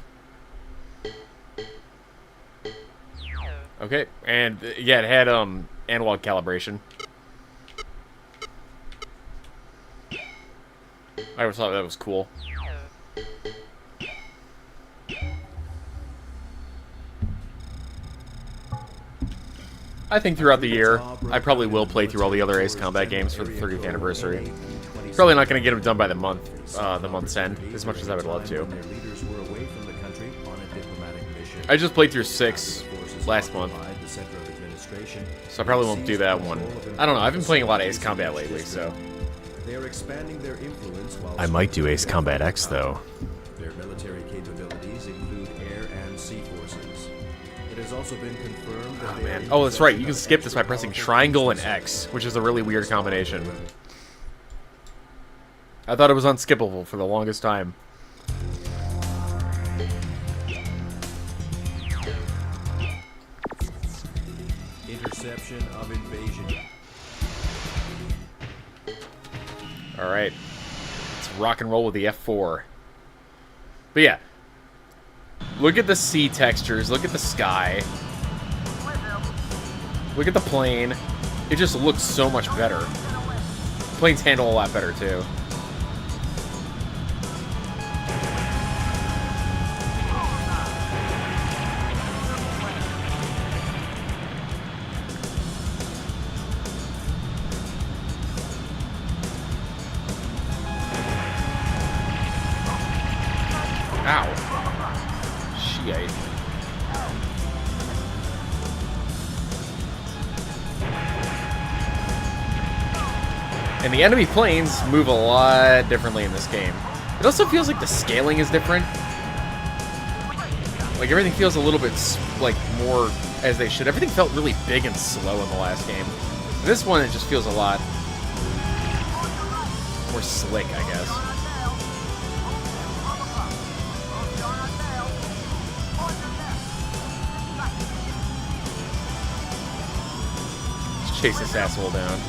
Okay, and yeah, it had analog calibration. I always thought that was cool. I think throughout the year, I probably will play through all the other Ace Combat games for the 30th anniversary. Probably not going to get them done by the month's end, as much as I would love to. I just played through 6 last month, so I probably won't do that one. I don't know, I've been playing a lot of Ace Combat lately, so... I might do Ace Combat X, though. Their military capabilities include air and sea forces. It has also been confirmed that Oh, man. Oh, that's right, you can skip this by pressing triangle and X, which is a really weird combination. I thought it was unskippable for the longest time. Interception of invasion. Alright. Let's rock and roll with the F4. But yeah. Look at the sea textures. Look at the sky. Look at the plane. It just looks so much better. Planes handle a lot better, too. Ow. Shit. And the enemy planes move a lot differently in this game. It also feels like the scaling is different. Like, everything feels a little bit, like, more as they should. Everything felt really big and slow in the last game. This one, it just feels a lot more slick, I guess. Let's chase this asshole down.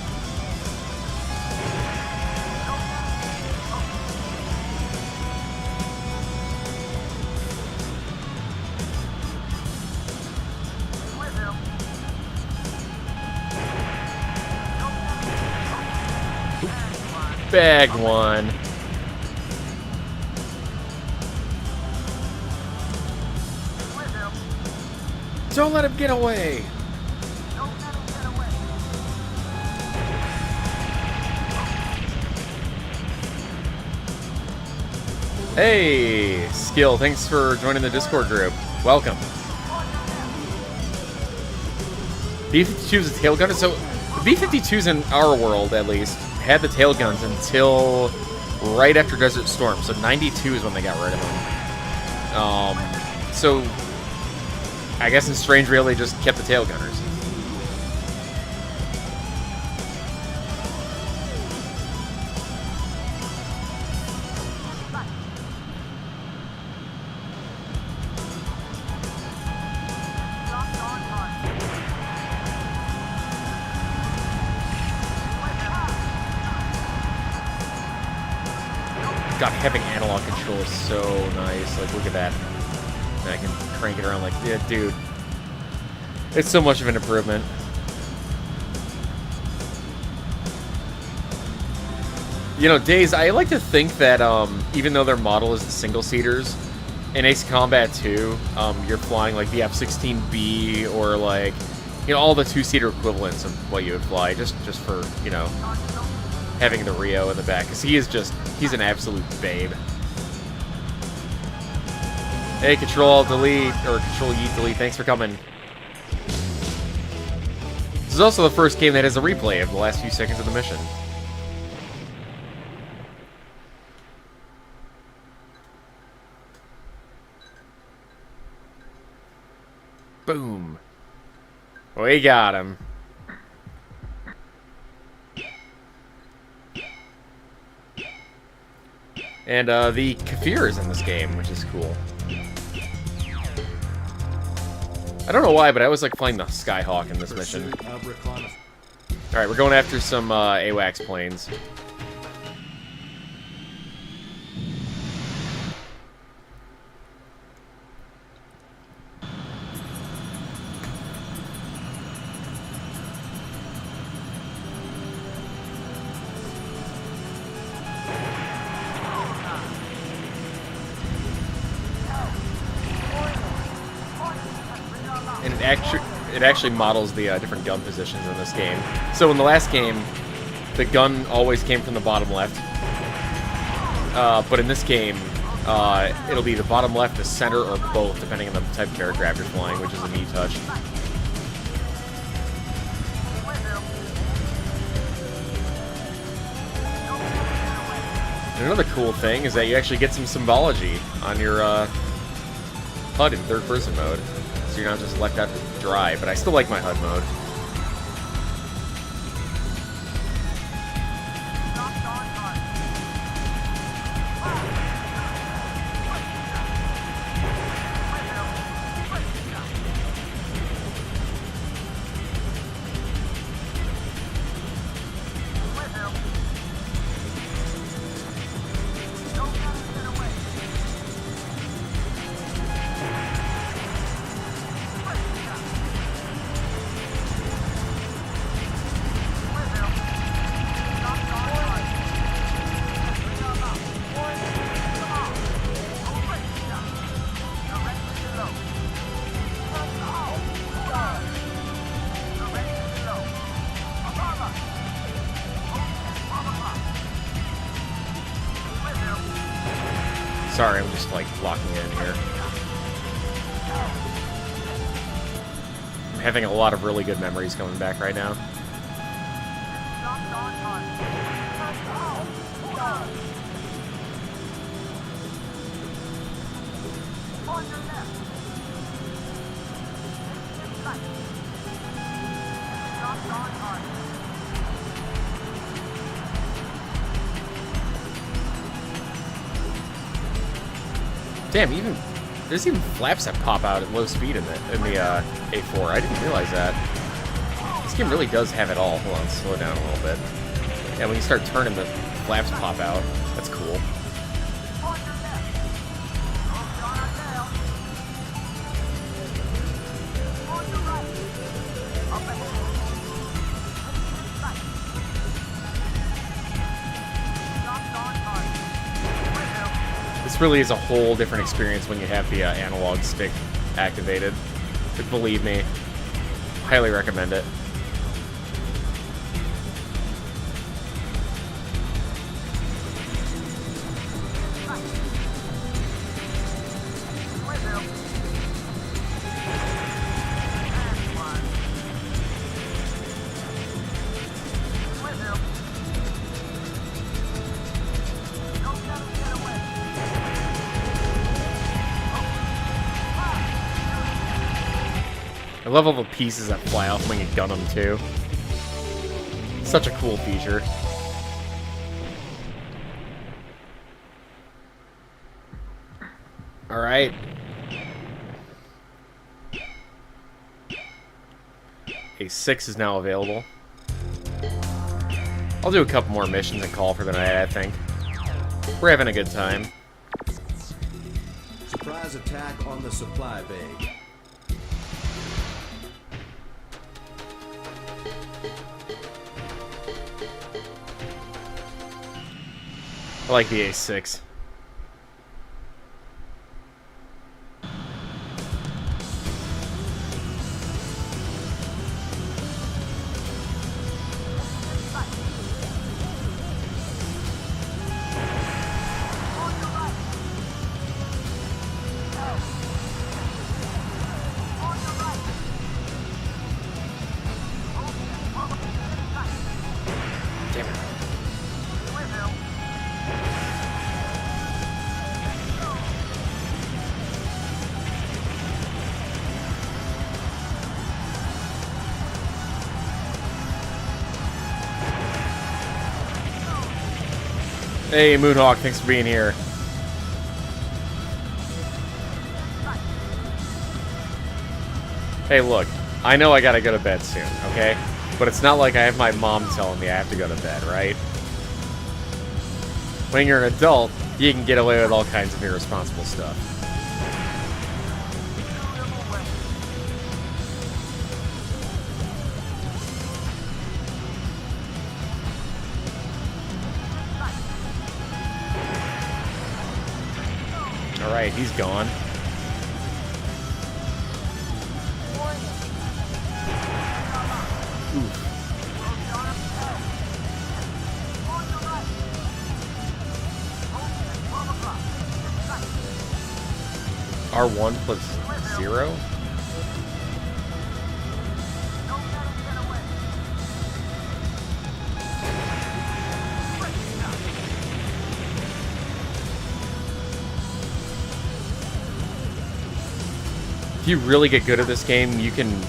Bag one. Don't let him get away. Hey, Skill, thanks for joining the Discord group. Welcome. B-52 is a tail gunner, so the B-52s in our world, at least, had the tail guns until right after Desert Storm, so 92 is when they got rid of them. So I guess in Strange Rail they just kept the tail gunners. God, having analog control is so nice. Like, look at that. And I can crank it around like, yeah, dude. It's so much of an improvement. You know, Days, I like to think that even though their model is the single-seaters, in Ace Combat 2, you're flying like the F-16B or like, you know, all the two-seater equivalents of what you would fly, just for, you know, having the Rio in the back, because he's an absolute babe. Hey, Control-Alt-Delete, or Control-Yeet-Delete, thanks for coming. This is also the first game that has a replay of the last few seconds of the mission. Boom. We got him. And the Kafir is in this game, which is cool. I don't know why, but I always like flying the Skyhawk in this mission. Alright, we're going after some AWACS planes. actually models the different gun positions in this game. So in the last game, the gun always came from the bottom left, but in this game, it'll be the bottom left, the center, or both, depending on the type of aircraft you're flying, which is a neat touch. And another cool thing is that you actually get some symbology on your HUD in third-person mode, so you're not just left out to dry, but I still like my HUD mode. Sorry, I'm just, like, locking in here. I'm having a lot of really good memories coming back right now. Damn, there's even flaps that pop out at low speed in the A4. I didn't realize that. This game really does have it all. Hold on, slow down a little bit. Yeah, when you start turning, the flaps pop out. That's cool. This really is a whole different experience when you have the analog stick activated. But believe me, highly recommend it. I love all the pieces that fly off when you gun them, too. Such a cool feature. Alright. A6 is now available. I'll do a couple more missions and call for the night, I think. We're having a good time. Surprise attack on the supply bag. I like the A6. Hey, Moonhawk, thanks for being here. Hey, look, I know I gotta go to bed soon, okay? But it's not like I have my mom telling me I have to go to bed, right? When you're an adult, you can get away with all kinds of irresponsible stuff. Alright, he's gone. R1 plus 0? If you really get good at this game, you can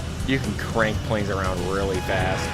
crank planes around really fast.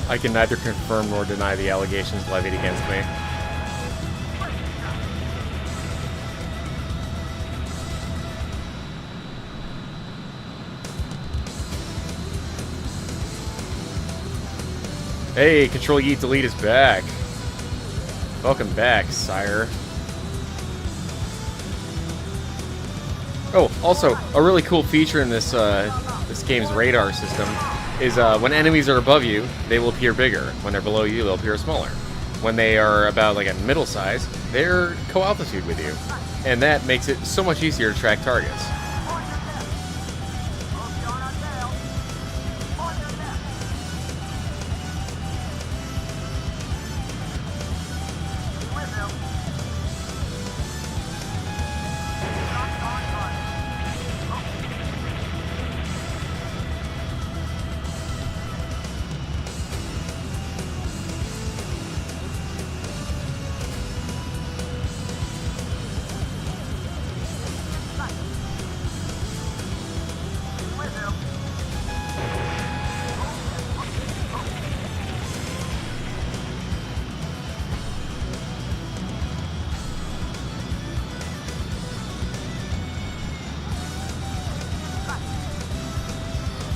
I can neither confirm nor deny the allegations levied against me. Hey, Control-E-Delete is back. Welcome back, sire. Oh, also, a really cool feature in this this game's radar system is when enemies are above you, they will appear bigger. When they're below you, they'll appear smaller. When they are about like a middle size, they're co-altitude with you. And that makes it so much easier to track targets.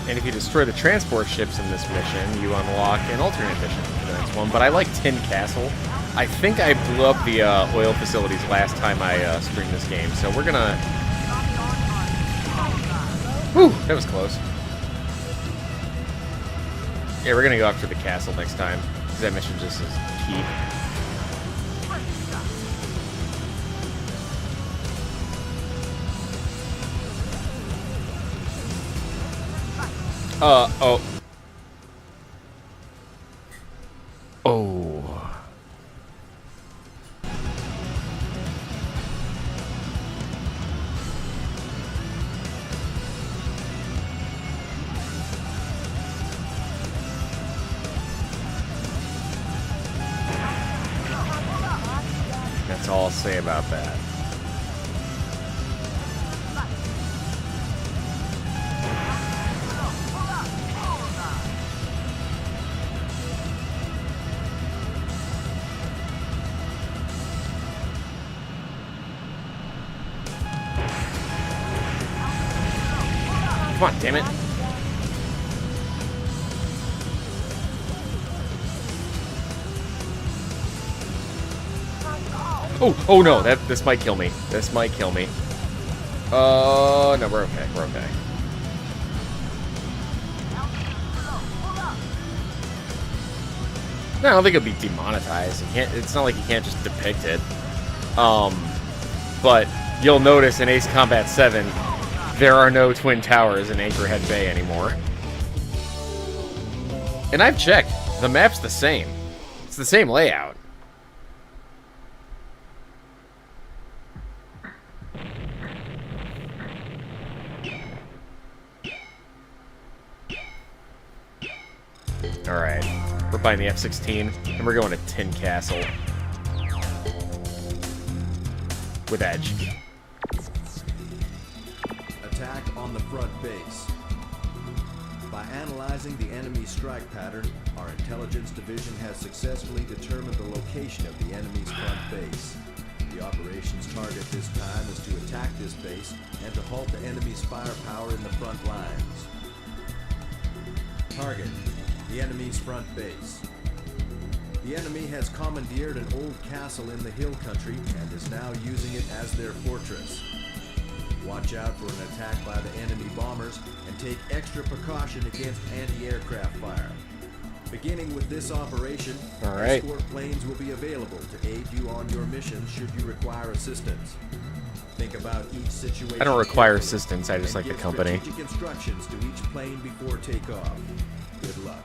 And if you destroy the transport ships in this mission, you unlock an alternate mission for the next one. But I like Tin Castle. I think I blew up the oil facilities last time I streamed this game, so we're gonna... Whew, that was close. Yeah, we're gonna go after the castle next time, because that mission just is cheap. Oh. Oh. That's all I'll say about that. Come on, damn it. Oh no, this might kill me. This might kill me. No, we're okay. We're okay. No, I don't think it'll be demonetized. It's not like you can't just depict it. But you'll notice in Ace Combat 7, there are no twin towers in Anchorhead Bay anymore. And I've checked. The map's the same. It's the same layout. Alright. We're buying the F-16, and we're going to Tin Castle. With Edge. Attack on the front base. By analyzing the enemy strike pattern, our intelligence division has successfully determined the location of the enemy's front base. The operations target this time is to attack this base and to halt the enemy's firepower in the front lines. Target: the enemy's front base. The enemy has commandeered an old castle in the hill country and is now using it as their fortress. Watch out for an attack by the enemy bombers and take extra precaution against anti-aircraft fire. Beginning with this operation, All right. escort planes will be available to aid you on your mission should you require assistance. Think about each situation. I don't require carefully assistance, I just and like the give company. strategic instructions to each plane before takeoff. Good luck.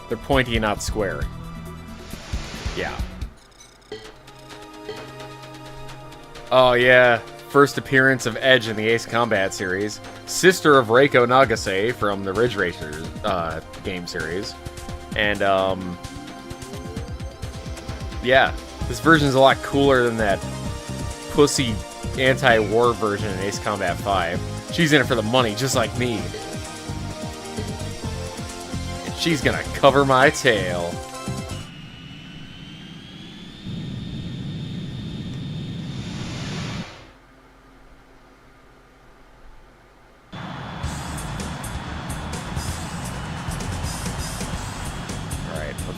They're pointy, not square. Yeah. Oh, yeah. First appearance of Edge in the Ace Combat series. Sister of Reiko Nagase from the Ridge Racers game series. And, yeah. This version is a lot cooler than that pussy anti-war version in Ace Combat 5. She's in it for the money, just like me. And she's gonna cover my tail.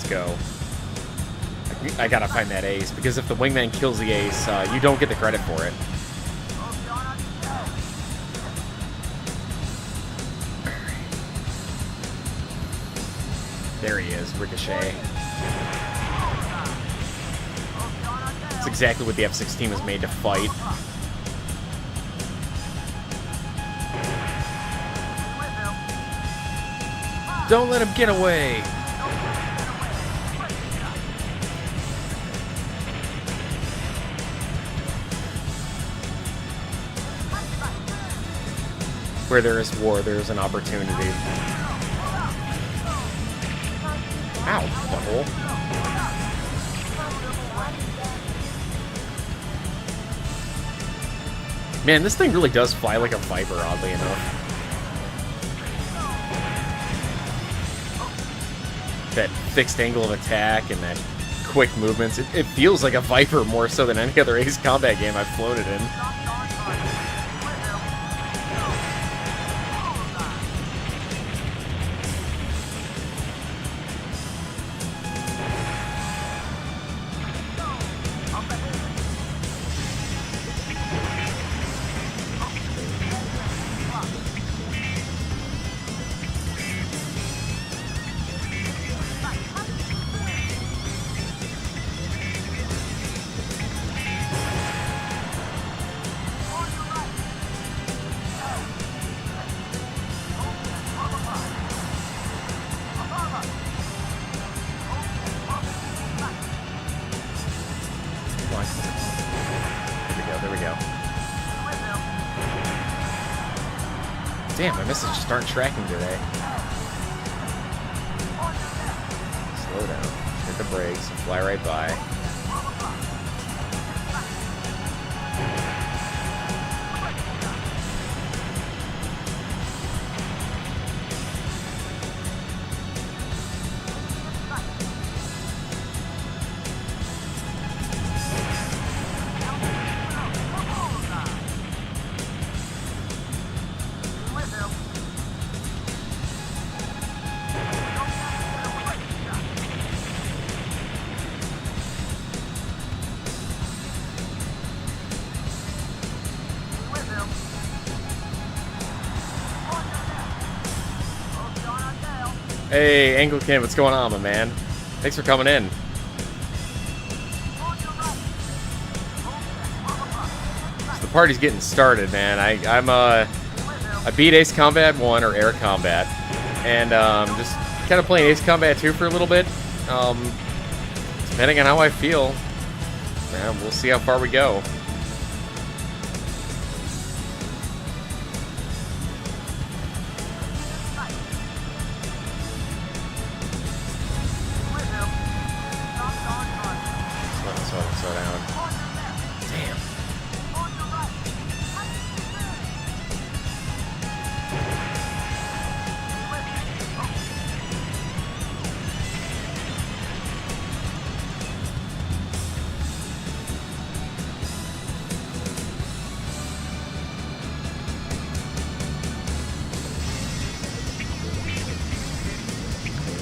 Go. I gotta find that ace, because if the wingman kills the ace, you don't get the credit for it. There he is, Ricochet. That's exactly what the F-16 was made to fight. Don't let him get away! Where there is war, there is an opportunity. Ow, butthole. Man, this thing really does fly like a Viper, oddly enough. That fixed angle of attack and that quick movements. It feels like a Viper more so than any other Ace Combat game I've floated in. Damn, my missiles just aren't tracking today. Slow down. Hit the brakes and fly right by. Hey, Anglican, what's going on, my man? Thanks for coming in. So the party's getting started, man. I beat Ace Combat 1, or Air Combat, and just kind of playing Ace Combat 2 for a little bit. Depending on how I feel, we'll see how far we go. Slow down. Damn.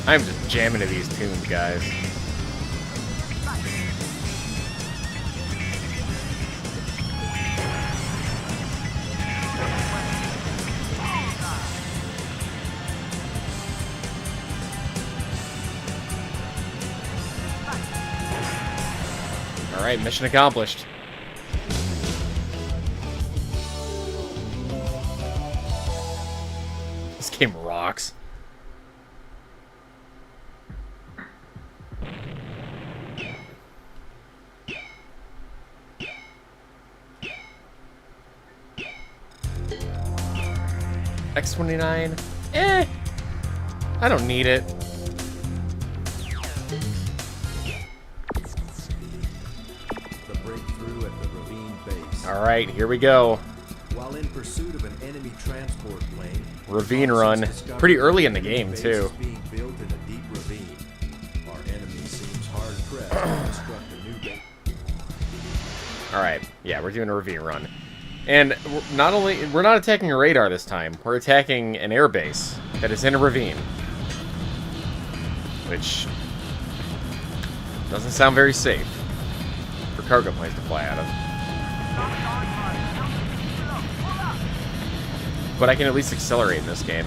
I'm just jamming to these tunes, guys. Alright, mission accomplished. This game rocks. X-29? Eh. I don't need it. The breakthrough at the ravine base. Alright, here we go. While in pursuit of an enemy transport plane, Ravine run. Pretty early in the game, too. Being built in a deep ravine. Our enemy seems hard pressed to construct a new base. Alright, yeah, we're doing a ravine run. And we're not attacking a radar this time, we're attacking an airbase that is in a ravine. Which doesn't sound very safe for cargo planes to fly out of. But I can at least accelerate in this game.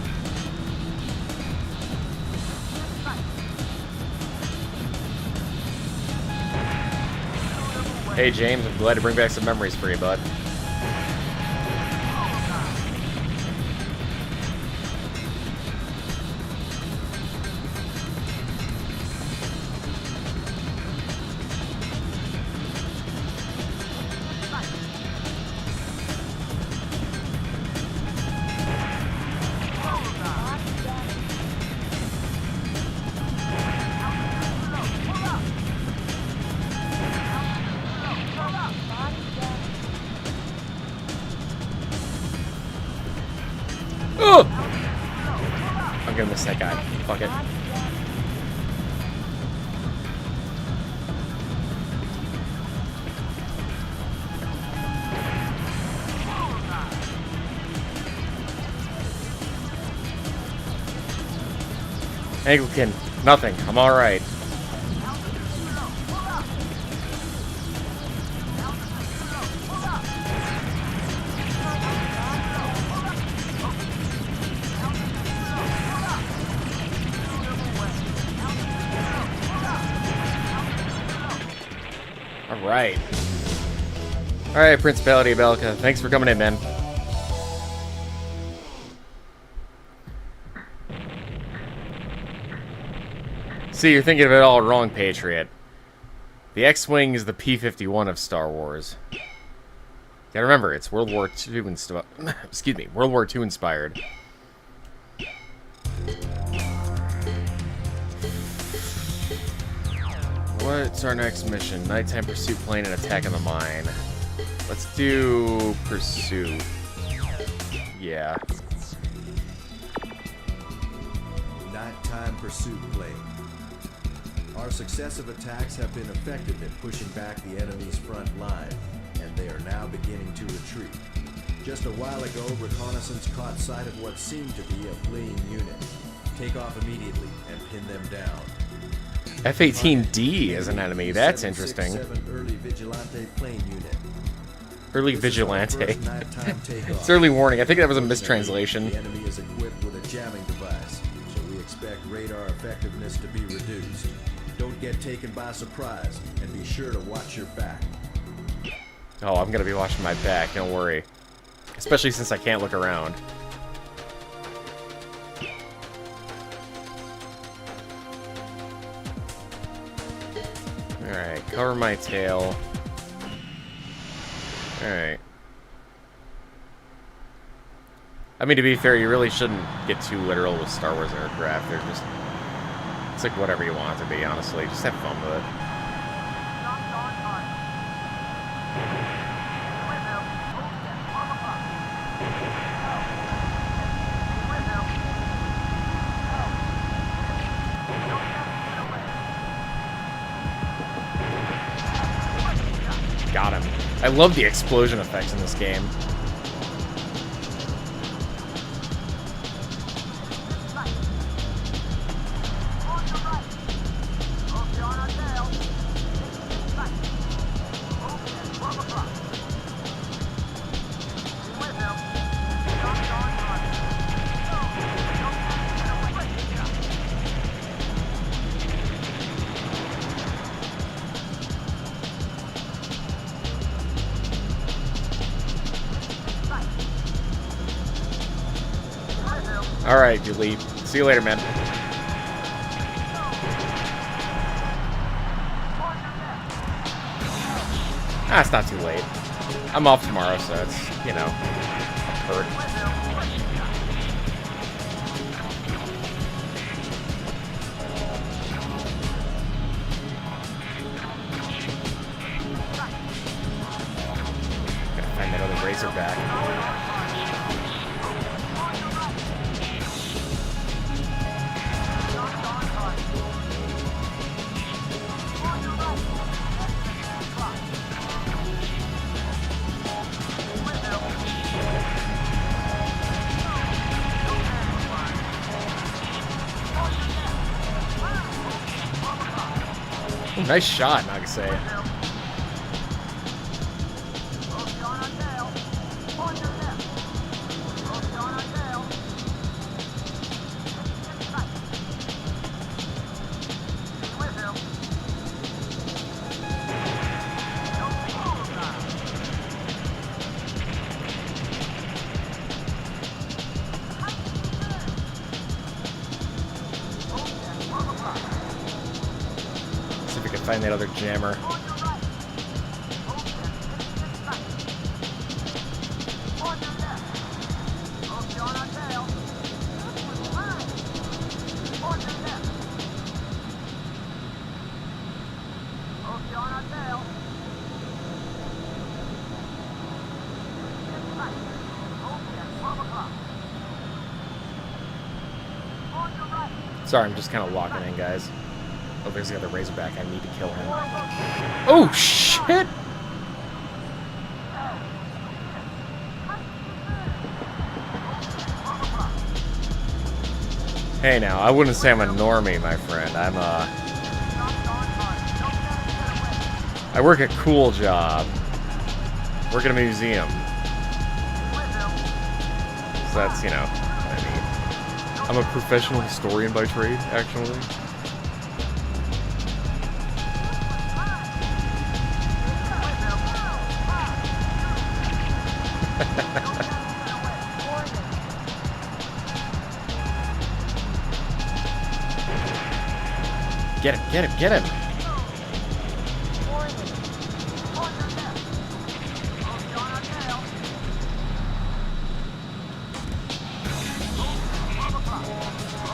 Hey James, I'm glad to bring back some memories for you, bud. Oh! I'm gonna miss that guy. Fuck it. Anglican, nothing. I'm alright. Alright. Alright, Principality of Belka. Thanks for coming in, man. See, you're thinking of it all wrong, Patriot. The X-Wing is the P-51 of Star Wars. You gotta remember, it's World War II excuse me, World War II inspired. What's our next mission? Nighttime pursuit plane and attack on the mine. Let's do pursuit. Yeah. Nighttime pursuit plane. Our successive attacks have been effective in pushing back the enemy's front line, and they are now beginning to retreat. Just a while ago, reconnaissance caught sight of what seemed to be a fleeing unit. Take off immediately and pin them down. F-18D is an enemy. That's interesting. 767 early vigilante plane unit. Early vigilante. It's early warning. I think that was a mistranslation. The enemy is equipped with a jamming device, so we expect radar effectiveness to be reduced. Don't get taken by surprise, and be sure to watch your back. Oh, I'm gonna be watching my back, don't worry. Especially since I can't look around. Alright, cover my tail. Alright. I mean, to be fair, you really shouldn't get too literal with Star Wars aircraft. They're just... It's like whatever you want it to be, honestly. Just have fun with it. Got him. I love the explosion effects in this game. Alright, delete. See you later, man. Ah, it's not too late. I'm off tomorrow, so it's, you know, hurt. Gotta find that other Razorback. Nice shot, Nagasei. Find that other jammer. Sorry, I'm just kind of locking in, guys. Oh, there's the other Razorback. I need to kill him. Oh, shit! Hey, now, I wouldn't say I'm a normie, my friend. I work a cool job. Work at a museum. So that's, you know, what I mean. I'm a professional historian by trade, actually. Get him, get him, get him!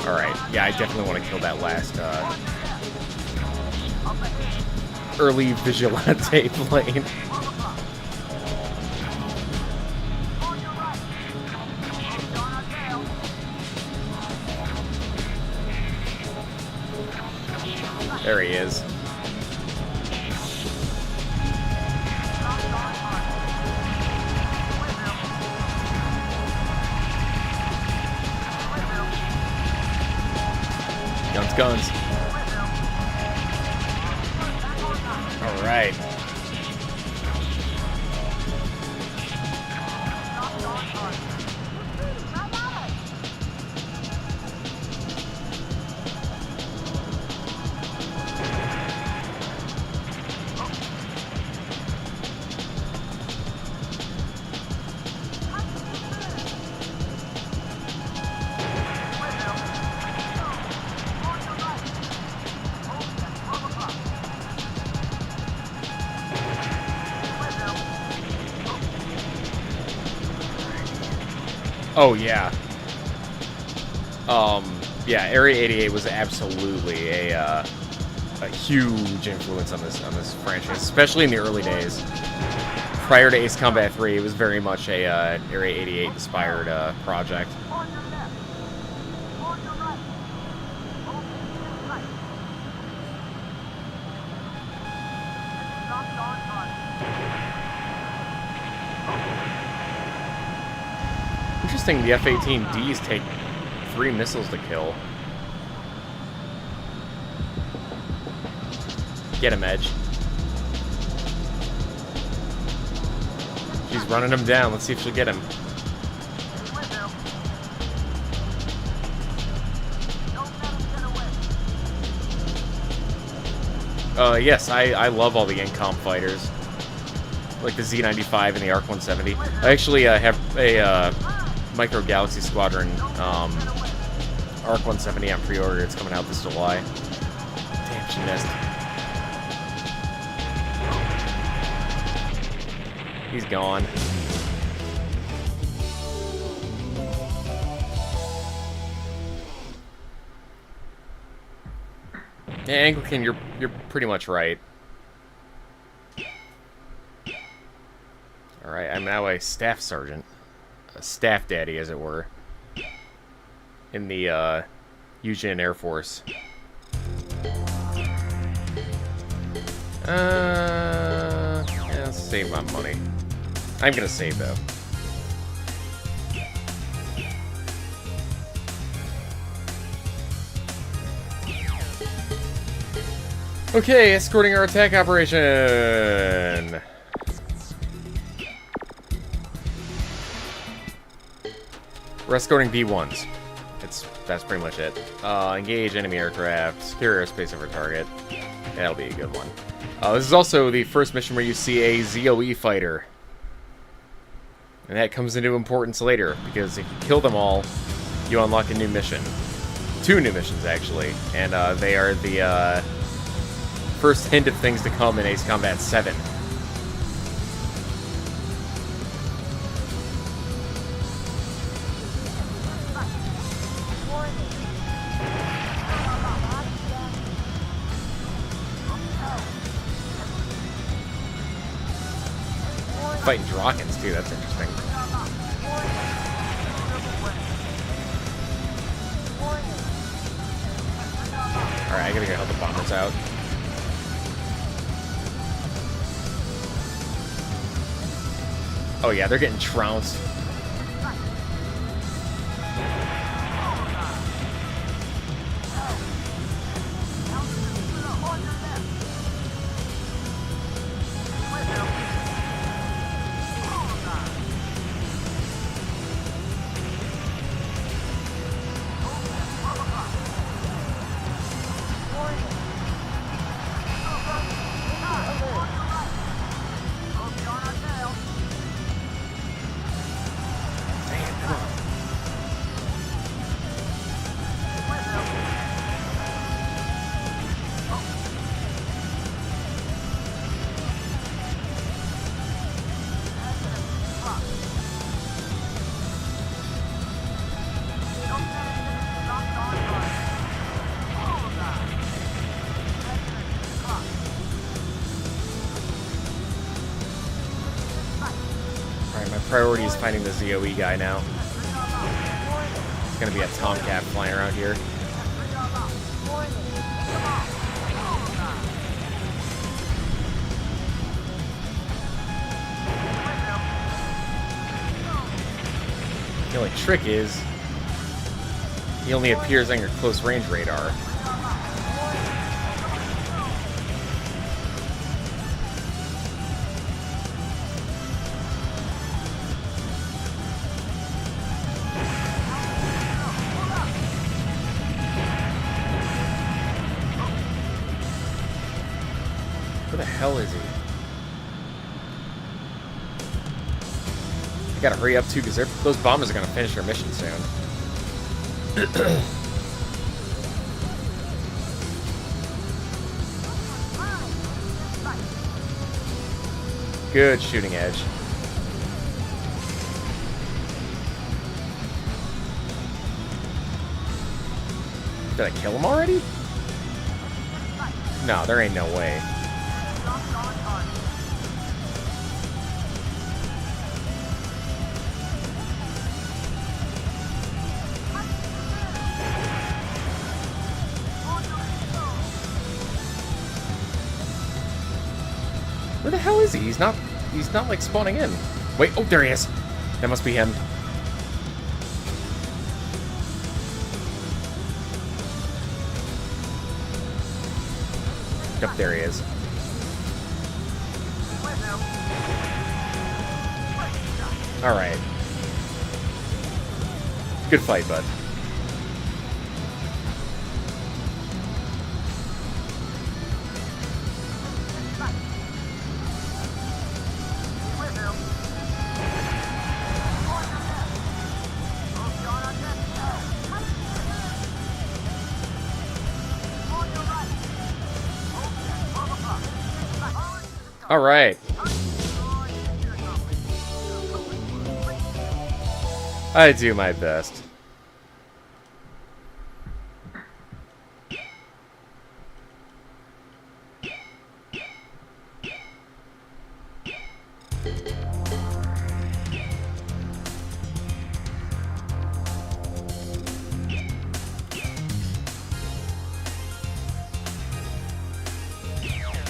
Alright, yeah, I definitely want to kill that last, early Vigilante plane. There he is. Guns, guns. All right. Oh yeah. Yeah, Area 88 was absolutely a huge influence on this franchise, especially in the early days. Prior to Ace Combat 3, it was very much a Area 88 inspired project. Interesting, the F-18Ds take 3 missiles to kill. Get him, Edge. She's running him down. Let's see if she'll get him. Yes, I love all the incom fighters. Like the Z95 and the ARC 170. I actually have a Micro Galaxy Squadron Arc 170 on pre-order. It's coming out this July. Damn, she missed. He's gone. Yeah, Anglican, you're pretty much right. Alright, I'm now a staff sergeant. A staff daddy, as it were. In the, Eugene Air Force. Yeah, let's save my money. I'm gonna save, though. Okay, escorting our attack operation! We're escorting V1s. That's pretty much it. Engage enemy aircraft, secure airspace over target. That'll be a good one. This is also the first mission where you see a ZOE fighter. And that comes into importance later, because if you kill them all, you unlock a new mission. 2 new missions, actually. And they are the first hint of things to come in Ace Combat 7. Fighting Drakens, too. That's interesting. Alright, I gotta go help the bombers out. Oh yeah, they're getting trounced. Priority is finding the ZOE guy now. It's gonna be a Tomcat flying around here. The only trick is he only appears on your close range radar. Where the hell is he? I gotta hurry up too, because those bombers are gonna finish their mission soon. Good shooting edge. Did I kill him already? No, there ain't no way. Where the hell is he? He's not like spawning in. Wait, oh, there he is. That must be him. Yep, there he is. Alright. Good fight, bud. Alright. I do my best.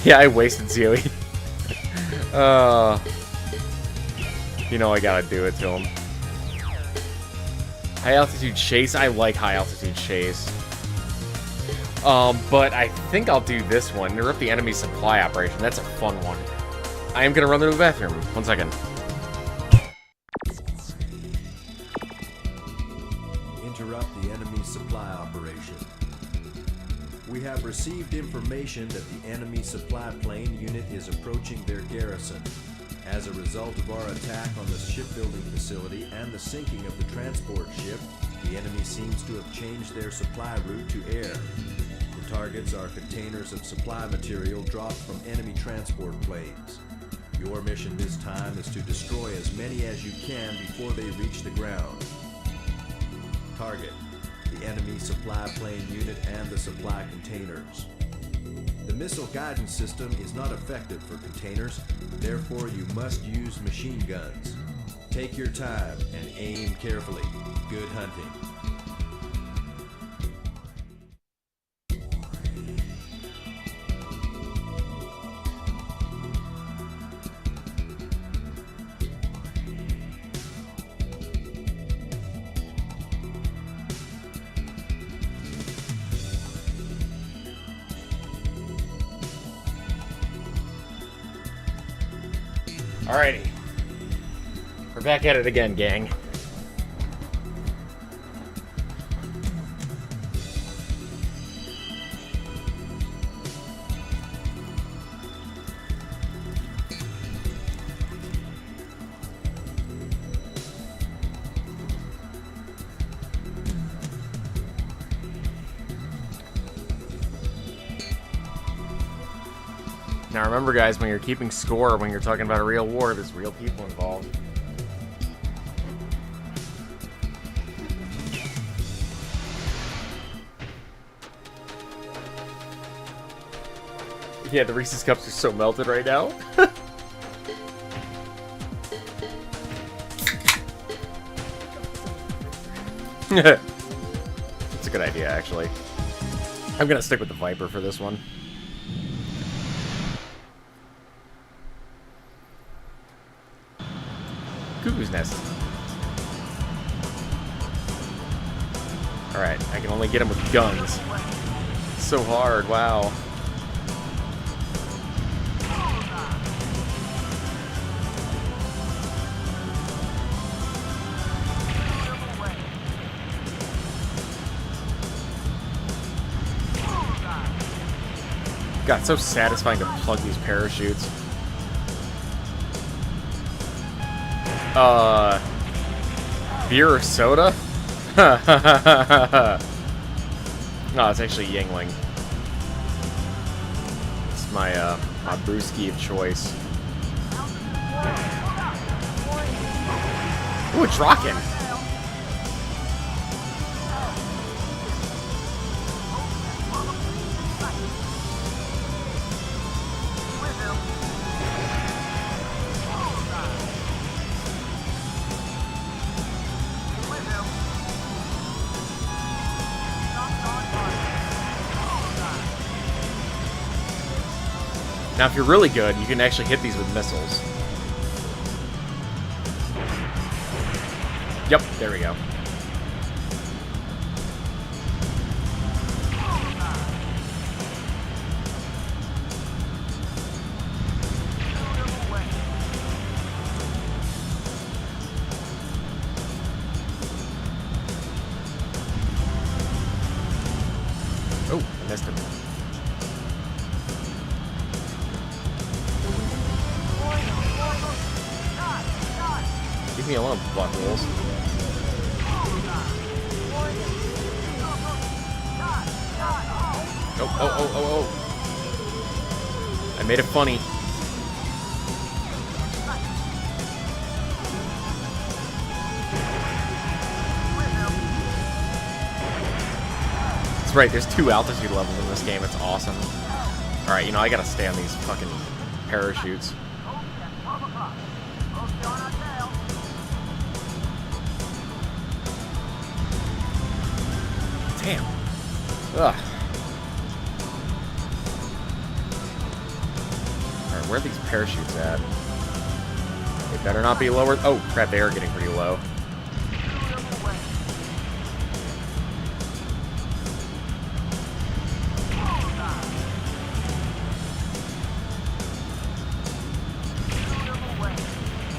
Yeah, I wasted Zoe. You know I gotta do it to him. High altitude chase. I like high altitude chase. But I think I'll do this one. Interrupt the enemy supply operation. That's a fun one. I am gonna run to the bathroom. 1 second. Interrupt the enemy supply operation. We have received information that the enemy supply plane unit is approaching their garrison. As a result of our attack on the shipbuilding facility and the sinking of the transport ship, the enemy seems to have changed their supply route to air. The targets are containers of supply material dropped from enemy transport planes. Your mission this time is to destroy as many as you can before they reach the ground. Target: the enemy supply plane unit and the supply containers. The missile guidance system is not effective for containers, therefore you must use machine guns. Take your time and aim carefully. Good hunting. Alrighty. We're back at it again, gang. Now remember, guys, when you're keeping score, when you're talking about a real war, there's real people involved. Yeah, the Reese's Cups are so melted right now. It's a good idea, actually. I'm gonna stick with the Viper for this one. Cuckoo's Nest. Alright, I can only get him with guns. It's so hard, wow. God, it's so satisfying to plug these parachutes. Beer or soda? No, it's actually Yingling. It's my, my brewski of choice. Ooh, a Draken! Now, if you're really good, you can actually hit these with missiles. Yep, there we go. Oh, I missed him. Leave me alone, buttholes. Oh. I made it funny. That's right, there's 2 altitude levels in this game. It's awesome. Alright, you know, I gotta stay on these fucking parachutes. Damn. Ugh. Alright, where are these parachutes at? They better not be lower. Oh, crap, they are getting pretty low.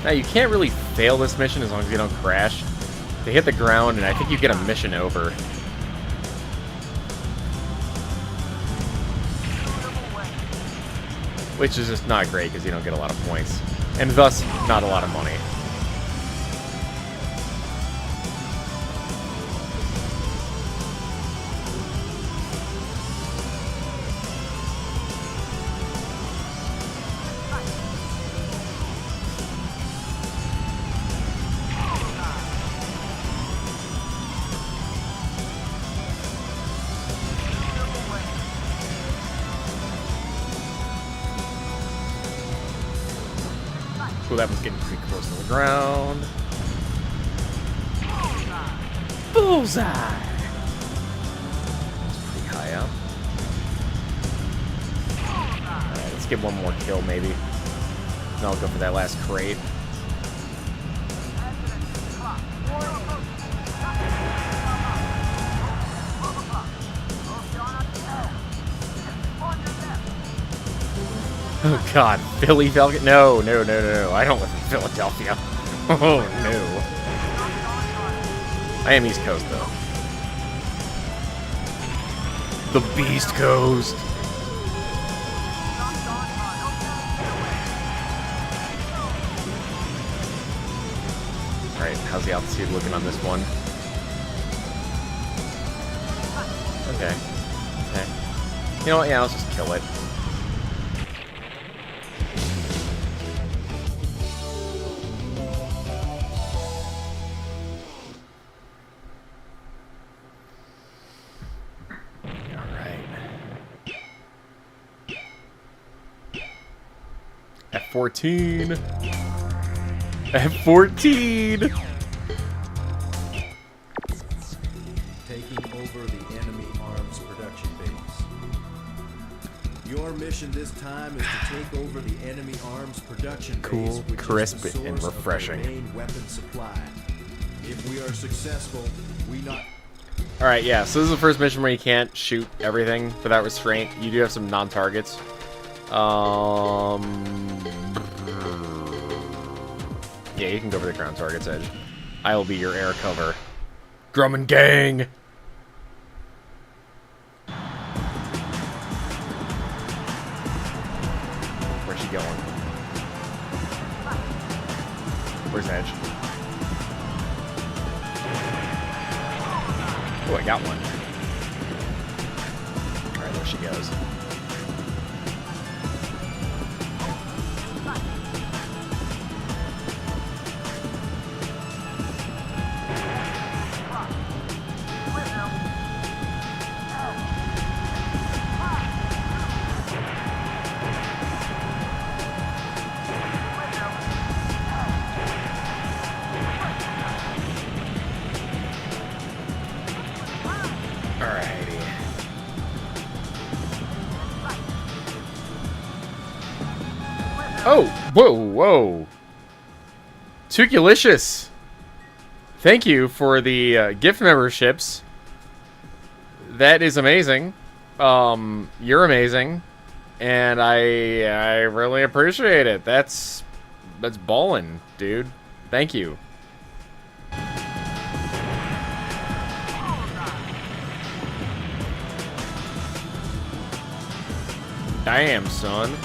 Now, you can't really fail this mission as long as you don't crash. They hit the ground, and I think you get a mission over. Which is just not great, because you don't get a lot of points. And thus, not a lot of money. Cool, that was getting pretty close to the ground. Bullseye! That's pretty high up. Alright, let's get one more kill, maybe. Then I'll go for that last crate. Oh god, Philly Falcon? No, no, no, no, no. I don't live in Philadelphia. Oh no. I am East Coast though. The Beast Coast. Alright, how's the altitude looking on this one? Okay. Okay. You know what? Yeah, let's just kill it. F-14. F-14. Taking over the enemy arms production base. Your mission this time is to take over the enemy arms production Cool, base, which crisp, is the and source refreshing. of their main weapon supply. If we are successful, we not. Alright, yeah, so this is the first mission where you can't shoot everything without restraint. You do have some non-targets. Yeah, you can go for the ground target's edge. I will be your air cover. Drummond Gang! Where's she going? Where's Edge? Oh, I got one. Alright, there she goes. Oh, whoa, whoa. Tukulicious. Thank you for the gift memberships. That is amazing. You're amazing. And I really appreciate it. That's ballin', dude. Thank you. Damn, son.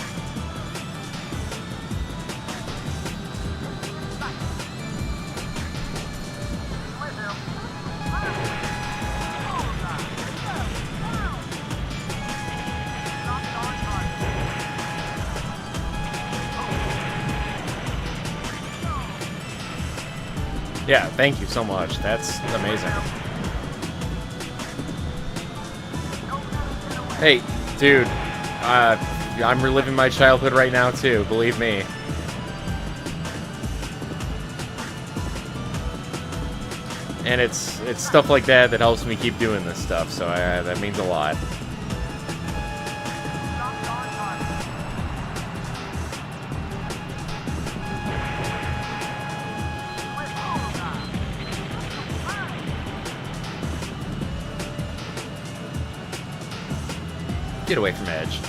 Yeah, thank you so much. That's amazing. Hey, dude, I'm reliving my childhood right now too, believe me. And it's stuff like that that helps me keep doing this stuff, so that means a lot. Get away from Edge.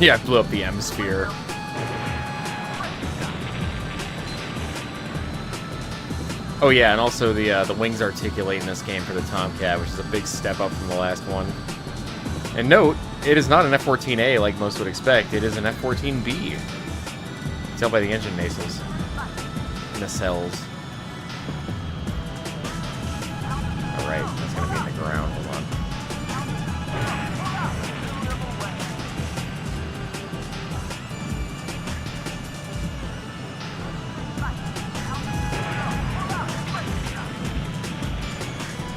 Yeah, I blew up the M sphere. Oh yeah, and also the wings articulate in this game for the Tomcat, which is a big step up from the last one. And note, it is not an F-14A like most would expect. It is an F-14B. Tell by the engine nacelles. Nacelles. Alright, that's gonna be in the ground. Hold on.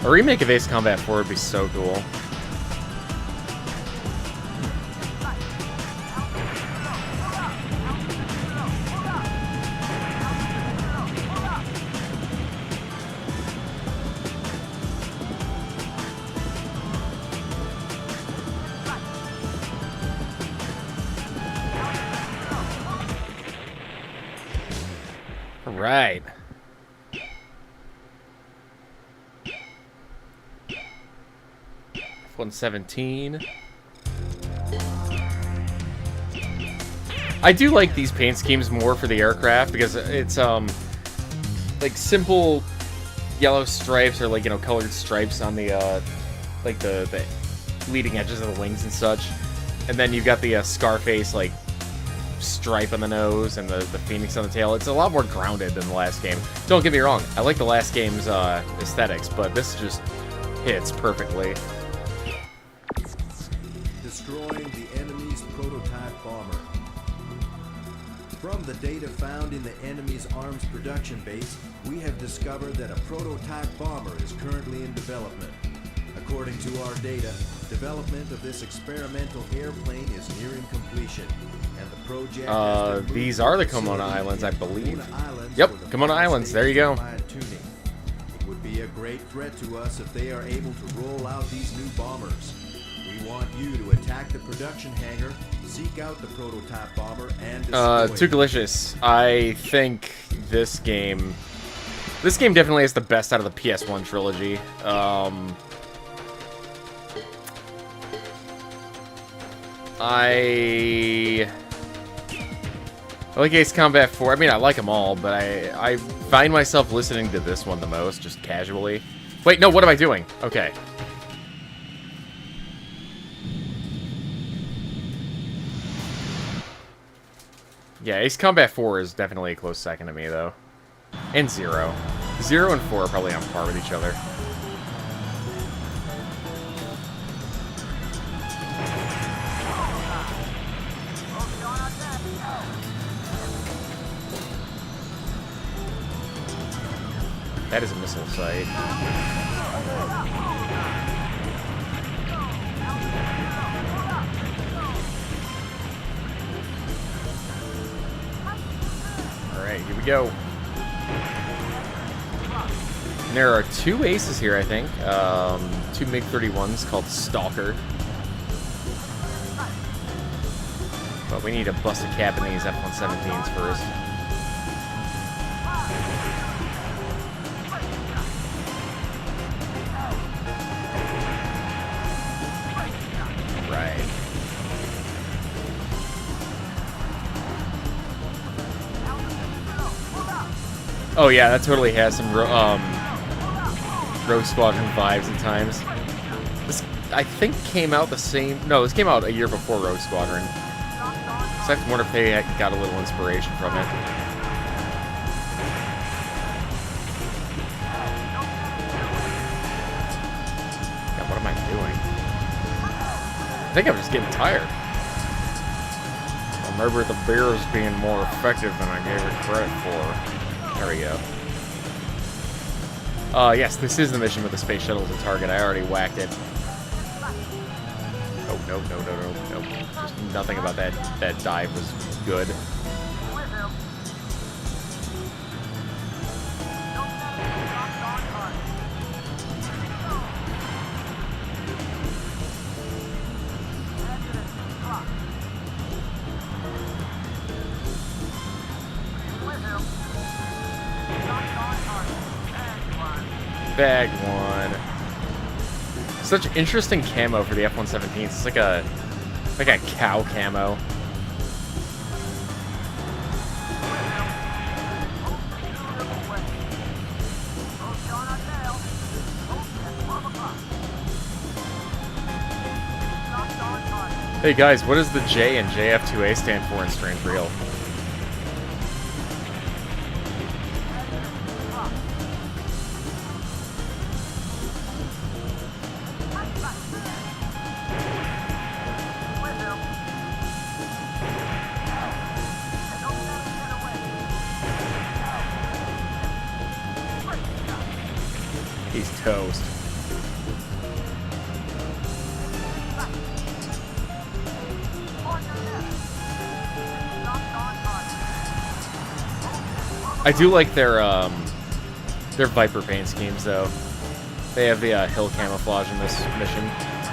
A remake of Ace Combat 4 would be so cool. Right. F-117. I do like these paint schemes more for the aircraft because it's like simple yellow stripes or like, you know, colored stripes on the like the leading edges of the wings and such, and then you've got the Scarface like stripe on the nose and the phoenix on the tail. It's a lot more grounded than the last game. Don't get me wrong, I like the last game's aesthetics, but this just hits perfectly. Destroying the enemy's prototype bomber. From the data found in the enemy's arms production base, we have discovered that a prototype bomber is currently in development. According to our data, development of this experimental airplane is nearing completion, and the project has been these moved are the to Komodo facilities Islands, I in believe. Komodo Islands Yep, for the Komodo final Islands, there you go. stages of fine-tuning. It would be a great threat to us if they are able to roll out these new bombers. We want you to attack the production hangar, seek out the prototype bomber, and destroy Too it. delicious. I think this game definitely is the best out of the PS1 trilogy. I like Ace Combat 4. I mean, I like them all, but I find myself listening to this one the most, just casually. Wait, no, what am I doing? Okay. Yeah, Ace Combat 4 is definitely a close second to me, though. And 0. 0 and 4 are probably on par with each other. That is a missile site. Alright, here we go. And there are 2 aces here, I think. 2 MiG-31s called Stalker. But we need to bust a cap in these F-117s first. Right. Oh yeah, that totally has some Rogue Squadron vibes at times. This, I think, came out the same... No, this came out a year before Rogue Squadron. So I have to wonder if they got a little inspiration from it. God, what am I doing? I think I'm just getting tired. Maybe the beer is being more effective than I gave it credit for. There we go. Yes, this is the mission with the space shuttle as a target. I already whacked it. Oh, no. Just nothing about that dive was good. Bag one. Such interesting camo for the F-117s. It's like a cow camo. Hey guys, what does the J and JF2A stand for in Strange Real? He's toast. I do like their Viper paint schemes though. They have the hill camouflage in this mission,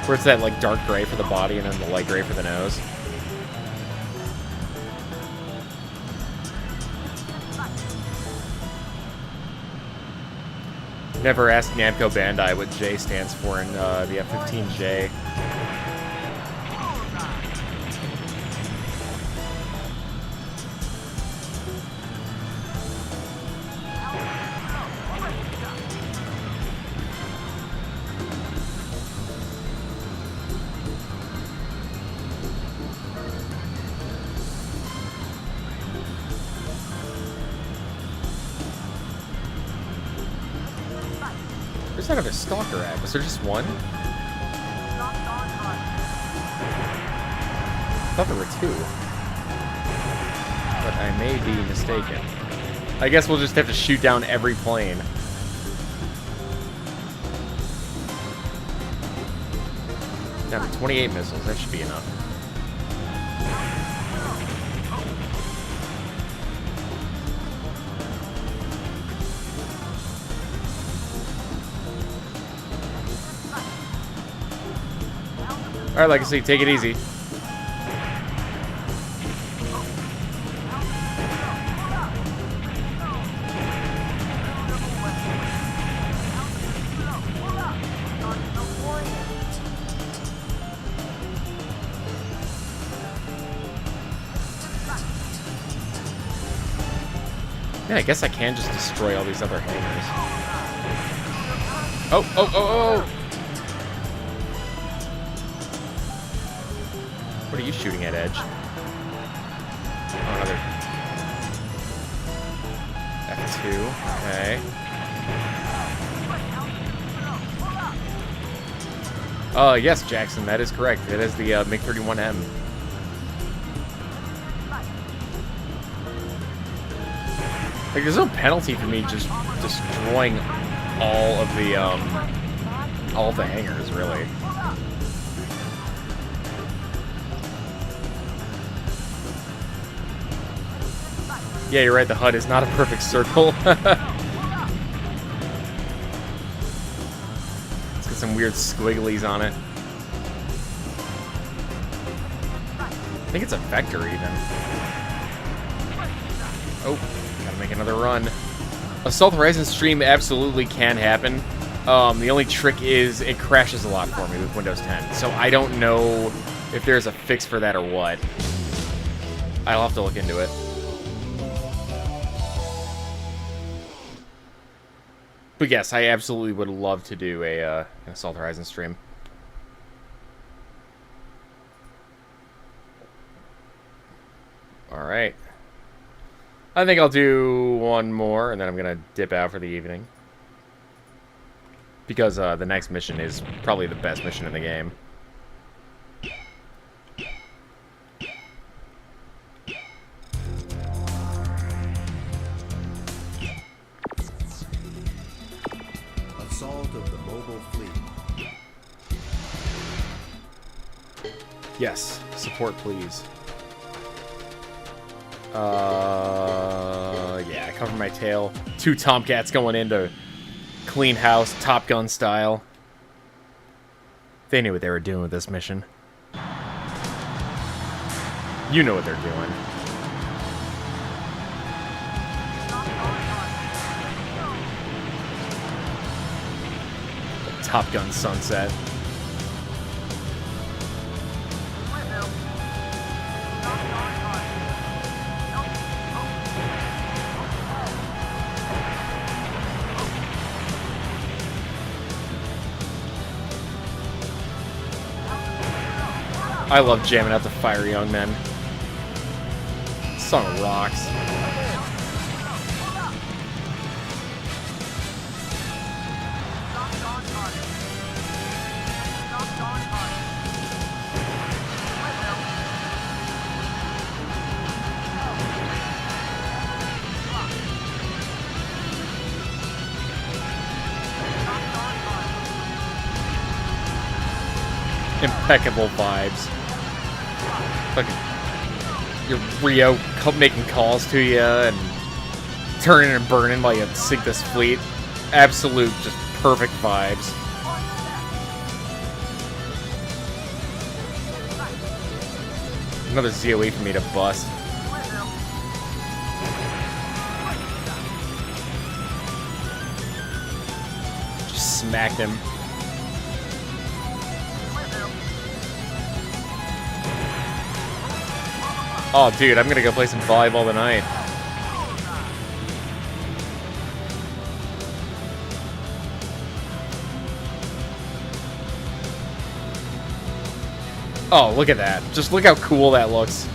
where it's that like dark gray for the body and then the light gray for the nose. Never asked Namco Bandai what J stands for in the F-15J. Where's that other stalker at? Was there just one? I thought there were two. But I may be mistaken. I guess we'll just have to shoot down every plane. Down to 28 missiles. That should be enough. Alright, Legacy, take it easy. Yeah, I guess I can just destroy all these other hangars. Oh! What are you shooting at, Edge? Oh, another F2. Okay. Yes, Jackson, that is correct. It is the MiG-31M. Like, there's no penalty for me just destroying all of the hangars, really. Yeah, you're right, the HUD is not a perfect circle. It's got some weird squigglies on it. I think it's a vector, even. Oh, gotta make another run. Assault Horizon stream absolutely can happen. The only trick is it crashes a lot for me with Windows 10. So I don't know if there's a fix for that or what. I'll have to look into it. But yes, I absolutely would love to do an Assault Horizon stream. Alright. I think I'll do one more, and then I'm going to dip out for the evening. Because the next mission is probably the best mission in the game. Yes. Support, please. Yeah, cover my tail. 2 Tomcats going in to clean house, Top Gun style. They knew what they were doing with this mission. You know what they're doing. Top Gun sunset. I love jamming out the Fire Young Men. This song rocks. Impeccable vibes. Fucking your Rio making calls to you and turning and burning while you sink this fleet. Absolute, just perfect vibes. Another ZOE for me to bust. Just smacked him. Oh, dude, I'm gonna go play some volleyball tonight. Oh, look at that. Just look how cool that looks.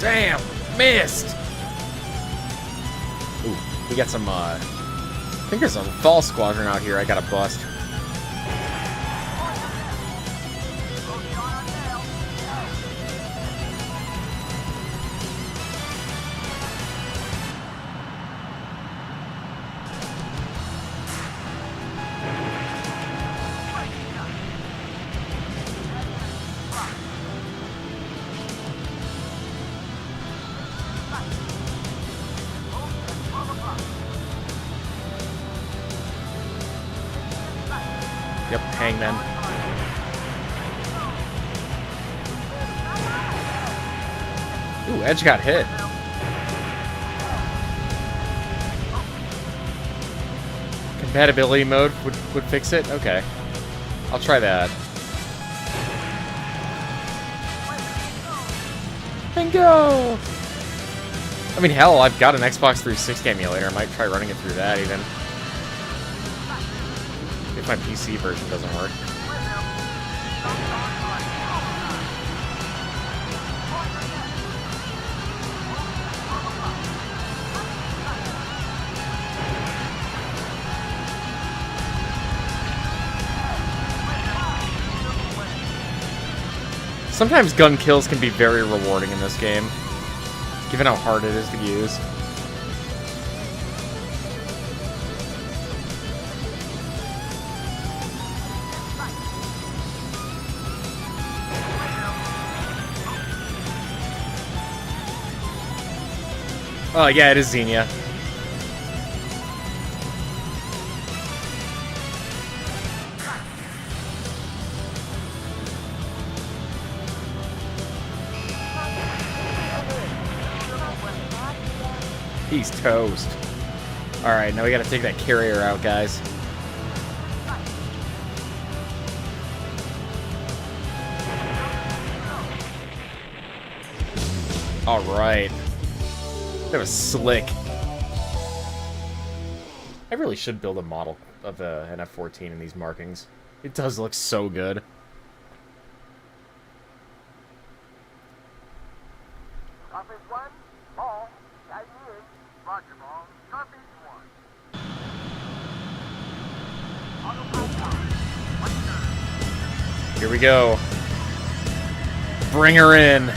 Damn, missed. Ooh, we got some, I think there's a Fall Squadron out here I gotta bust. Yep, hangman. Ooh, Edge got hit. Compatibility mode would fix it? Okay. I'll try that. And go! I mean, hell, I've got an Xbox 360 emulator. I might try running it through that, even. If my PC version doesn't work. Sometimes gun kills can be very rewarding in this game, given how hard it is to use. Oh, yeah, it is Xenia. He's toast. Alright, now we gotta take that carrier out, guys. Alright. That was slick. I really should build a model of the NF-14 in these markings. It does look so good. Copy 1, ball, guide me in. Roger, ball. Copy 1. Autopilot. Here we go. Bring her in.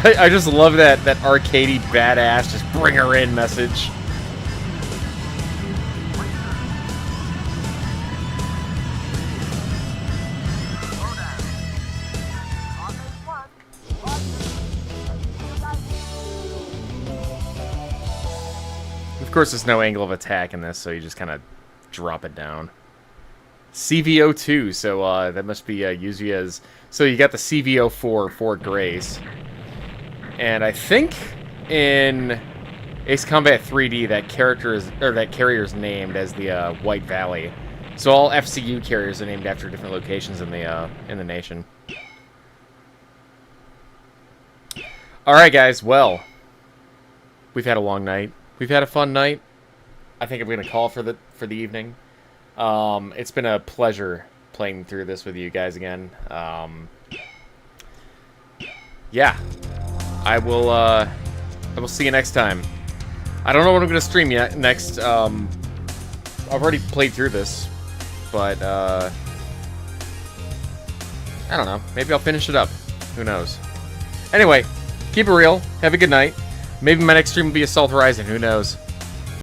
I just love that arcadey badass just bring her in message. Of course, there's no angle of attack in this, so you just kind of drop it down. CVO2, so that must be usually as... So you got the CVO4 for Grace. And I think in Ace Combat 3D that carrier is named as the White Valley. So all FCU carriers are named after different locations in the nation. All right, guys. Well, we've had a long night. We've had a fun night. I think I'm gonna call for the evening. It's been a pleasure playing through this with you guys again. Yeah. I will see you next time. I don't know what I'm going to stream yet next. I've already played through this, but I don't know. Maybe I'll finish it up. Who knows? Anyway, keep it real. Have a good night. Maybe my next stream will be Assault Horizon. Who knows?